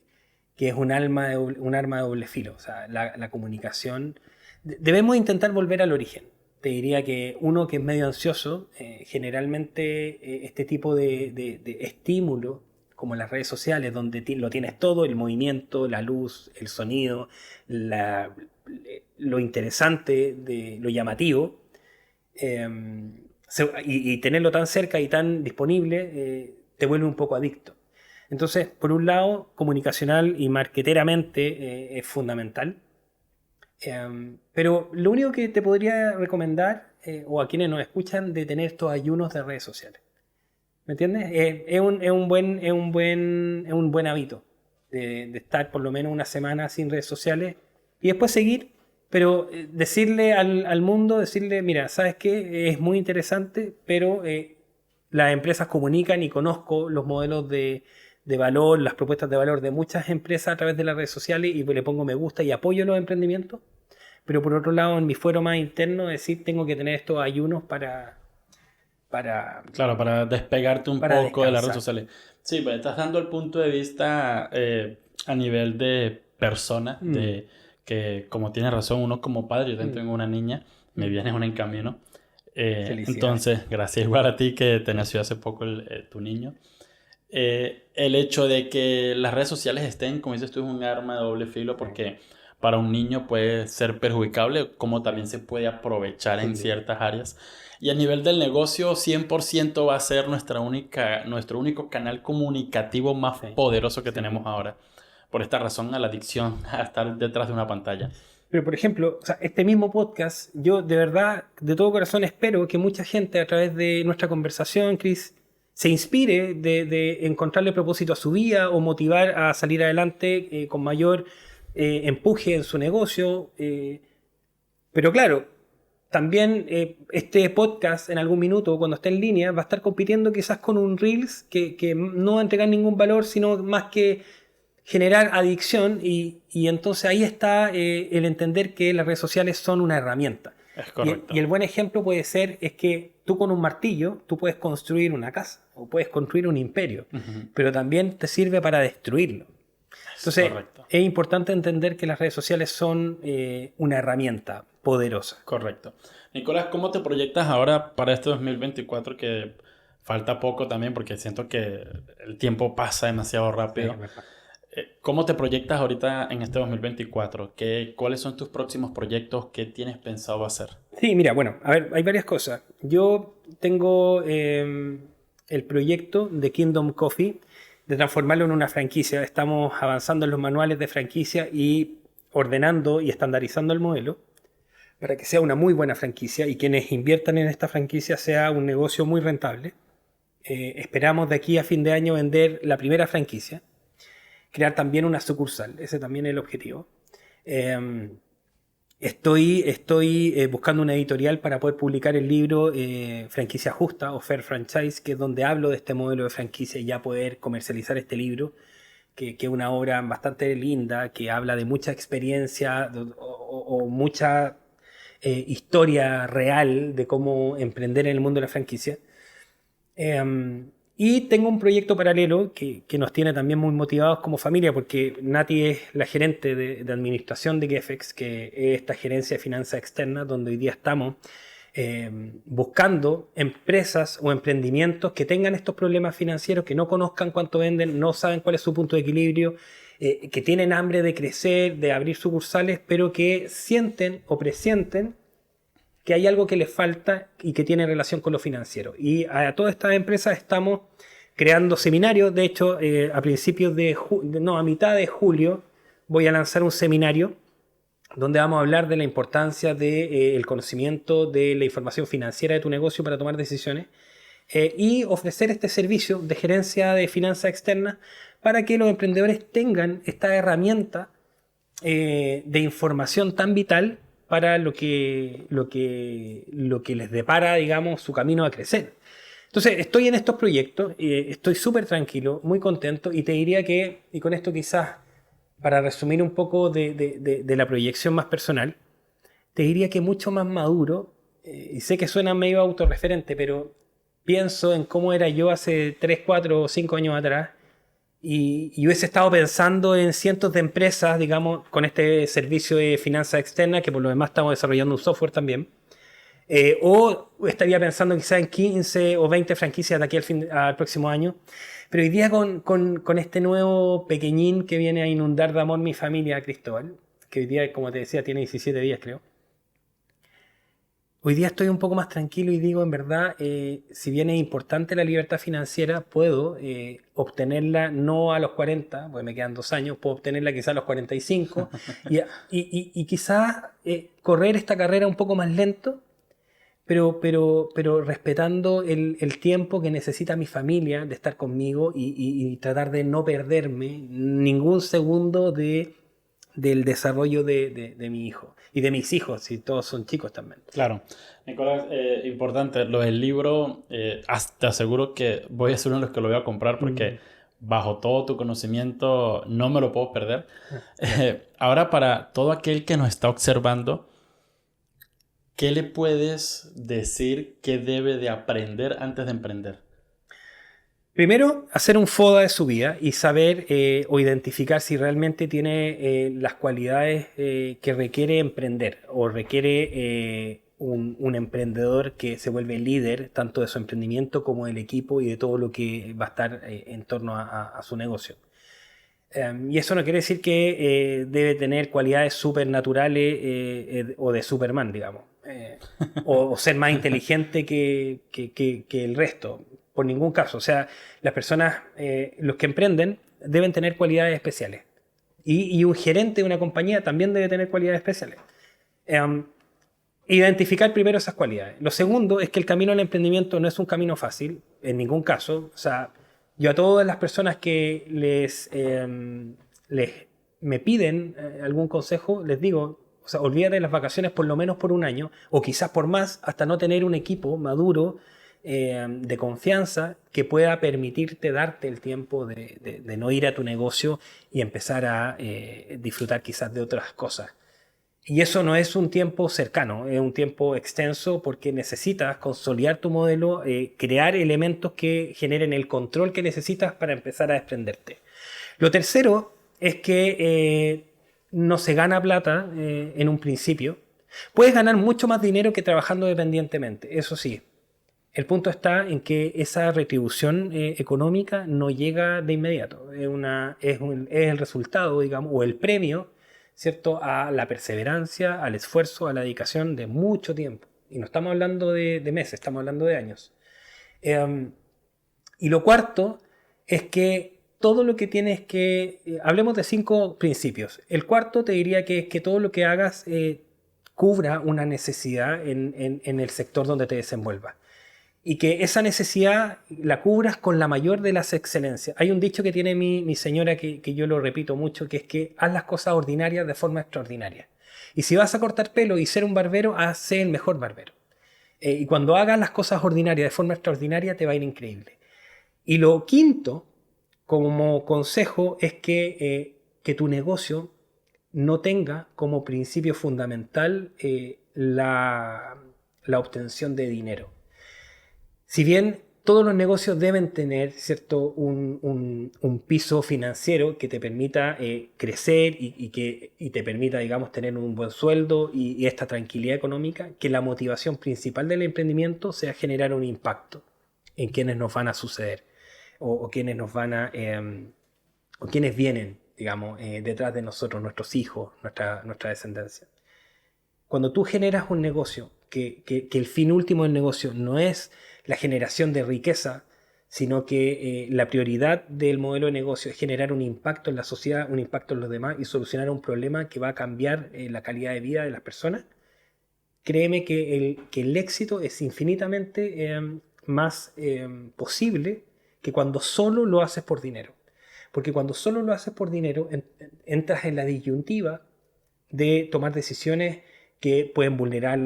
es un arma de doble filo. O sea, la comunicación. Debemos intentar volver al origen. Te diría que uno que es medio ansioso, generalmente este tipo de estímulo, como las redes sociales, donde lo tienes todo, el movimiento, la luz, el sonido, lo interesante, lo llamativo, y tenerlo tan cerca y tan disponible, te vuelve un poco adicto. Entonces, por un lado, comunicacional y marketeramente es fundamental. Pero lo único que te podría recomendar, o a quienes nos escuchan, de tener estos ayunos de redes sociales. ¿Me entiendes? Es un buen hábito de estar por lo menos una semana sin redes sociales y después seguir, pero decirle al mundo, decirle, mira, ¿sabes qué? Es muy interesante, pero las empresas comunican y conozco los modelos de valor, las propuestas de valor de muchas empresas a través de las redes sociales y le pongo me gusta y apoyo los emprendimientos. Pero por otro lado, en mi fuero más interno, decir, tengo que tener estos ayunos Claro, para despegarte un para poco de las redes descansar. sociales. Sí, pues estás dando el punto de vista a nivel de persona, de que como tienes razón, uno como padre, yo también tengo una niña, me viene una en camino. Felicidades. Entonces, gracias igual a ti que te nació hace poco tu niño. El hecho de que las redes sociales estén, como dices tú, es un arma de doble filo porque para un niño puede ser perjudicable, como también se puede aprovechar en ciertas áreas. Y a nivel del negocio, 100% va a ser nuestro único canal comunicativo más poderoso que tenemos ahora. Por esta razón, a la adicción a estar detrás de una pantalla. Pero, por ejemplo, o sea, este mismo podcast, yo de verdad, de todo corazón espero que mucha gente a través de nuestra conversación, Chris, se inspire de encontrarle propósito a su vida o motivar a salir adelante con mayor empuje en su negocio. Pero claro, también este podcast en algún minuto, cuando esté en línea, va a estar compitiendo quizás con un Reels que no va a entregar ningún valor, sino más que generar adicción y entonces ahí está el entender que las redes sociales son una herramienta. Es correcto. Y el buen ejemplo puede ser es que tú con un martillo tú puedes construir una casa o puedes construir un imperio, pero también te sirve para destruirlo. Entonces Correcto. es importante entender que las redes sociales son una herramienta poderosa. Correcto. Nicolás, ¿cómo te proyectas ahora para este 2024 que falta poco también porque siento que el tiempo pasa demasiado rápido? ¿Cómo te proyectas ahorita en este 2024? ¿Cuáles son tus próximos proyectos? ¿Qué tienes pensado hacer? Sí, mira, bueno, a ver, hay varias cosas. Yo tengo el proyecto de Kingdom Coffee de transformarlo en una franquicia. Estamos avanzando en los manuales de franquicia y ordenando y estandarizando el modelo para que sea una muy buena franquicia y quienes inviertan en esta franquicia sea un negocio muy rentable. Esperamos de aquí a fin de año vender la primera franquicia, crear también una sucursal, ese también es el objetivo. Estoy buscando una editorial para poder publicar el libro Franquicia Justa o Fair Franchise, que es donde hablo de este modelo de franquicia y ya poder comercializar este libro, que es una obra bastante linda, que habla de mucha experiencia o mucha historia real de cómo emprender en el mundo de la franquicia. Y tengo un proyecto paralelo que nos tiene también muy motivados como familia, porque Nati es la gerente de administración de Gefex, que es esta gerencia de finanzas externas, donde hoy día estamos buscando empresas o emprendimientos que tengan estos problemas financieros, que no conozcan cuánto venden, no saben cuál es su punto de equilibrio, que tienen hambre de crecer, de abrir sucursales, pero que sienten o presienten que hay algo que les falta y que tiene relación con lo financiero. Y a todas estas empresas estamos creando seminarios. De hecho, a mitad de julio voy a lanzar un seminario donde vamos a hablar de la importancia del conocimiento de la información financiera de tu negocio para tomar decisiones y ofrecer este servicio de gerencia de finanzas externas para que los emprendedores tengan esta herramienta de información tan vital para lo que les depara, digamos, su camino a crecer. Entonces, estoy en estos proyectos, estoy súper tranquilo, muy contento, y te diría que, y con esto quizás, para resumir un poco de la proyección más personal, te diría que mucho más maduro, y sé que suena medio autorreferente, pero pienso en cómo era yo hace 3, 4 o 5 años atrás, y hubiese estado pensando en cientos de empresas, digamos, con este servicio de finanzas externas, que por lo demás estamos desarrollando un software también. O estaría pensando quizás en 15 o 20 franquicias de aquí al próximo año. Pero hoy día con este nuevo pequeñín que viene a inundar de amor mi familia, Cristóbal, que hoy día, como te decía, tiene 17 días, creo. Hoy día estoy un poco más tranquilo y digo, en verdad, si bien es importante la libertad financiera, puedo obtenerla no a los 40, porque me quedan 2 años, puedo obtenerla quizás a los 45 y quizás correr esta carrera un poco más lento, pero respetando el tiempo que necesita mi familia de estar conmigo y tratar de no perderme ningún segundo del desarrollo de mi hijo y de mis hijos, si todos son chicos también. Claro. Nicolás, importante, lo del libro, te aseguro que voy a ser uno de los que lo voy a comprar porque bajo todo tu conocimiento no me lo puedo perder. Ahora, para todo aquel que nos está observando, ¿qué le puedes decir que debe de aprender antes de emprender? Primero, hacer un FODA de su vida y saber o identificar si realmente tiene las cualidades que requiere emprender o requiere un emprendedor que se vuelve líder tanto de su emprendimiento como del equipo y de todo lo que va a estar en torno a su negocio. Y eso no quiere decir que debe tener cualidades supernaturales o de Superman, digamos, o ser más inteligente que el resto. Por ningún caso. O sea, las personas, los que emprenden, deben tener cualidades especiales. Y un gerente de una compañía también debe tener cualidades especiales. Identificar primero esas cualidades. Lo segundo es que el camino al emprendimiento no es un camino fácil, en ningún caso. O sea, yo a todas las personas que me piden algún consejo, les digo, o sea, olvídate de las vacaciones por lo menos por un año, o quizás por más, hasta no tener un equipo maduro, de confianza que pueda permitirte darte el tiempo de no ir a tu negocio y empezar a disfrutar quizás de otras cosas. Y eso no es un tiempo cercano, es un tiempo extenso porque necesitas consolidar tu modelo, crear elementos que generen el control que necesitas para empezar a desprenderte. Lo tercero es que no se gana plata en un principio. Puedes ganar mucho más dinero que trabajando dependientemente, eso sí. El punto está en que esa retribución económica no llega de inmediato. Es el resultado, digamos, o el premio, ¿cierto?, a la perseverancia, al esfuerzo, a la dedicación de mucho tiempo. Y no estamos hablando de meses, estamos hablando de años. Y lo cuarto es que todo lo que tienes que... hablemos de 5 principios. El cuarto te diría que es que todo lo que hagas cubra una necesidad en el sector donde te desenvuelvas. Y que esa necesidad la cubras con la mayor de las excelencias. Hay un dicho que tiene mi señora que yo lo repito mucho, que es que haz las cosas ordinarias de forma extraordinaria. Y si vas a cortar pelo y ser un barbero, sé el mejor barbero. Y cuando hagas las cosas ordinarias de forma extraordinaria, te va a ir increíble. Y lo quinto, como consejo, es que tu negocio no tenga como principio fundamental la obtención de dinero. Si bien todos los negocios deben tener, ¿cierto?, un piso financiero que te permita crecer y te permita, digamos, tener un buen sueldo y esta tranquilidad económica, que la motivación principal del emprendimiento sea generar un impacto en quienes nos van a suceder o quienes nos van a o quienes vienen, digamos, detrás de nosotros, nuestros hijos, nuestra descendencia. Cuando tú generas un negocio que el fin último del negocio no es la generación de riqueza, sino que la prioridad del modelo de negocio es generar un impacto en la sociedad, un impacto en los demás y solucionar un problema que va a cambiar la calidad de vida de las personas, créeme que el éxito es infinitamente más posible que cuando solo lo haces por dinero. Porque cuando solo lo haces por dinero, entras en la disyuntiva de tomar decisiones que pueden vulnerar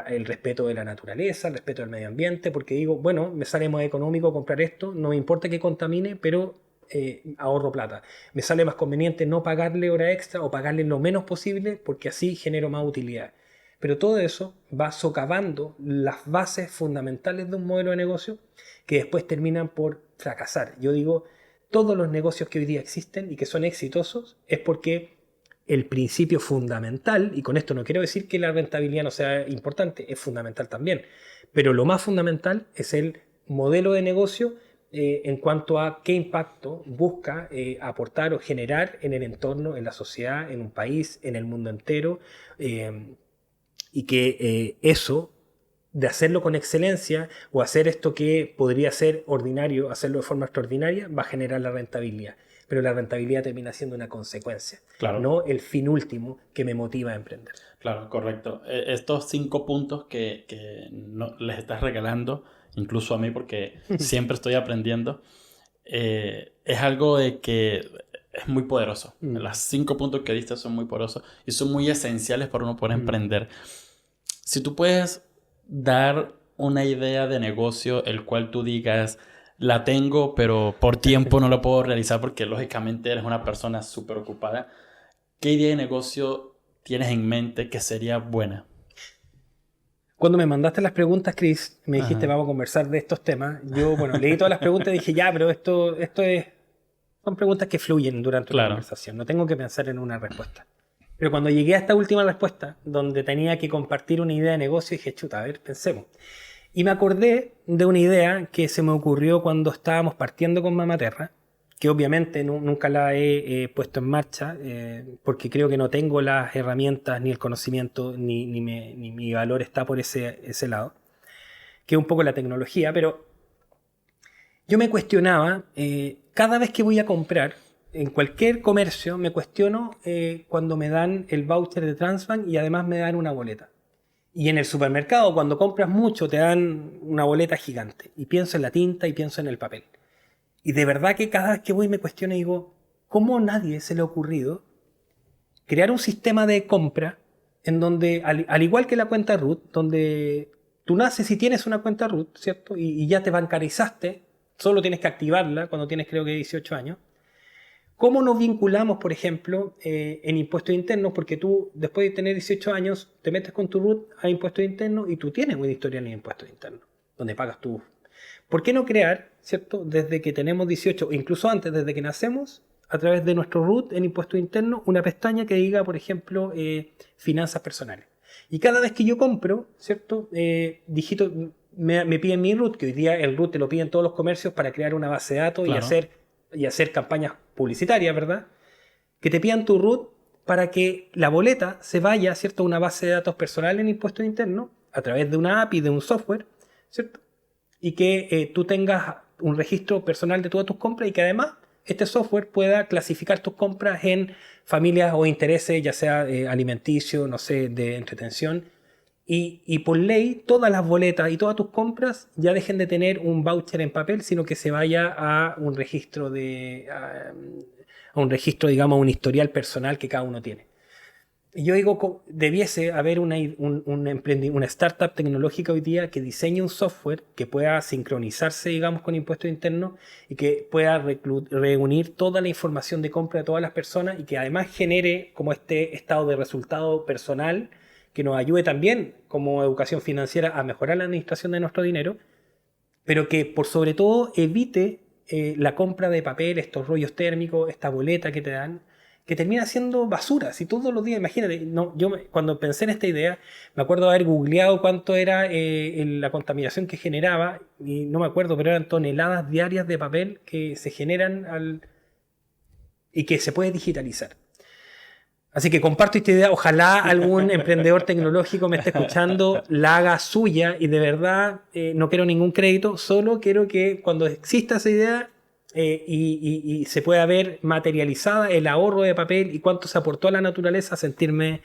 el respeto de la naturaleza, el respeto del medio ambiente, porque digo, bueno, me sale más económico comprar esto, no me importa que contamine, pero ahorro plata. Me sale más conveniente no pagarle hora extra o pagarle lo menos posible porque así genero más utilidad. Pero todo eso va socavando las bases fundamentales de un modelo de negocio que después terminan por fracasar. Yo digo, todos los negocios que hoy día existen y que son exitosos es porque el principio fundamental, y con esto no quiero decir que la rentabilidad no sea importante, es fundamental también, pero lo más fundamental es el modelo de negocio en cuanto a qué impacto busca aportar o generar en el entorno, en la sociedad, en un país, en el mundo entero, y que eso de hacerlo con excelencia o hacer esto que podría ser ordinario, hacerlo de forma extraordinaria, va a generar la rentabilidad. Pero la rentabilidad termina siendo una consecuencia, Claro. no el fin último que me motiva a emprender. Claro, correcto. Estos 5 puntos que les estás regalando, incluso a mí, porque siempre estoy aprendiendo, es algo de que es muy poderoso. Los 5 puntos que diste son muy poderosos y son muy esenciales para uno poder emprender. Si tú puedes dar una idea de negocio el cual tú digas, la tengo, pero por tiempo no lo puedo realizar porque lógicamente eres una persona súper ocupada, ¿qué idea de negocio tienes en mente que sería buena? Cuando me mandaste las preguntas, Chris, me dijiste, vamos a conversar de estos temas. Yo, bueno, leí todas las preguntas y dije, ya, pero esto son preguntas que fluyen durante la conversación. No tengo que pensar en una respuesta. Pero cuando llegué a esta última respuesta, donde tenía que compartir una idea de negocio, dije, chuta, a ver, pensemos. Y me acordé de una idea que se me ocurrió cuando estábamos partiendo con Mamaterra, que obviamente nunca la he puesto en marcha, porque creo que no tengo las herramientas, ni el conocimiento, ni mi valor está por ese lado, que es un poco la tecnología, pero yo me cuestionaba, cada vez que voy a comprar, en cualquier comercio, me cuestiono cuando me dan el voucher de Transbank y además me dan una boleta. Y en el supermercado, cuando compras mucho, te dan una boleta gigante. Y pienso en la tinta y pienso en el papel. Y de verdad que cada vez que voy me cuestiono y digo, ¿cómo a nadie se le ha ocurrido crear un sistema de compra en donde, al igual que la cuenta RUT, donde tú naces y tienes una cuenta RUT, ¿cierto? Y ya te bancarizaste, solo tienes que activarla cuando tienes creo que 18 años. ¿Cómo nos vinculamos, por ejemplo, en impuestos internos? Porque tú, después de tener 18 años, te metes con tu RUT a impuestos internos y tú tienes una historia en impuestos internos, donde pagas tú. ¿Por qué no crear, cierto, desde que tenemos 18, incluso antes, desde que nacemos, a través de nuestro RUT en impuestos internos, una pestaña que diga, por ejemplo, finanzas personales? Y cada vez que yo compro, ¿cierto? Digito, me piden mi RUT, que hoy día el RUT te lo piden todos los comercios para crear una base de datos y hacer campañas publicitarias, ¿verdad? Que te pidan tu RUT para que la boleta se vaya, ¿cierto?, a una base de datos personal en impuestos internos a través de una API, de un software, ¿cierto? Y que tú tengas un registro personal de todas tus compras y que además este software pueda clasificar tus compras en familias o intereses, ya sea alimenticio, no sé, de entretención. Y por ley, todas las boletas y todas tus compras ya dejen de tener un voucher en papel, sino que se vaya a un registro digamos, un historial personal que cada uno tiene. Y yo digo, debiese haber una startup tecnológica hoy día que diseñe un software que pueda sincronizarse, digamos, con impuestos internos y que pueda reunir toda la información de compra de todas las personas y que además genere como este estado de resultado personal que nos ayude también como educación financiera a mejorar la administración de nuestro dinero, pero que por sobre todo evite la compra de papel, estos rollos térmicos, esta boleta que te dan, que termina siendo basura. Si todos los días, imagínate, cuando pensé en esta idea, me acuerdo de haber googleado cuánto era la contaminación que generaba, y no me acuerdo, pero eran toneladas diarias de papel que se generan y que se puede digitalizar. Así que comparto esta idea. Ojalá algún emprendedor tecnológico me esté escuchando, la haga suya y de verdad no quiero ningún crédito, solo quiero que cuando exista esa idea y se pueda ver materializada el ahorro de papel y cuánto se aportó a la naturaleza, sentirme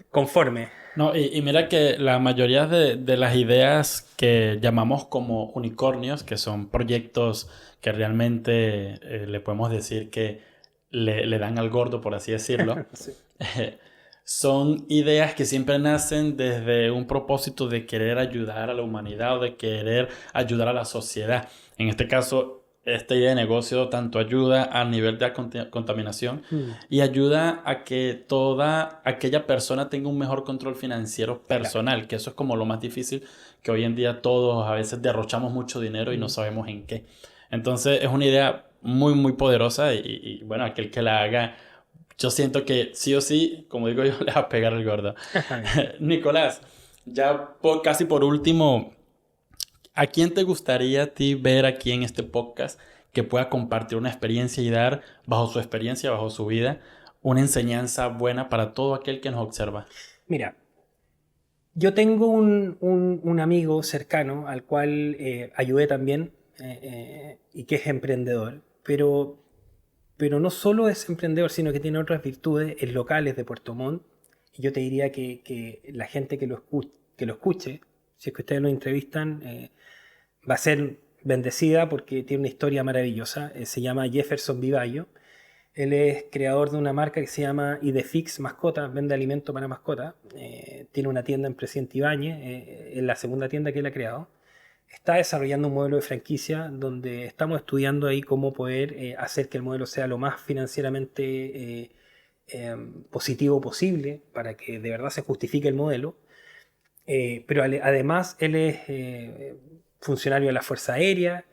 conforme. No, y mira que la mayoría de las ideas que llamamos como unicornios, que son proyectos que realmente le podemos decir que le dan al gordo, por así decirlo, Sí. son ideas que siempre nacen desde un propósito de querer ayudar a la humanidad o de querer ayudar a la sociedad. En este caso, esta idea de negocio tanto ayuda a nivel de contaminación y ayuda a que toda aquella persona tenga un mejor control financiero personal, que eso es como lo más difícil, que hoy en día todos a veces derrochamos mucho dinero y no sabemos en qué. Entonces es una idea muy, muy poderosa y bueno, aquel que la haga, yo siento que sí o sí, como digo yo, le va a pegar el gordo. Nicolás, ya casi por último, ¿a quién te gustaría a ti ver aquí en este podcast que pueda compartir una experiencia y dar, bajo su experiencia, bajo su vida, una enseñanza buena para todo aquel que nos observa? Mira, yo tengo un amigo cercano al cual ayudé también y que es emprendedor, pero no solo es emprendedor, sino que tiene otras virtudes, es local, es de Puerto Montt, y yo te diría que la gente que lo escuche, si es que ustedes lo entrevistan, va a ser bendecida porque tiene una historia maravillosa. Se llama Jefferson Vivallo. Él es creador de una marca que se llama Idefix Mascotas, vende alimento para mascotas. Tiene una tienda en Presidente Ibáñez, es la segunda tienda que él ha creado. Está desarrollando un modelo de franquicia donde estamos estudiando ahí cómo poder hacer que el modelo sea lo más financieramente positivo posible para que de verdad se justifique el modelo. Pero además él es funcionario de la Fuerza Aérea,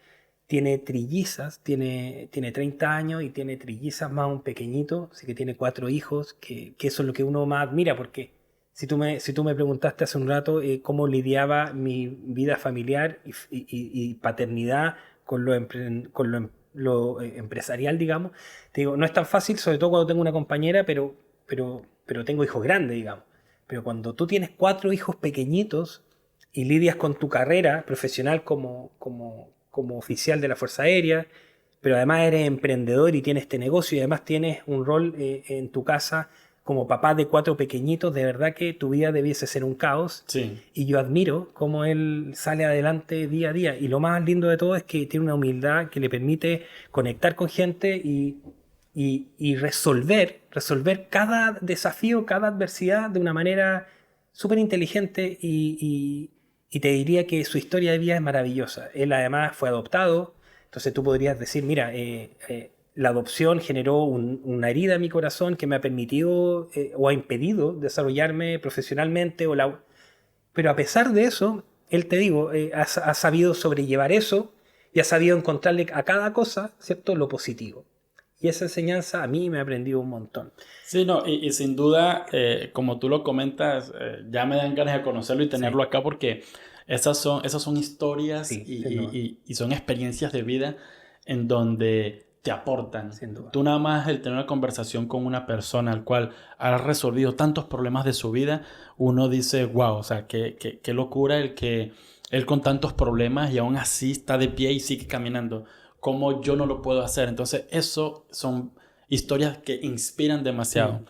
tiene trillizas, tiene 30 años y tiene trillizas más un pequeñito, así que tiene 4 hijos, que eso es lo que uno más admira, porque si tú me preguntaste hace un rato cómo lidiaba mi vida familiar y paternidad con lo empresarial, digamos, te digo, no es tan fácil, sobre todo cuando tengo una compañera, pero tengo hijos grandes, digamos. Pero cuando tú tienes 4 hijos pequeñitos y lidias con tu carrera profesional como oficial de la Fuerza Aérea, pero además eres emprendedor y tienes este negocio y además tienes un rol en tu casa como papá de 4 pequeñitos, de verdad que tu vida debiese ser un caos. Sí. Y yo admiro cómo él sale adelante día a día. Y lo más lindo de todo es que tiene una humildad que le permite conectar con gente y resolver cada desafío, cada adversidad de una manera súper inteligente y te diría que su historia de vida es maravillosa. Él además fue adoptado, entonces tú podrías decir, mira, la adopción generó una herida en mi corazón que me ha permitido o ha impedido desarrollarme profesionalmente. Pero a pesar de eso, él, te digo, ha sabido sobrellevar eso y ha sabido encontrarle a cada cosa, ¿cierto?, lo positivo. Y esa enseñanza a mí me ha aprendido un montón. Sí, no, y sin duda, como tú lo comentas, ya me dan ganas de conocerlo y tenerlo acá porque esas son historias Sí, y son experiencias de vida en donde te aportan. Sin duda. Tú nada más el tener una conversación con una persona al cual ha resolvido tantos problemas de su vida, uno dice, wow, o sea, qué locura el que él con tantos problemas y aún así está de pie y sigue caminando. ¿Cómo yo no lo puedo hacer? Entonces, eso son historias que inspiran demasiado.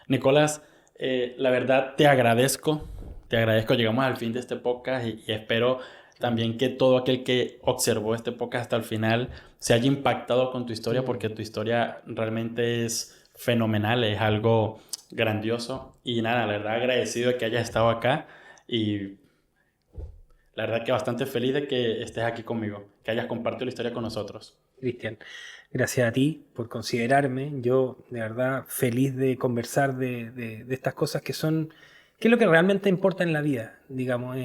Nicolás, la verdad te agradezco. Llegamos al fin de este podcast y espero también que todo aquel que observó este podcast hasta el final se haya impactado con tu historia porque tu historia realmente es fenomenal, es algo grandioso. Y nada, la verdad agradecido de que hayas estado acá y la verdad que bastante feliz de que estés aquí conmigo, que hayas compartido la historia con nosotros. Cristian, gracias a ti por considerarme. Yo, de verdad, feliz de conversar de estas cosas que es lo que realmente importa en la vida, digamos.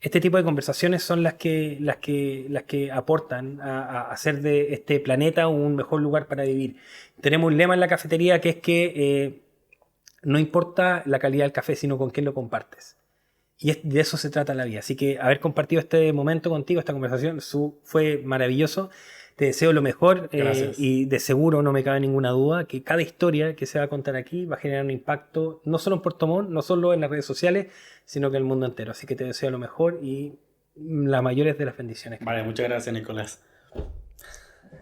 Este tipo de conversaciones son las que aportan a hacer de este planeta un mejor lugar para vivir. Tenemos un lema en la cafetería que es que no importa la calidad del café, sino con quién lo compartes. Y de eso se trata la vida. Así que haber compartido este momento contigo, esta conversación, fue maravilloso. Te deseo lo mejor Gracias. y de seguro no me cabe ninguna duda que cada historia que se va a contar aquí va a generar un impacto no solo en Puerto Montt, no solo en las redes sociales, sino que en el mundo entero. Así que te deseo lo mejor y las mayores de las bendiciones. Vale, muchas gracias, Nicolás.